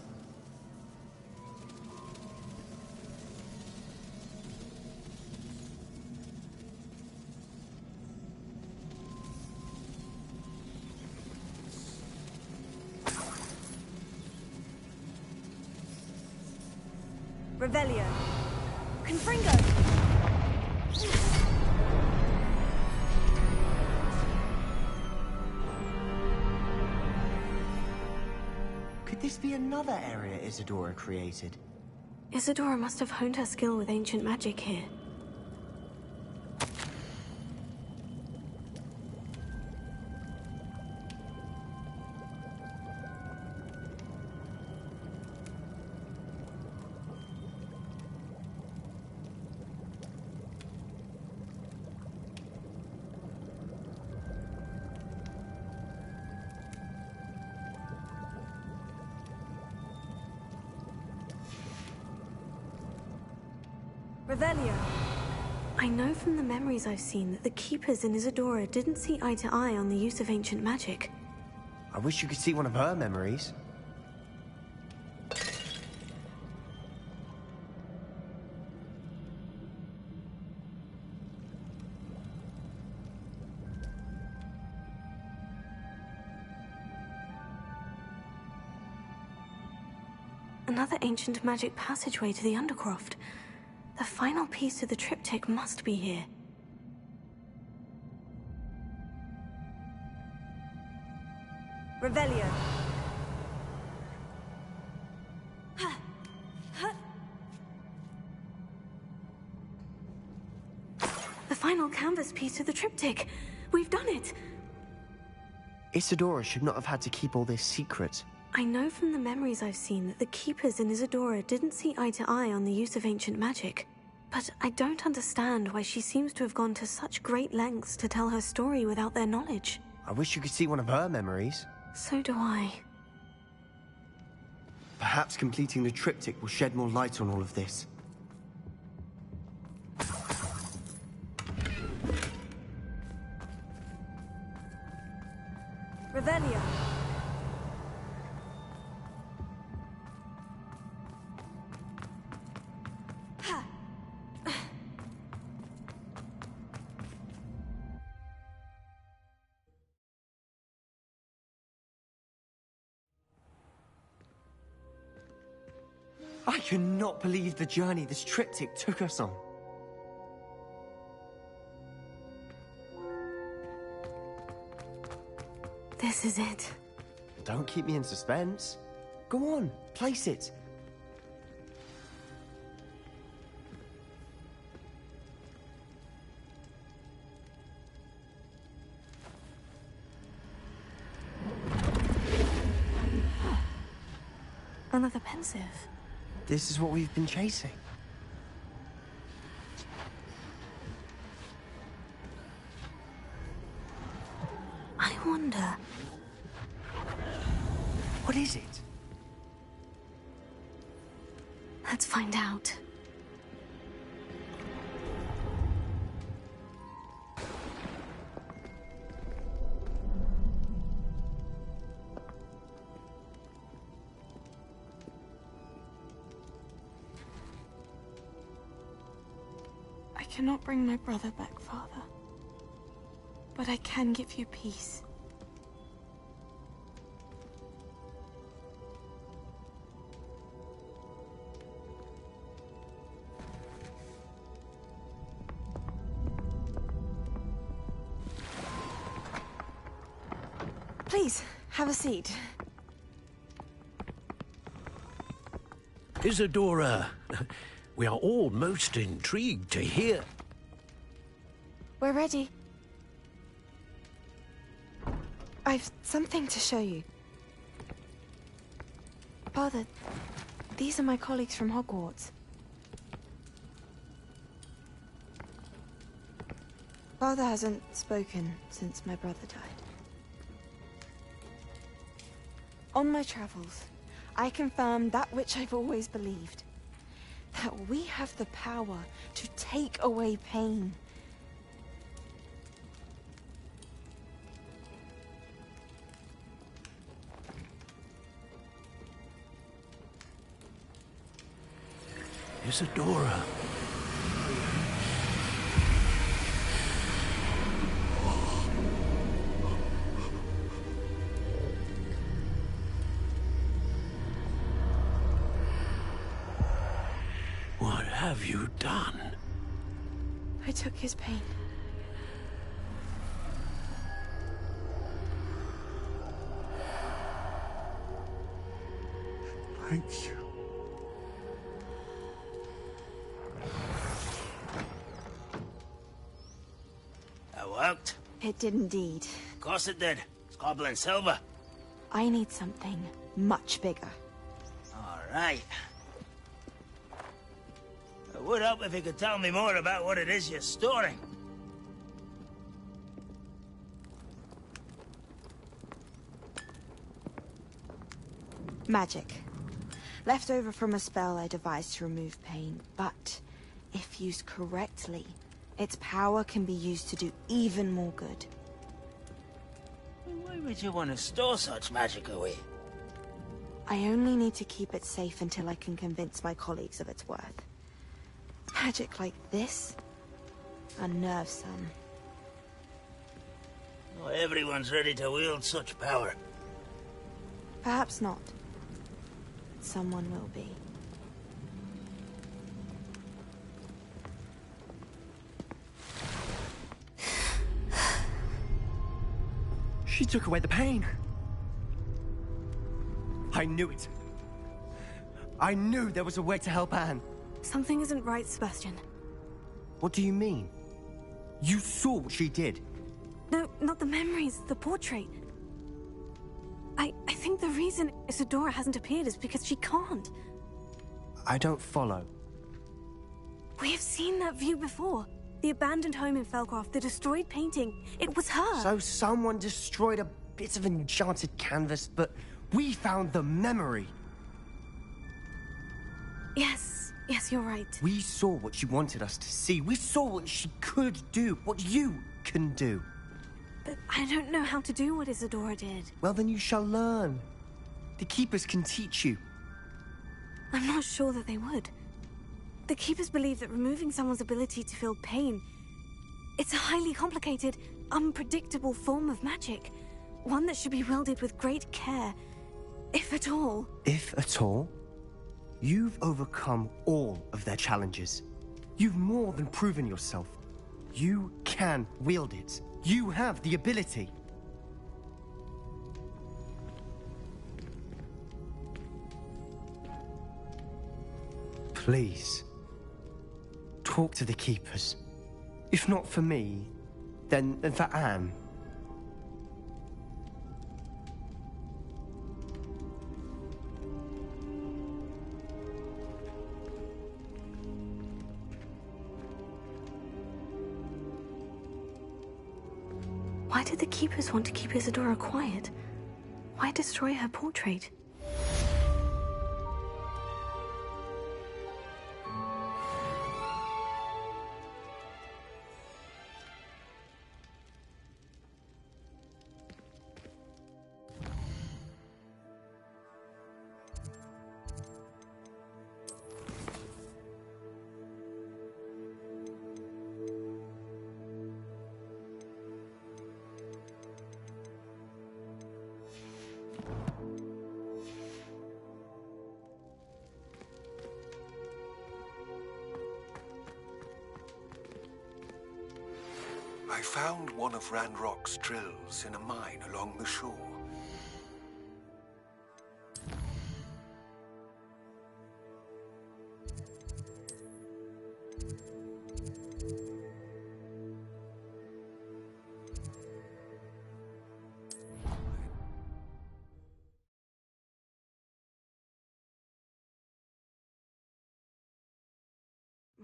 Revelio. Confringo. Could this be another area Isadora created? Isadora must have honed her skill with ancient magic here. Revelio. I know from the memories I've seen that the Keepers in Isadora didn't see eye to eye on the use of ancient magic. I wish you could see one of her memories. Another ancient magic passageway to the Undercroft. The final piece to the triptych must be here. Revelio. The final canvas piece to the triptych. We've done it! Isadora should not have had to keep all this secret. I know from the memories I've seen that the Keepers in Isadora didn't see eye to eye on the use of ancient magic. But I don't understand why she seems to have gone to such great lengths to tell her story without their knowledge. I wish you could see one of her memories. So do I. Perhaps completing the triptych will shed more light on all of this. Revelio. I cannot believe the journey this triptych took us on. This is it. Don't keep me in suspense. Go on, place it. Another pensive. This is what we've been chasing. I wonder... What is it? Let's find out. I cannot bring my brother back, Father. But I can give you peace. Please, have a seat. Isadora, we are all most intrigued to hear. We're ready. I've something to show you. Father, these are my colleagues from Hogwarts. Father hasn't spoken since my brother died. On my travels, I confirmed that which I've always believed. That we have the power to take away pain. Isadora. What have you done? I took his pain. Thank you. That worked? It did indeed. Of course it did. It's goblin silver. I need something much bigger. All right. It would help if you could tell me more about what it is you're storing. Magic. Left over from a spell I devised to remove pain, but if used correctly, its power can be used to do even more good. Why would you want to store such magic away? I only need to keep it safe until I can convince my colleagues of its worth. Magic like this unnerves some. Not everyone's ready to wield such power. Perhaps not. Someone will be. She took away the pain. I knew it. I knew there was a way to help Anne. Something isn't right, Sebastian. What do you mean? You saw what she did. No, not the memories, the portrait. I think the reason Isadora hasn't appeared is because she can't. I don't follow. We have seen that view before. The abandoned home in Felcroft, the destroyed painting. It was her. So someone destroyed a bit of enchanted canvas, but we found the memory. Yes, you're right. We saw what she wanted us to see. We saw what she could do, what you can do. But I don't know how to do what Isadora did. Well, then you shall learn. The Keepers can teach you. I'm not sure that they would. The Keepers believe that removing someone's ability to feel pain, it's a highly complicated, unpredictable form of magic. One that should be wielded with great care, if at all. If at all? You've overcome all of their challenges. You've more than proven yourself. You can wield it. You have the ability. Please, talk to the Keepers. If not for me, then for Anne. Why did the Keepers want to keep Isadora quiet? Why destroy her portrait? I found one of Ranrock's drills in a mine along the shore.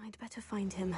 I'd better find him.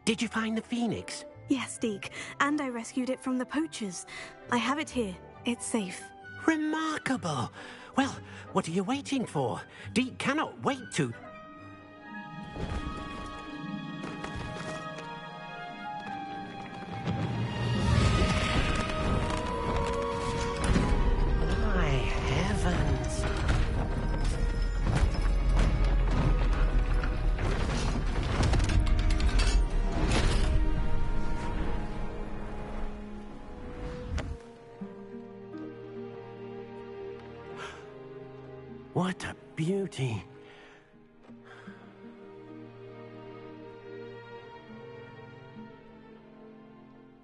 Did you find the phoenix? Yes, Deke, and I rescued it from the poachers. I have it here. It's safe. Remarkable! Well, what are you waiting for? Deke cannot wait to... My heavens! What a beauty.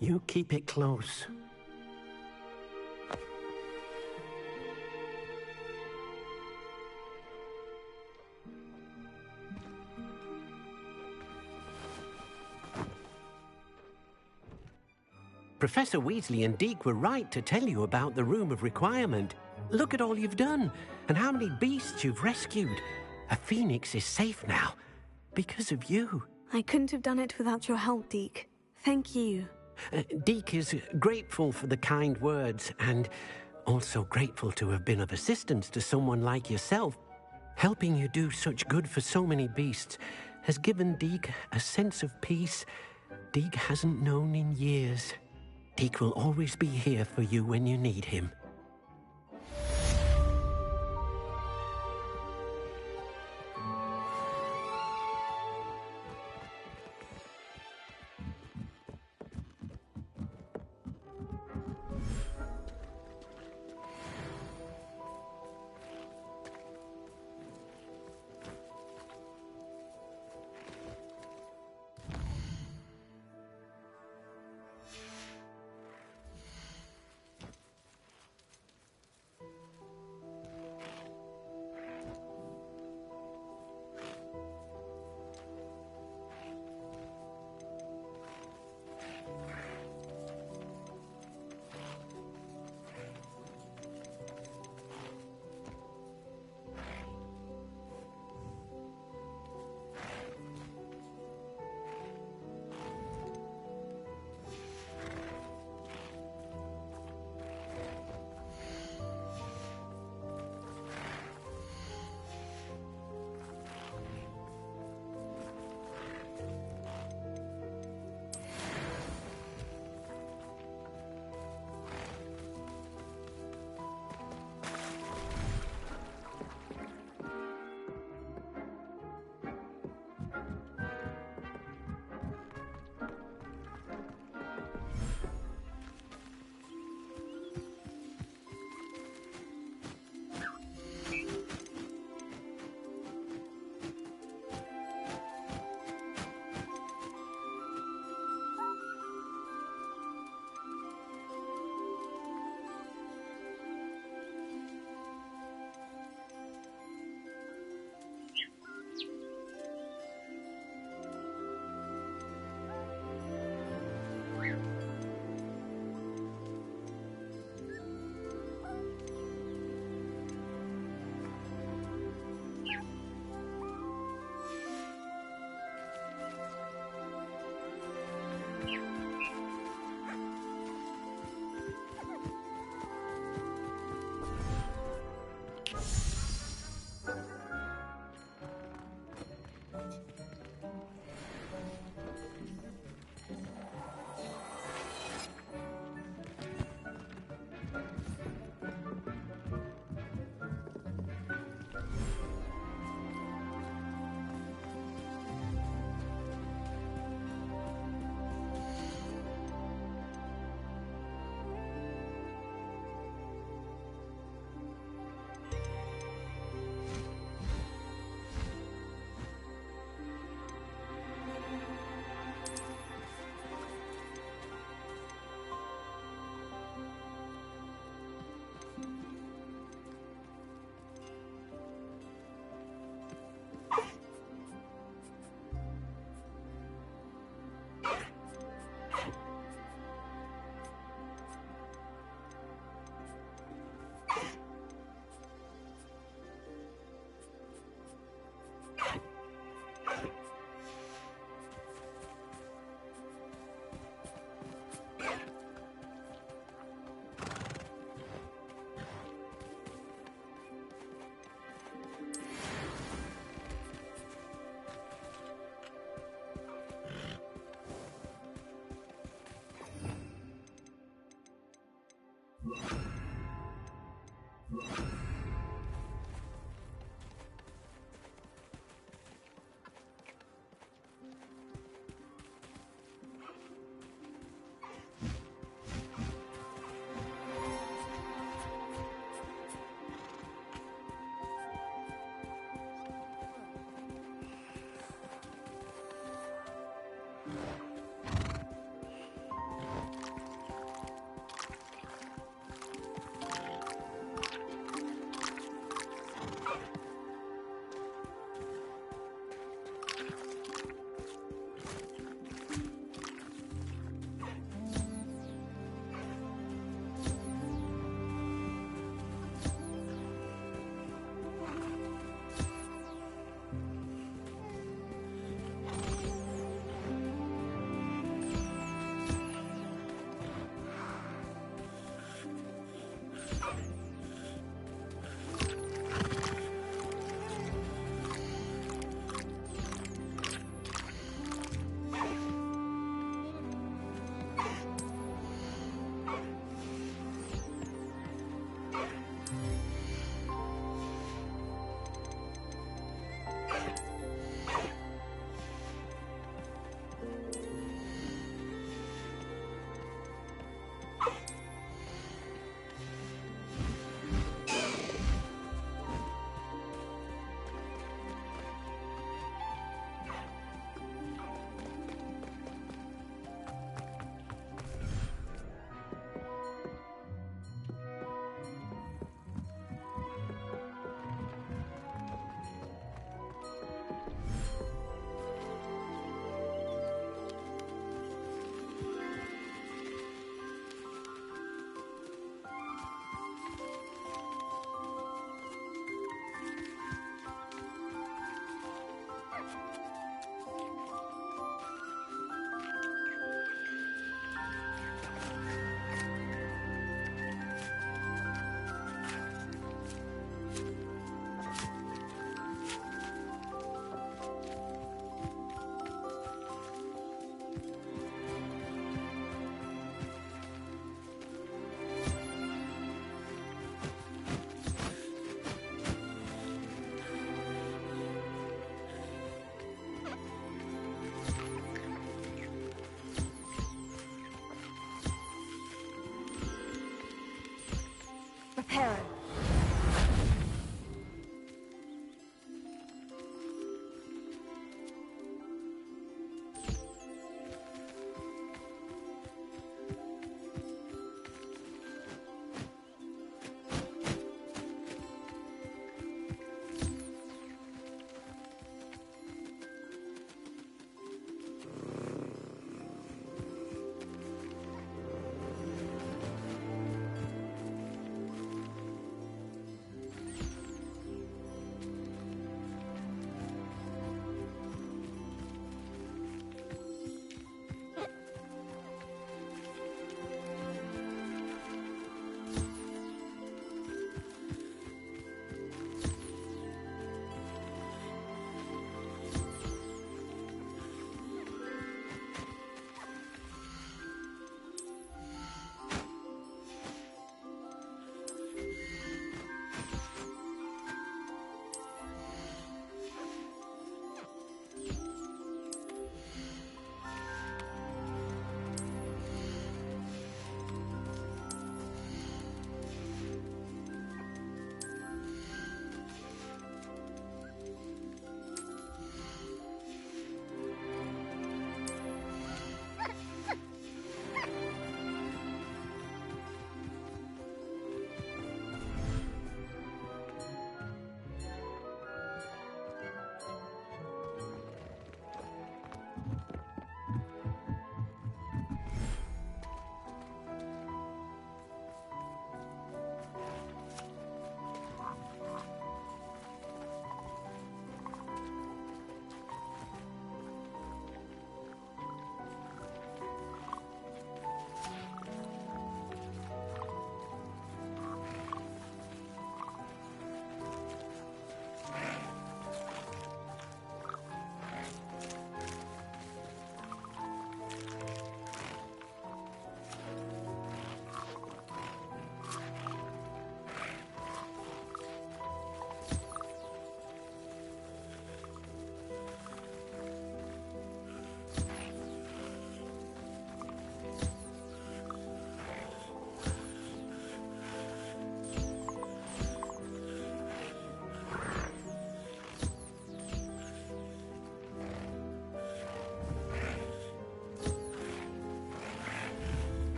You keep it close. Professor Weasley and Deke were right to tell you about the Room of Requirement. Look at all you've done, and how many beasts you've rescued. A phoenix is safe now, because of you. I couldn't have done it without your help, Deke. Thank you. Deke is grateful for the kind words, and also grateful to have been of assistance to someone like yourself. Helping you do such good for so many beasts has given Deke a sense of peace Deke hasn't known in years. Deke will always be here for you when you need him.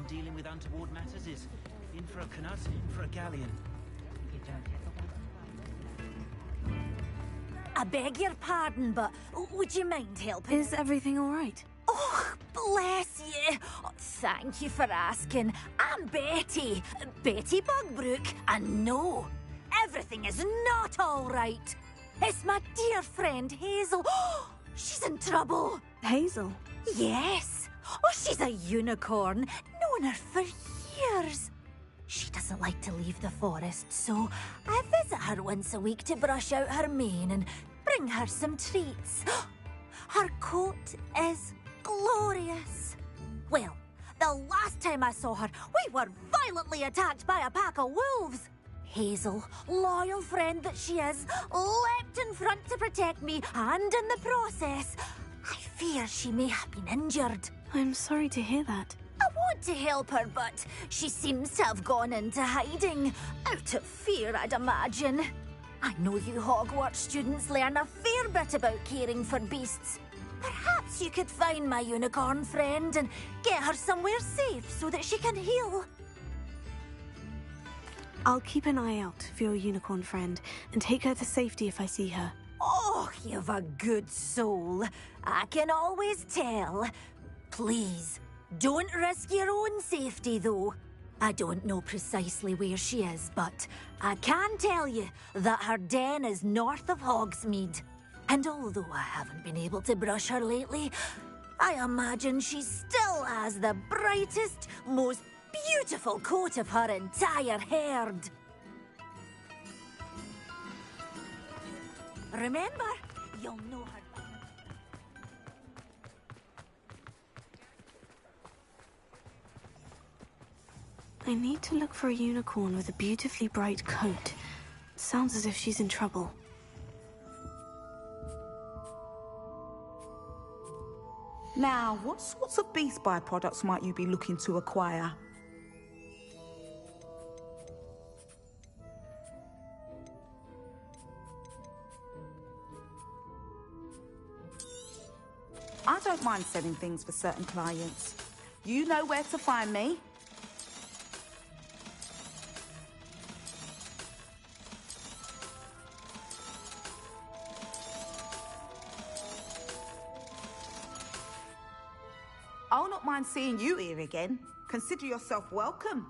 dealing with untoward matters is in for a canut, in for a galleon. I beg your pardon, but would you mind helping? Is everything all right? Oh, bless you. Oh, thank you for asking. I'm Betty. Betty Bugbrook. And no, everything is not all right. It's my dear friend Hazel. Oh, she's in trouble. Hazel? Yes. Oh, she's a unicorn. Known her for years. She doesn't like to leave the forest, so I visit her once a week to brush out her mane and bring her some treats. Her coat is glorious. Well, the last time I saw her, we were violently attacked by a pack of wolves. Hazel, loyal friend that she is, leapt in front to protect me, and in the process, I fear she may have been injured. I'm sorry to hear that. I want to help her, but she seems to have gone into hiding. Out of fear, I'd imagine. I know you Hogwarts students learn a fair bit about caring for beasts. Perhaps you could find my unicorn friend and get her somewhere safe so that she can heal. I'll keep an eye out for your unicorn friend and take her to safety if I see her. Oh, you've a good soul. I can always tell. Please, don't risk your own safety, though. I don't know precisely where she is, but I can tell you that her den is north of Hogsmeade. And although I haven't been able to brush her lately, I imagine she still has the brightest, most beautiful coat of her entire herd. Remember, you'll know her. I need to look for a unicorn with a beautifully bright coat. Sounds as if she's in trouble. Now, what sorts of beast byproducts might you be looking to acquire? I don't mind selling things for certain clients. You know where to find me. I'll not mind seeing you here again. Consider yourself welcome.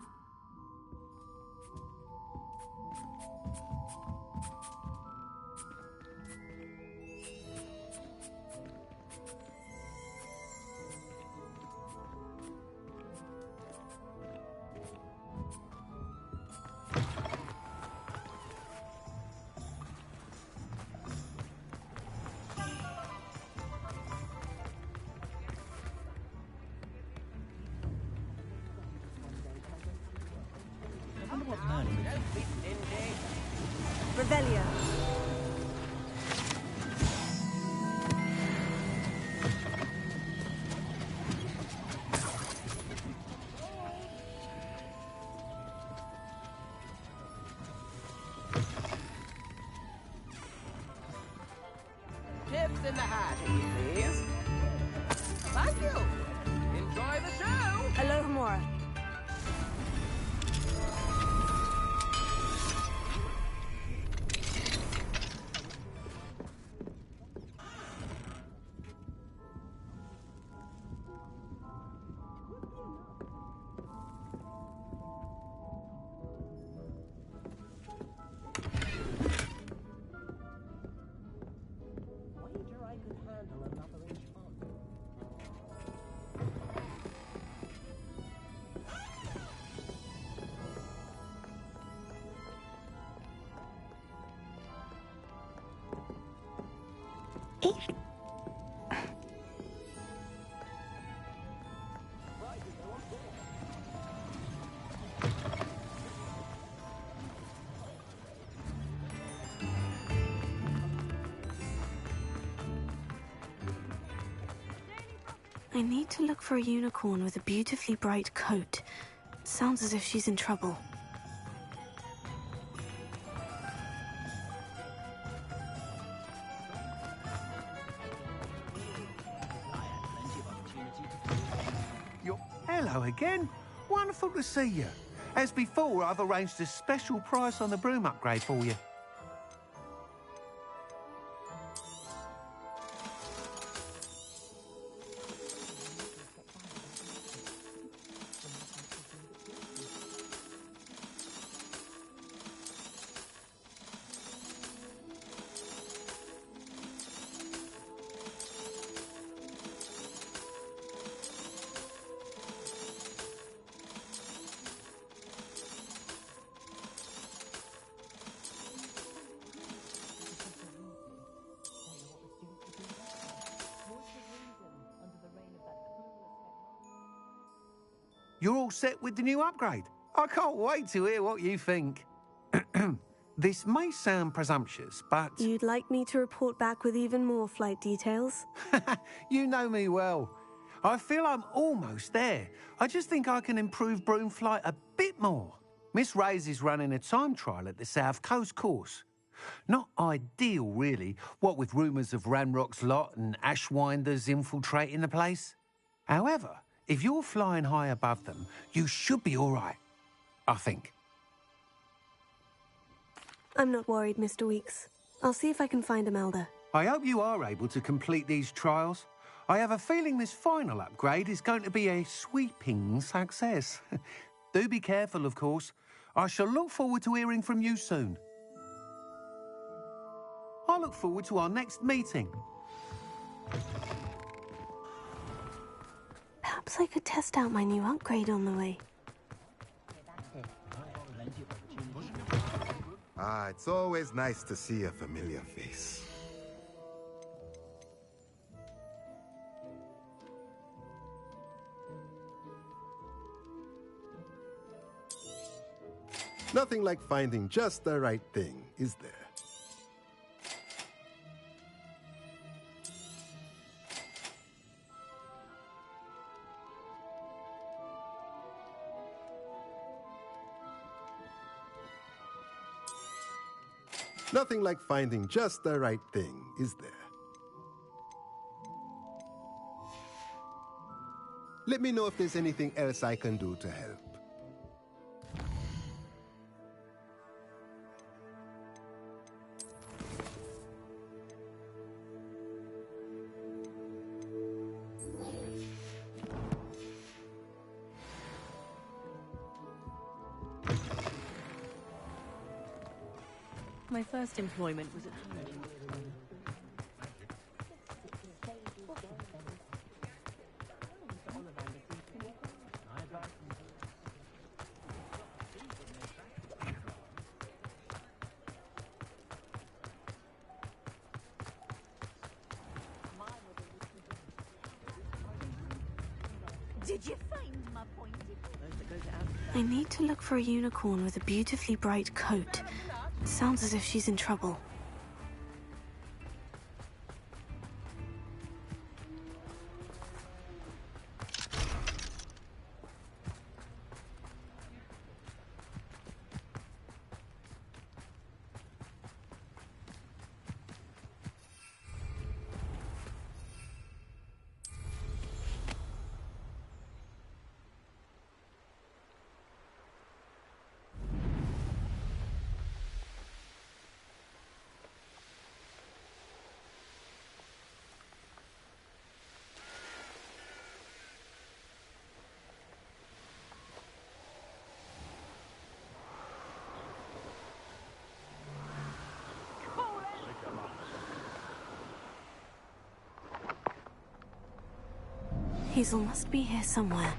Revelio. Tips in the hat, if you please. Thank you. Enjoy the show. Alohomora. I need to look for a unicorn with a beautifully bright coat. Sounds as if she's in trouble. Hello again. Wonderful to see you. As before, I've arranged a special price on the broom upgrade for you. You're all set with the new upgrade. I can't wait to hear what you think. This may sound presumptuous, but... You'd like me to report back with even more flight details? You know me well. I feel I'm almost there. I just think I can improve broom flight a bit more. Miss Ray's is running a time trial at the South Coast course. Not ideal, really, what with rumours of Ranrock's lot and Ashwinders infiltrating the place. However, if you're flying high above them, you should be all right, I think. I'm not worried, Mr. Weeks. I'll see if I can find Imelda. I hope you are able to complete these trials. I have a feeling this final upgrade is going to be a sweeping success. Do be careful, of course. I shall look forward to hearing from you soon. I look forward to our next meeting. Perhaps I could test out my new upgrade on the way. Ah, it's always nice to see a familiar face. Nothing like finding just the right thing, is there? Nothing like finding just the right thing, is there? Let me know if there's anything else I can do to help. My first employment was at home. Did you find my pointy? I need to look for a unicorn with a beautifully bright coat. Sounds as if she's in trouble. Hazel must be here somewhere.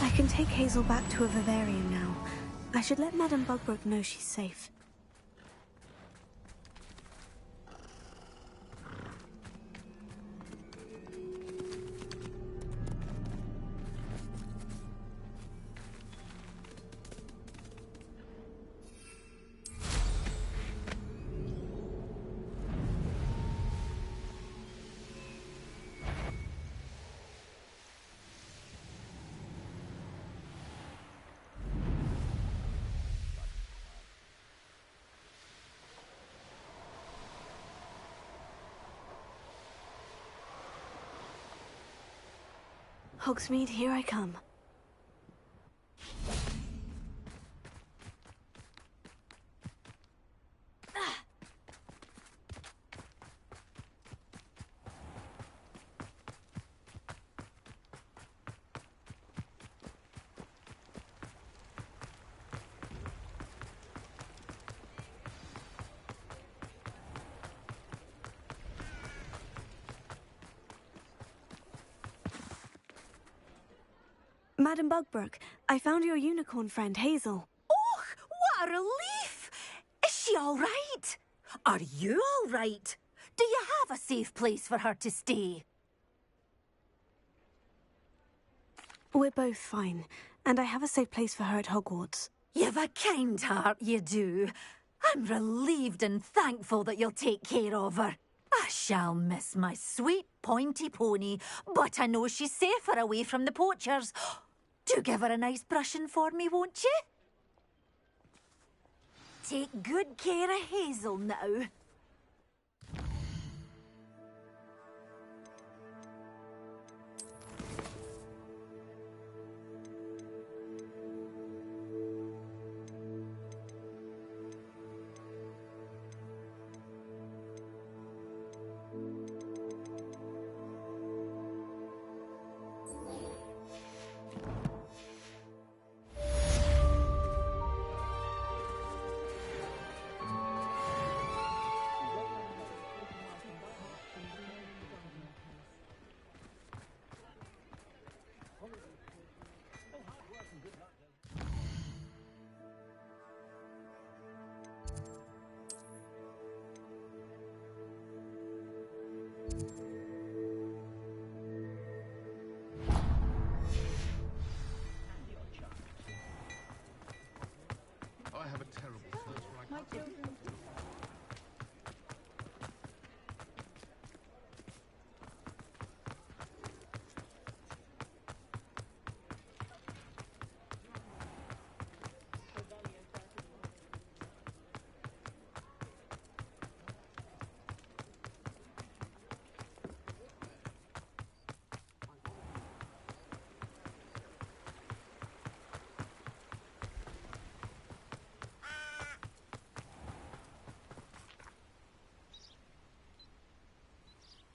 I can take Hazel back to a vivarium now. I should let Madame Bugbrook know she's safe. Hogsmeade, here I come. Madam Bugbrook, I found your unicorn friend, Hazel. Oh, what a relief! Is she all right? Are you all right? Do you have a safe place for her to stay? We're both fine, and I have a safe place for her at Hogwarts. You've a kind heart, you do. I'm relieved and thankful that you'll take care of her. I shall miss my sweet pointy pony, but I know she's safer away from the poachers. Do give her a nice brushing for me, won't you? Take good care of Hazel now. I have a terrible thirst for my children.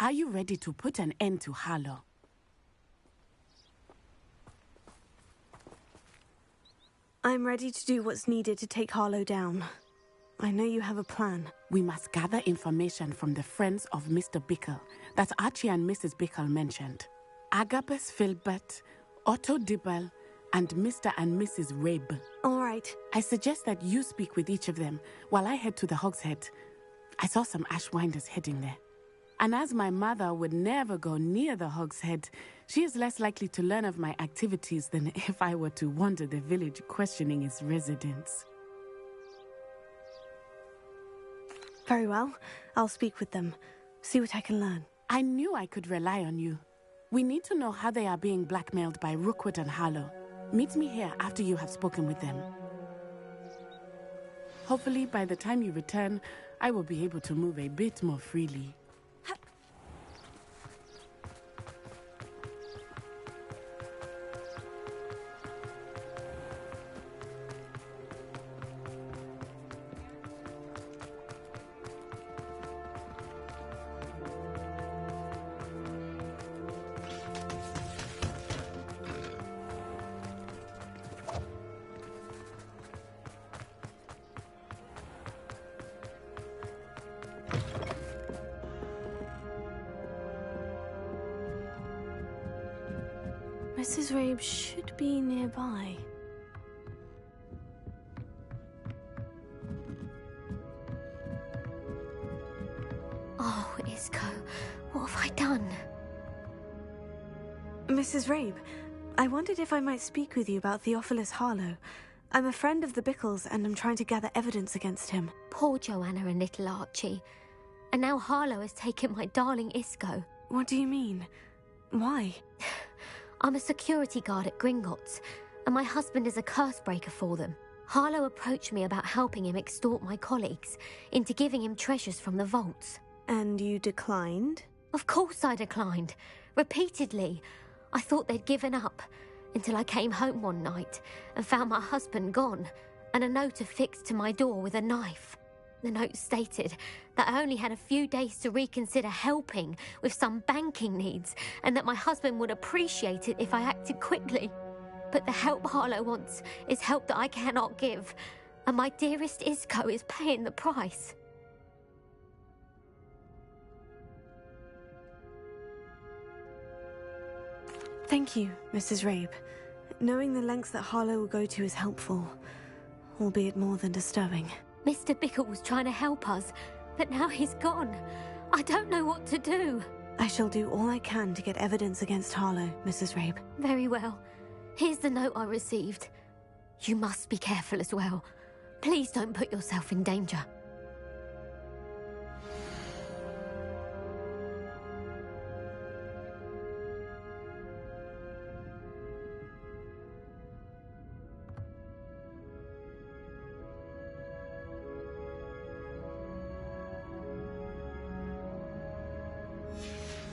Are you ready to put an end to Harlow? I'm ready to do what's needed to take Harlow down. I know you have a plan. We must gather information from the friends of Mr. Bickle that Archie and Mrs. Bickle mentioned. Agabus Filbert, Otto Dibble, and Mr. and Mrs. Rabe. All right. I suggest that you speak with each of them while I head to the Hog's Head. I saw some Ashwinders heading there. And as my mother would never go near the Hog's Head, she is less likely to learn of my activities than if I were to wander the village questioning its residents. Very well. I'll speak with them. See what I can learn. I knew I could rely on you. We need to know how they are being blackmailed by Rookwood and Harlow. Meet me here after you have spoken with them. Hopefully, by the time you return, I will be able to move a bit more freely. Mrs. Rabe should be nearby. Oh, Isco, what have I done? Mrs. Rabe, I wondered if I might speak with you about Theophilus Harlow. I'm a friend of the Bickles and I'm trying to gather evidence against him. Poor Joanna and little Archie. And now Harlow has taken my darling Isco. What do you mean? Why? I'm a security guard at Gringotts, and my husband is a curse breaker for them. Harlow approached me about helping him extort my colleagues into giving him treasures from the vaults. And you declined? Of course I declined. Repeatedly. I thought they'd given up until I came home one night and found my husband gone and a note affixed to my door with a knife. The note stated that I only had a few days to reconsider helping with some banking needs and that my husband would appreciate it if I acted quickly. But the help Harlow wants is help that I cannot give, and my dearest Isco is paying the price. Thank you, Mrs. Rabe. Knowing the lengths that Harlow will go to is helpful, albeit more than disturbing. Mr. Bickle was trying to help us, but now he's gone. I don't know what to do. I shall do all I can to get evidence against Harlow, Mrs. Rabe. Very well. Here's the note I received. You must be careful as well. Please don't put yourself in danger.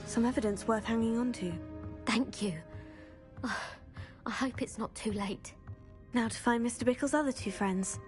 Some evidence worth hanging on to. Thank you. I hope it's not too late. Now to find Mr. Bickle's other two friends.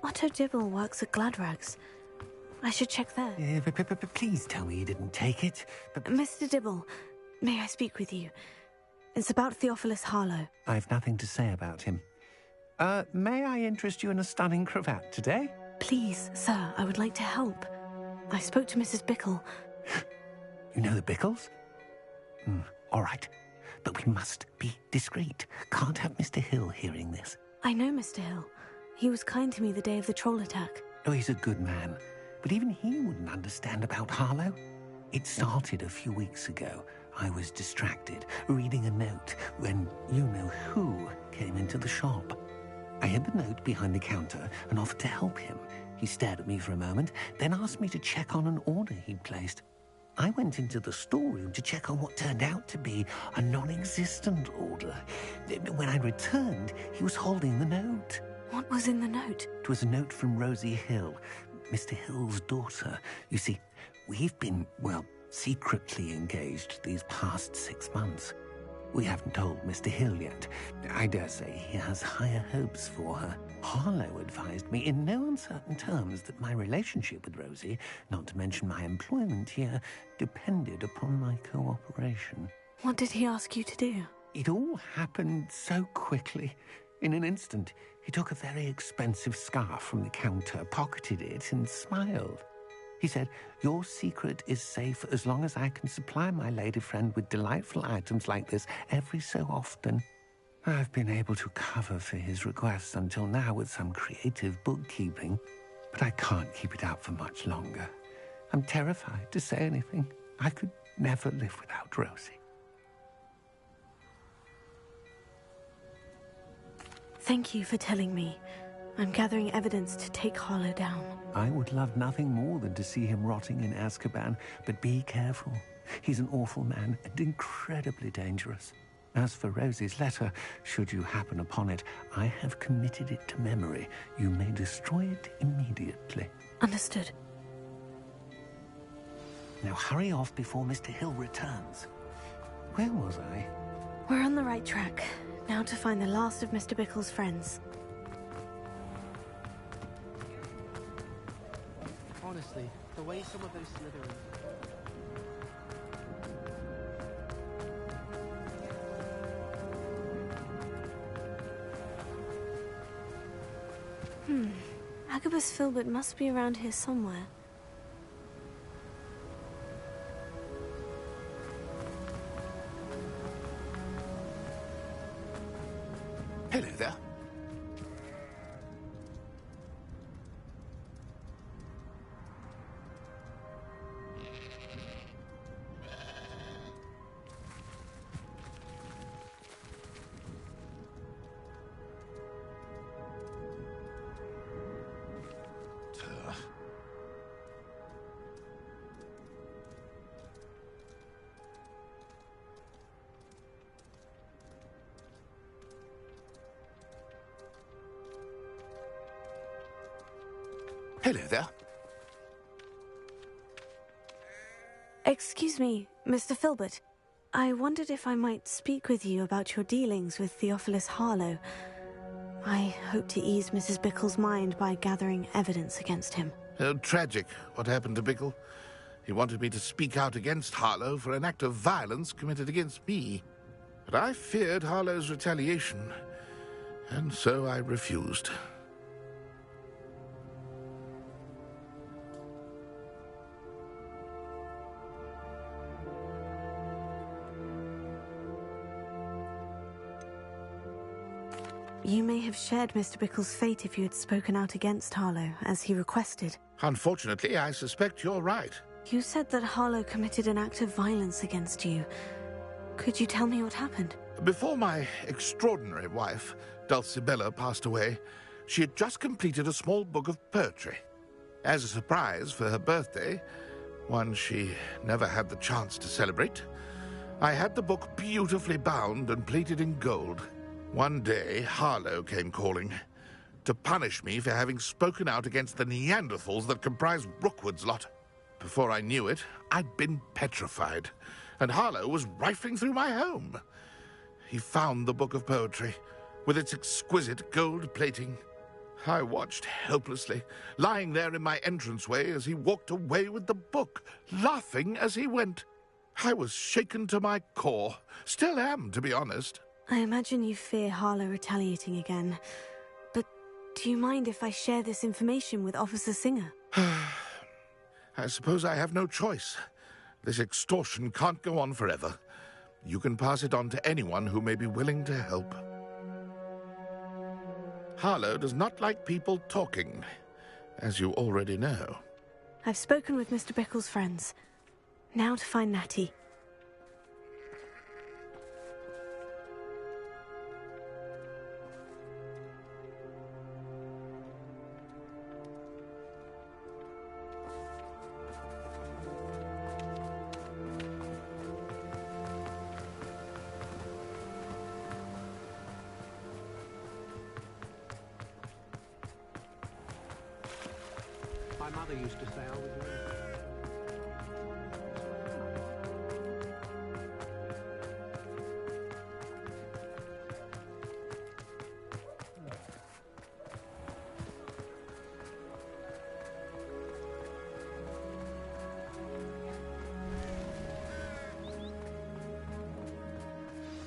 Otto Dibble works at Gladrags. I should check there. Please tell me you didn't take it. Mr. Dibble, may I speak with you? It's about Theophilus Harlow. I've nothing to say about him. May I interest you in a stunning cravat today? Please, sir, I would like to help. I spoke to Mrs. Bickle. You know the Bickles? All right. But we must be discreet. Can't have Mr. Hill hearing this. I know Mr. Hill. He was kind to me the day of the troll attack. Oh, he's a good man. But even he wouldn't understand about Harlow. It started a few weeks ago. I was distracted, reading a note, when you-know-who came into the shop. I hid the note behind the counter and offered to help him. He stared at me for a moment, then asked me to check on an order he'd placed. I went into the storeroom to check on what turned out to be a non-existent order. When I returned, he was holding the note. What was in the note? It was a note from Rosie Hill, Mr. Hill's daughter. You see, we've been, well, secretly engaged these past 6 months. We haven't told Mr. Hill yet. I dare say he has higher hopes for her. Harlow advised me in no uncertain terms that my relationship with Rosie, not to mention my employment here, depended upon my cooperation. What did he ask you to do? It all happened so quickly. In an instant, he took a very expensive scarf from the counter, pocketed it, and smiled. He said, "Your secret is safe as long as I can supply my lady friend with delightful items like this every so often." I've been able to cover for his requests until now with some creative bookkeeping, but I can't keep it out for much longer. I'm terrified to say anything. I could never live without Rosie. Thank you for telling me. I'm gathering evidence to take Harlow down. I would love nothing more than to see him rotting in Azkaban, but be careful. He's an awful man and incredibly dangerous. As for Rosie's letter, should you happen upon it, I have committed it to memory. You may destroy it immediately. Understood. Now hurry off before Mr. Hill returns. Where was I? We're on the right track. Now to find the last of Mr. Bickle's friends. Honestly, the way some of those Slytherins... Agabus Filbert must be around here somewhere. Hello there. Hello there. Excuse me, Mr. Filbert. I wondered if I might speak with you about your dealings with Theophilus Harlow. I hope to ease Mrs. Bickle's mind by gathering evidence against him. Oh, tragic, what happened to Bickle. He wanted me to speak out against Harlow for an act of violence committed against me. But I feared Harlow's retaliation, and so I refused. You may have shared Mr. Bickle's fate if you had spoken out against Harlow, as he requested. Unfortunately, I suspect you're right. You said that Harlow committed an act of violence against you. Could you tell me what happened? Before my extraordinary wife, Dulcibella, passed away, she had just completed a small book of poetry. As a surprise for her birthday, one she never had the chance to celebrate, I had the book beautifully bound and plated in gold. One day, Harlow came calling to punish me for having spoken out against the Neanderthals that comprise Rookwood's lot. Before I knew it, I'd been petrified, and Harlow was rifling through my home. He found the book of poetry, with its exquisite gold plating. I watched helplessly, lying there in my entranceway as he walked away with the book, laughing as he went. I was shaken to my core, still am, to be honest. I imagine you fear Harlow retaliating again. But do you mind if I share this information with Officer Singer? I suppose I have no choice. This extortion can't go on forever. You can pass it on to anyone who may be willing to help. Harlow does not like people talking, as you already know. I've spoken with Mr. Bickle's friends. Now to find Natty. My mother used to say I was very...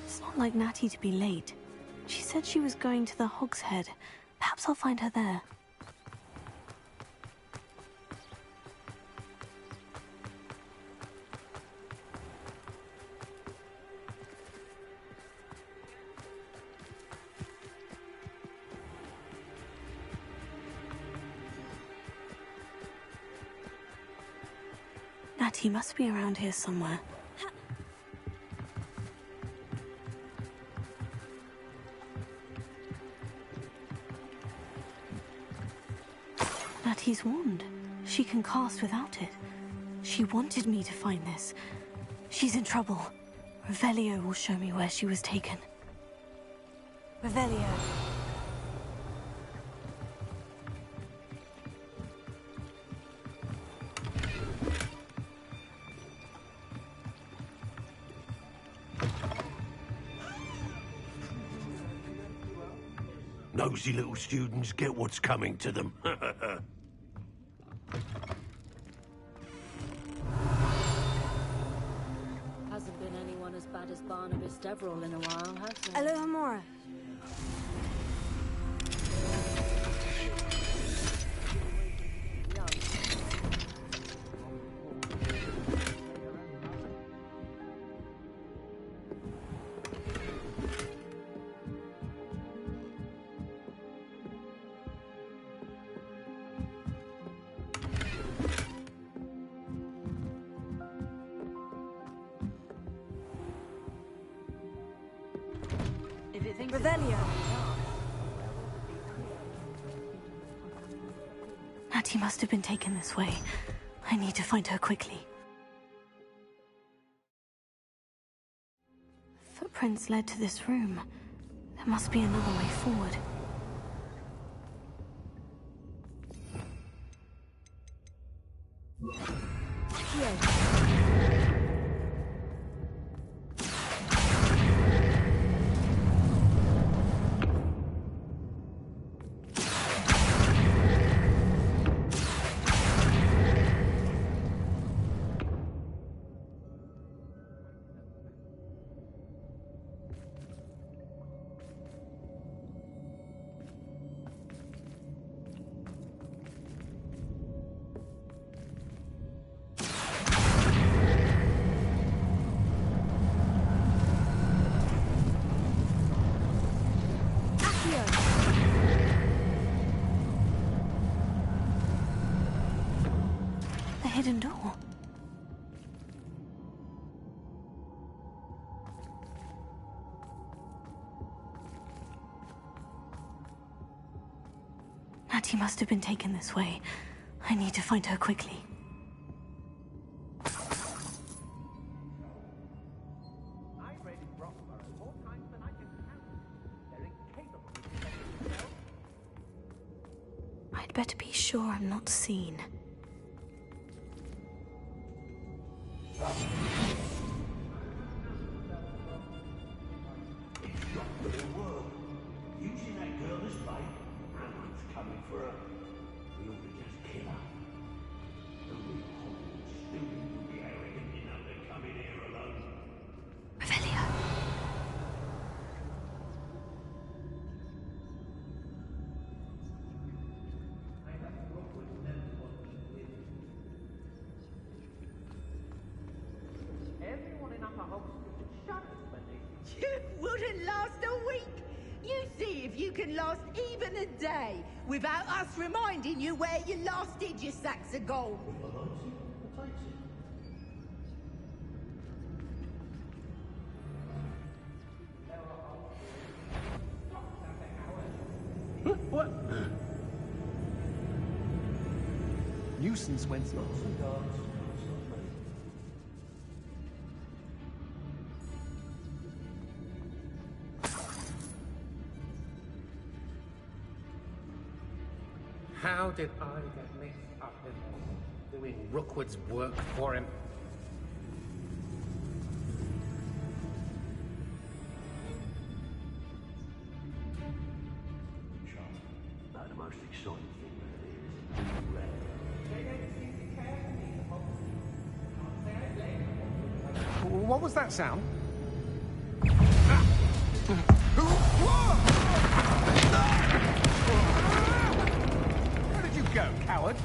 It's not like Natty to be late. She said she was going to the Hog's Head. Perhaps I'll find her there. Natty must be around here somewhere. Natty's wand. She can cast without it. She wanted me to find this. She's in trouble. Revelio will show me where she was taken. Revelio. Nosy little students get what's coming to them. Hasn't been anyone as bad as Barnabas Deverell in a while, has there? Hello, Hamora. Revelio. Natty must have been taken this way. I need to find her quickly. Footprints led to this room. There must be another way forward. The hidden door. Natty must have been taken this way. I need to find her quickly. I'd better be sure I'm not seen. Using that girl as bait, Hogwarts coming for her. We ought to just kill her. The real Hogwarts student would be arrogant enough to come in here alone. Revelio. Everyone in Upper Hogsmeade shudders when they... You wouldn't last a week. You see if you can last even a day without us reminding you where you last did your sacks of gold. What? Nuisance went lots of guards. How did I get mixed up in this? Doing Rookwood's work for him? About the most exciting thing that is. What was that sound? Where did you go, coward?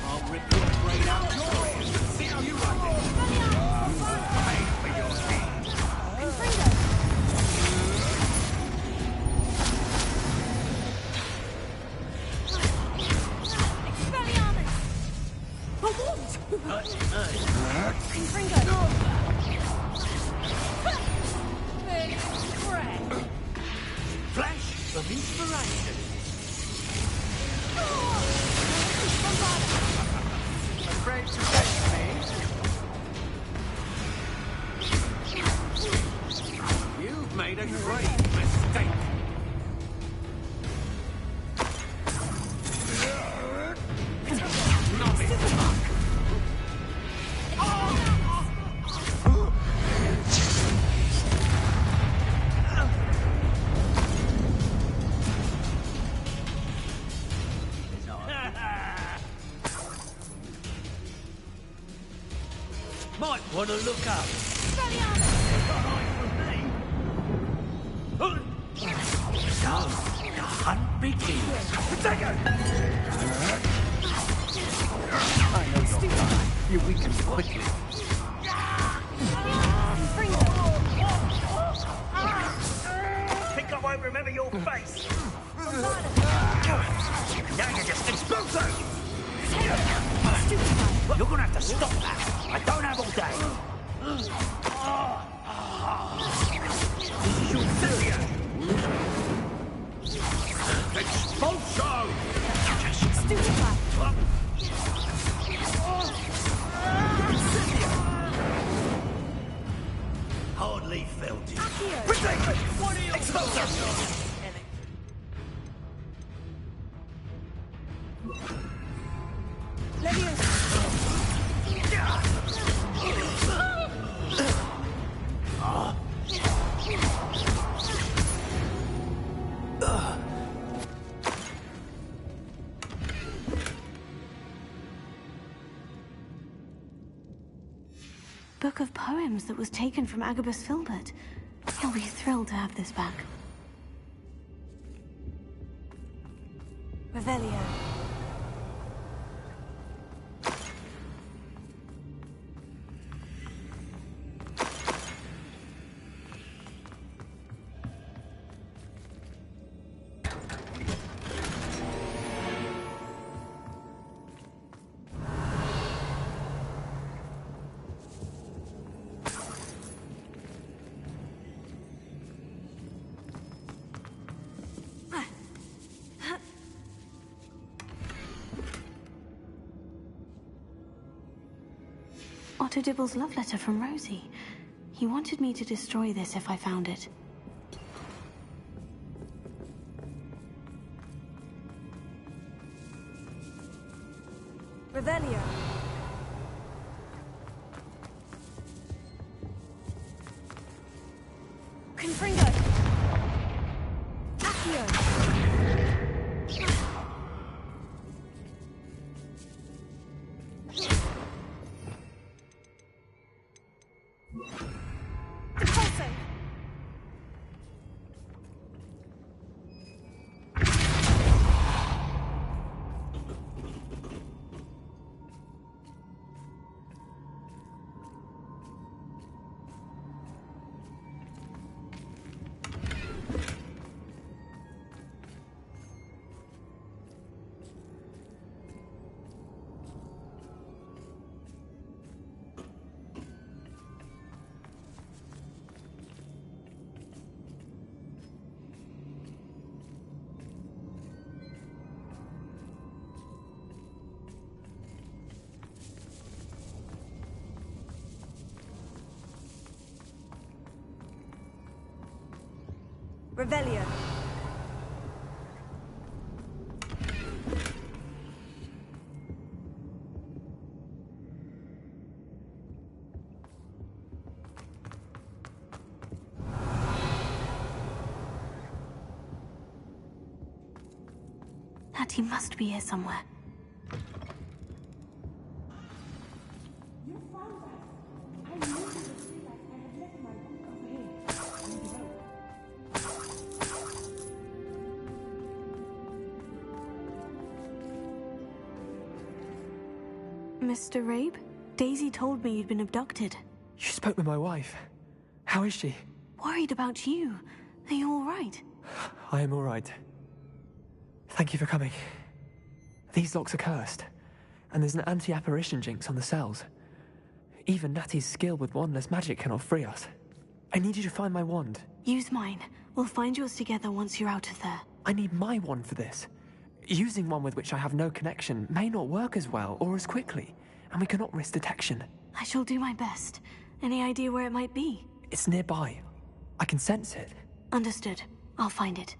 I'll rip your brain out. See how you run this. You will pay for your deeds. Flash of inspiration. Afraid to face me? You've made a great mistake. Might want to look up. So, the hunt begins. Protego! I know your type. You weaken quickly. Think I won't remember your face? Now you're just explosive! You're gonna have to stop that. I don't have all day. hardly felt it. What are you Book of poems that was taken from Agabus Filbert. He'll be thrilled to have this back. Revelio. Otto Dibble's love letter from Rosie. He wanted me to destroy this if I found it. Revelio. Confringo. Accio. Revelio. Natty must be here somewhere. Mr. Rabe? Daisy told me you'd been abducted. You spoke with my wife. How is she? Worried about you. Are you all right? I am all right. Thank you for coming. These locks are cursed, and there's an anti-apparition jinx on the cells. Even Natty's skill with wandless magic cannot free us. I need you to find my wand. Use mine. We'll find yours together once you're out of there. I need my wand for this. Using one with which I have no connection may not work as well or as quickly, and we cannot risk detection. I shall do my best. Any idea where it might be? It's nearby. I can sense it. Understood. I'll find it.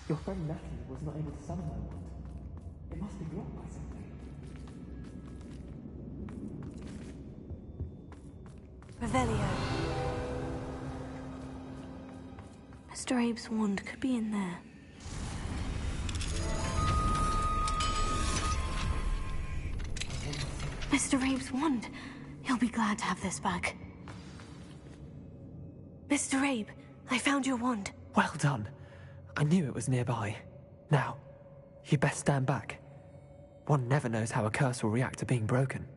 Your friend Natty was not able to summon my wand. It must be blocked by something. Revelio. Mr. Abe's wand could be in there. Mr. Abe's wand. He'll be glad to have this back. Mr. Abe, I found your wand. Well done. I knew it was nearby. Now, you best stand back. One never knows how a curse will react to being broken.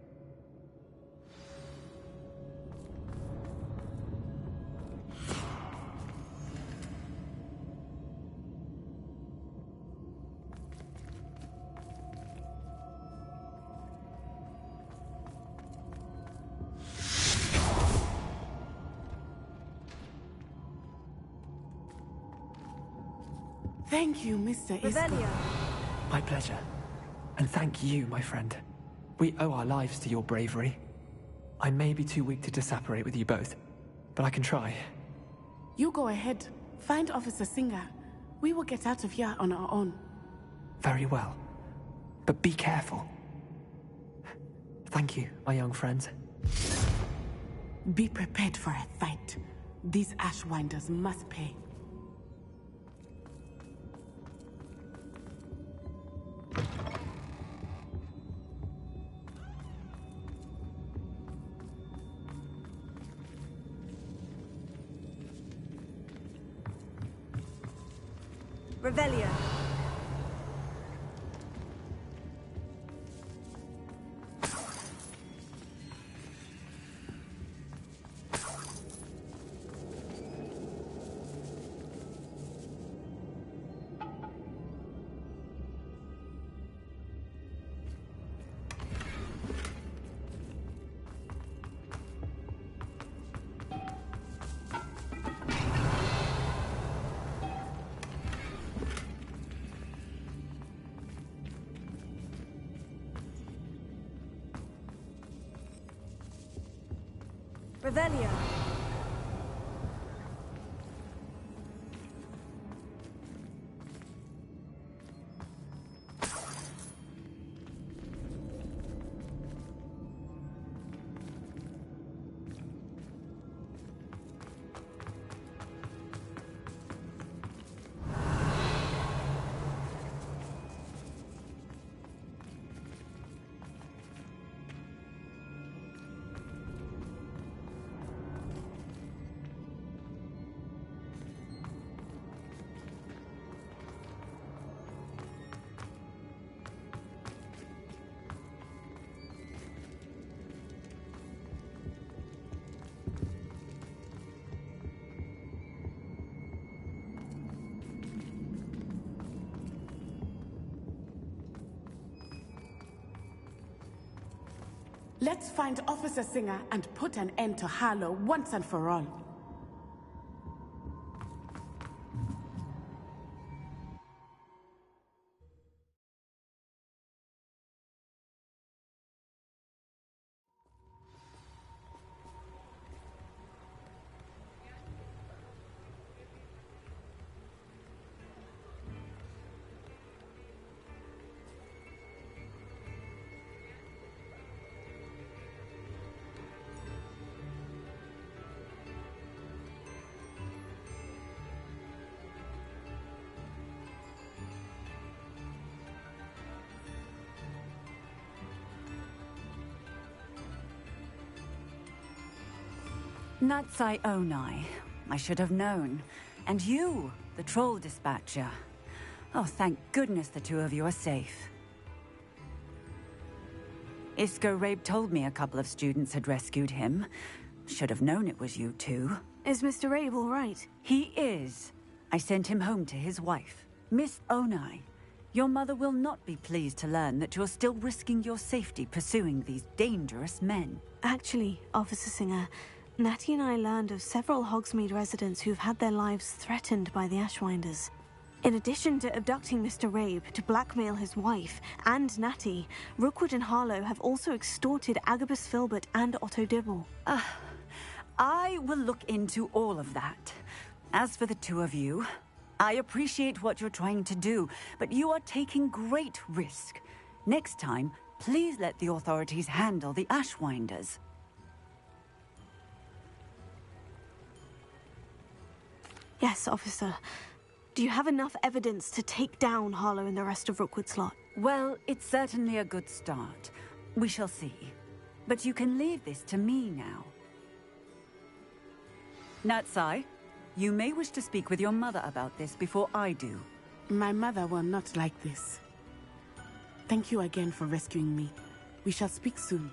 Thank you, Mr. Isco. My pleasure. And thank you, my friend. We owe our lives to your bravery. I may be too weak to disapparate with you both, but I can try. You go ahead. Find Officer Singer. We will get out of here on our own. Very well. But be careful. Thank you, my young friends. Be prepared for a fight. These Ashwinders must pay. Revelia. Revelia. Let's find Officer Singer and put an end to Harlow once and for all. Natsai Onai. I should have known. And you, the troll dispatcher. Oh, thank goodness the two of you are safe. Isco Rabe told me a couple of students had rescued him. Should have known it was you two. Is Mr. Rabe all right? He is. I sent him home to his wife. Miss Onai, your mother will not be pleased to learn that you're still risking your safety pursuing these dangerous men. Actually, Officer Singer, Natty and I learned of several Hogsmeade residents who've had their lives threatened by the Ashwinders. In addition to abducting Mr. Rabe to blackmail his wife and Natty, Rookwood and Harlow have also extorted Agabus Filbert and Otto Dibble. I will look into all of that. As for the two of you, I appreciate what you're trying to do, but you are taking great risk. Next time, please let the authorities handle the Ashwinders. Yes, officer. Do you have enough evidence to take down Harlow and the rest of Rookwood's lot? Well, it's certainly a good start. We shall see. But you can leave this to me now. Natsai, you may wish to speak with your mother about this before I do. My mother will not like this. Thank you again for rescuing me. We shall speak soon.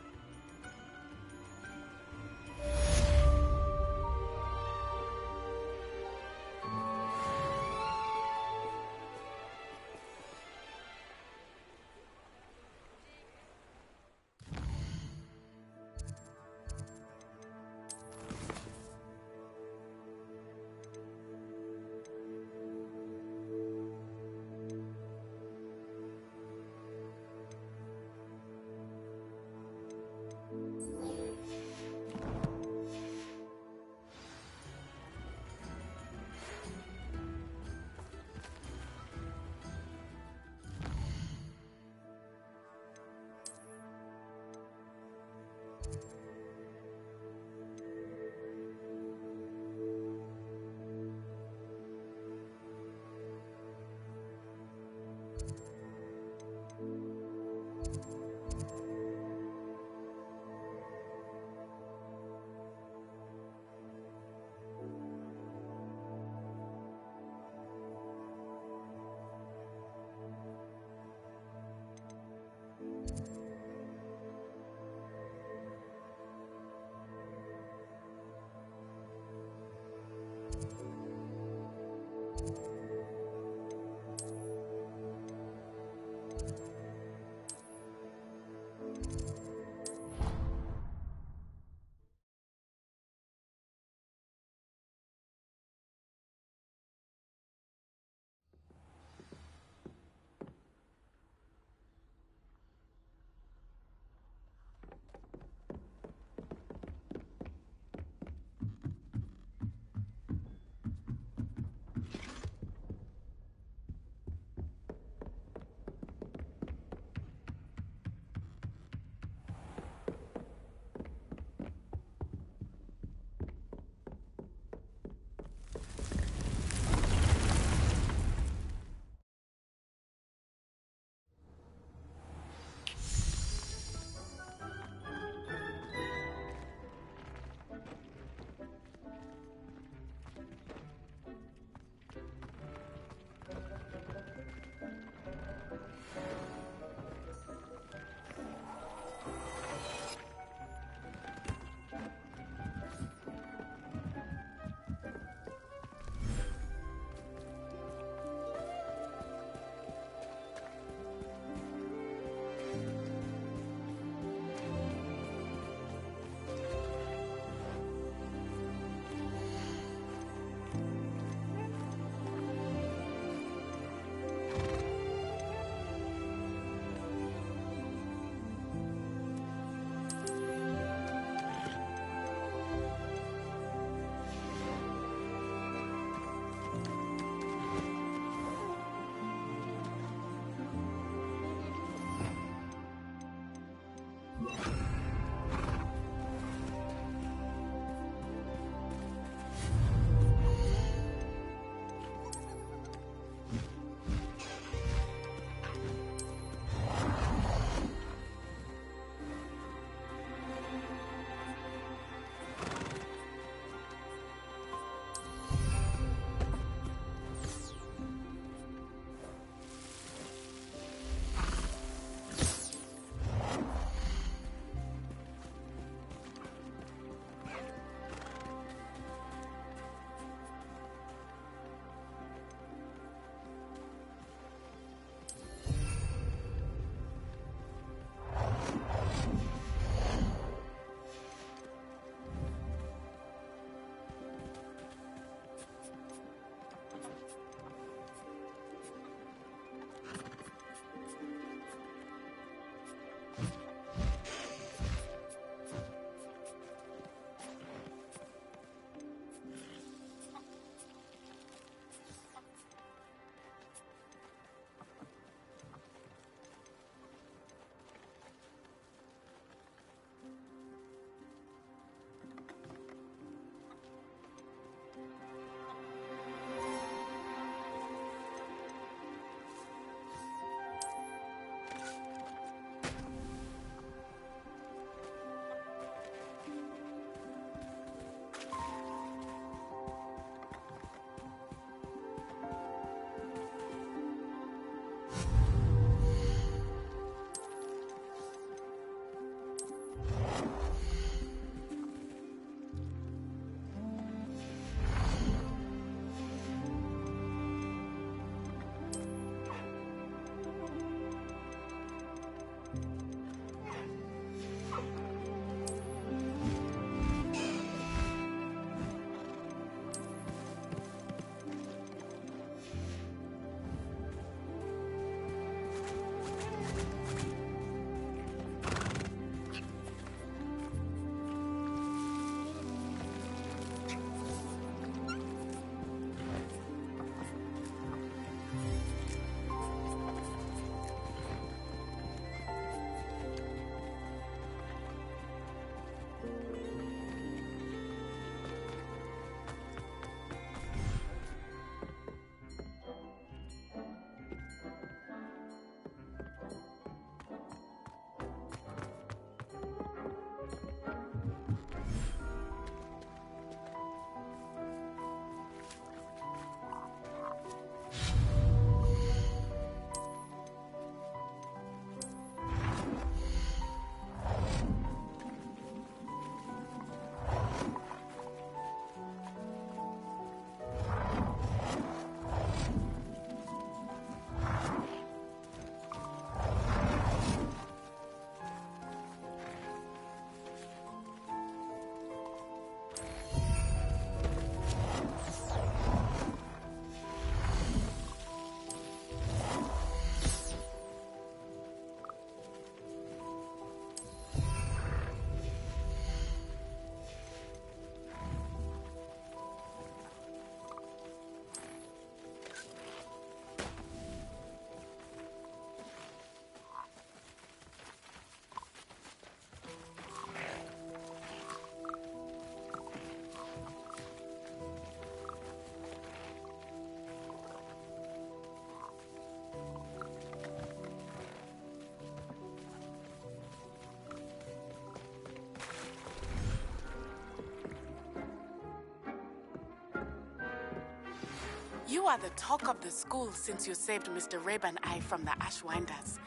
You are the talk of the school since you saved Mr. Rabe and I from the Ashwinders.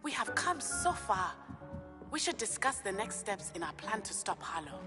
We have come so far. We should discuss the next steps in our plan to stop Harlow.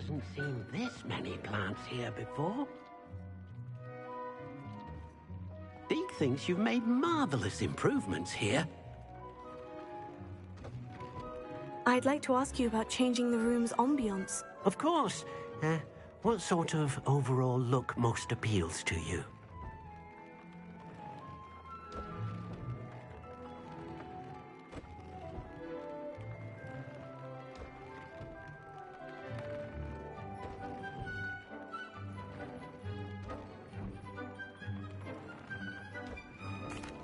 hasn't seen this many plants here before. Deke thinks you've made marvelous improvements here. I'd like to ask you about changing the room's ambience. Of course. What sort of overall look most appeals to you?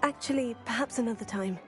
Actually, perhaps another time.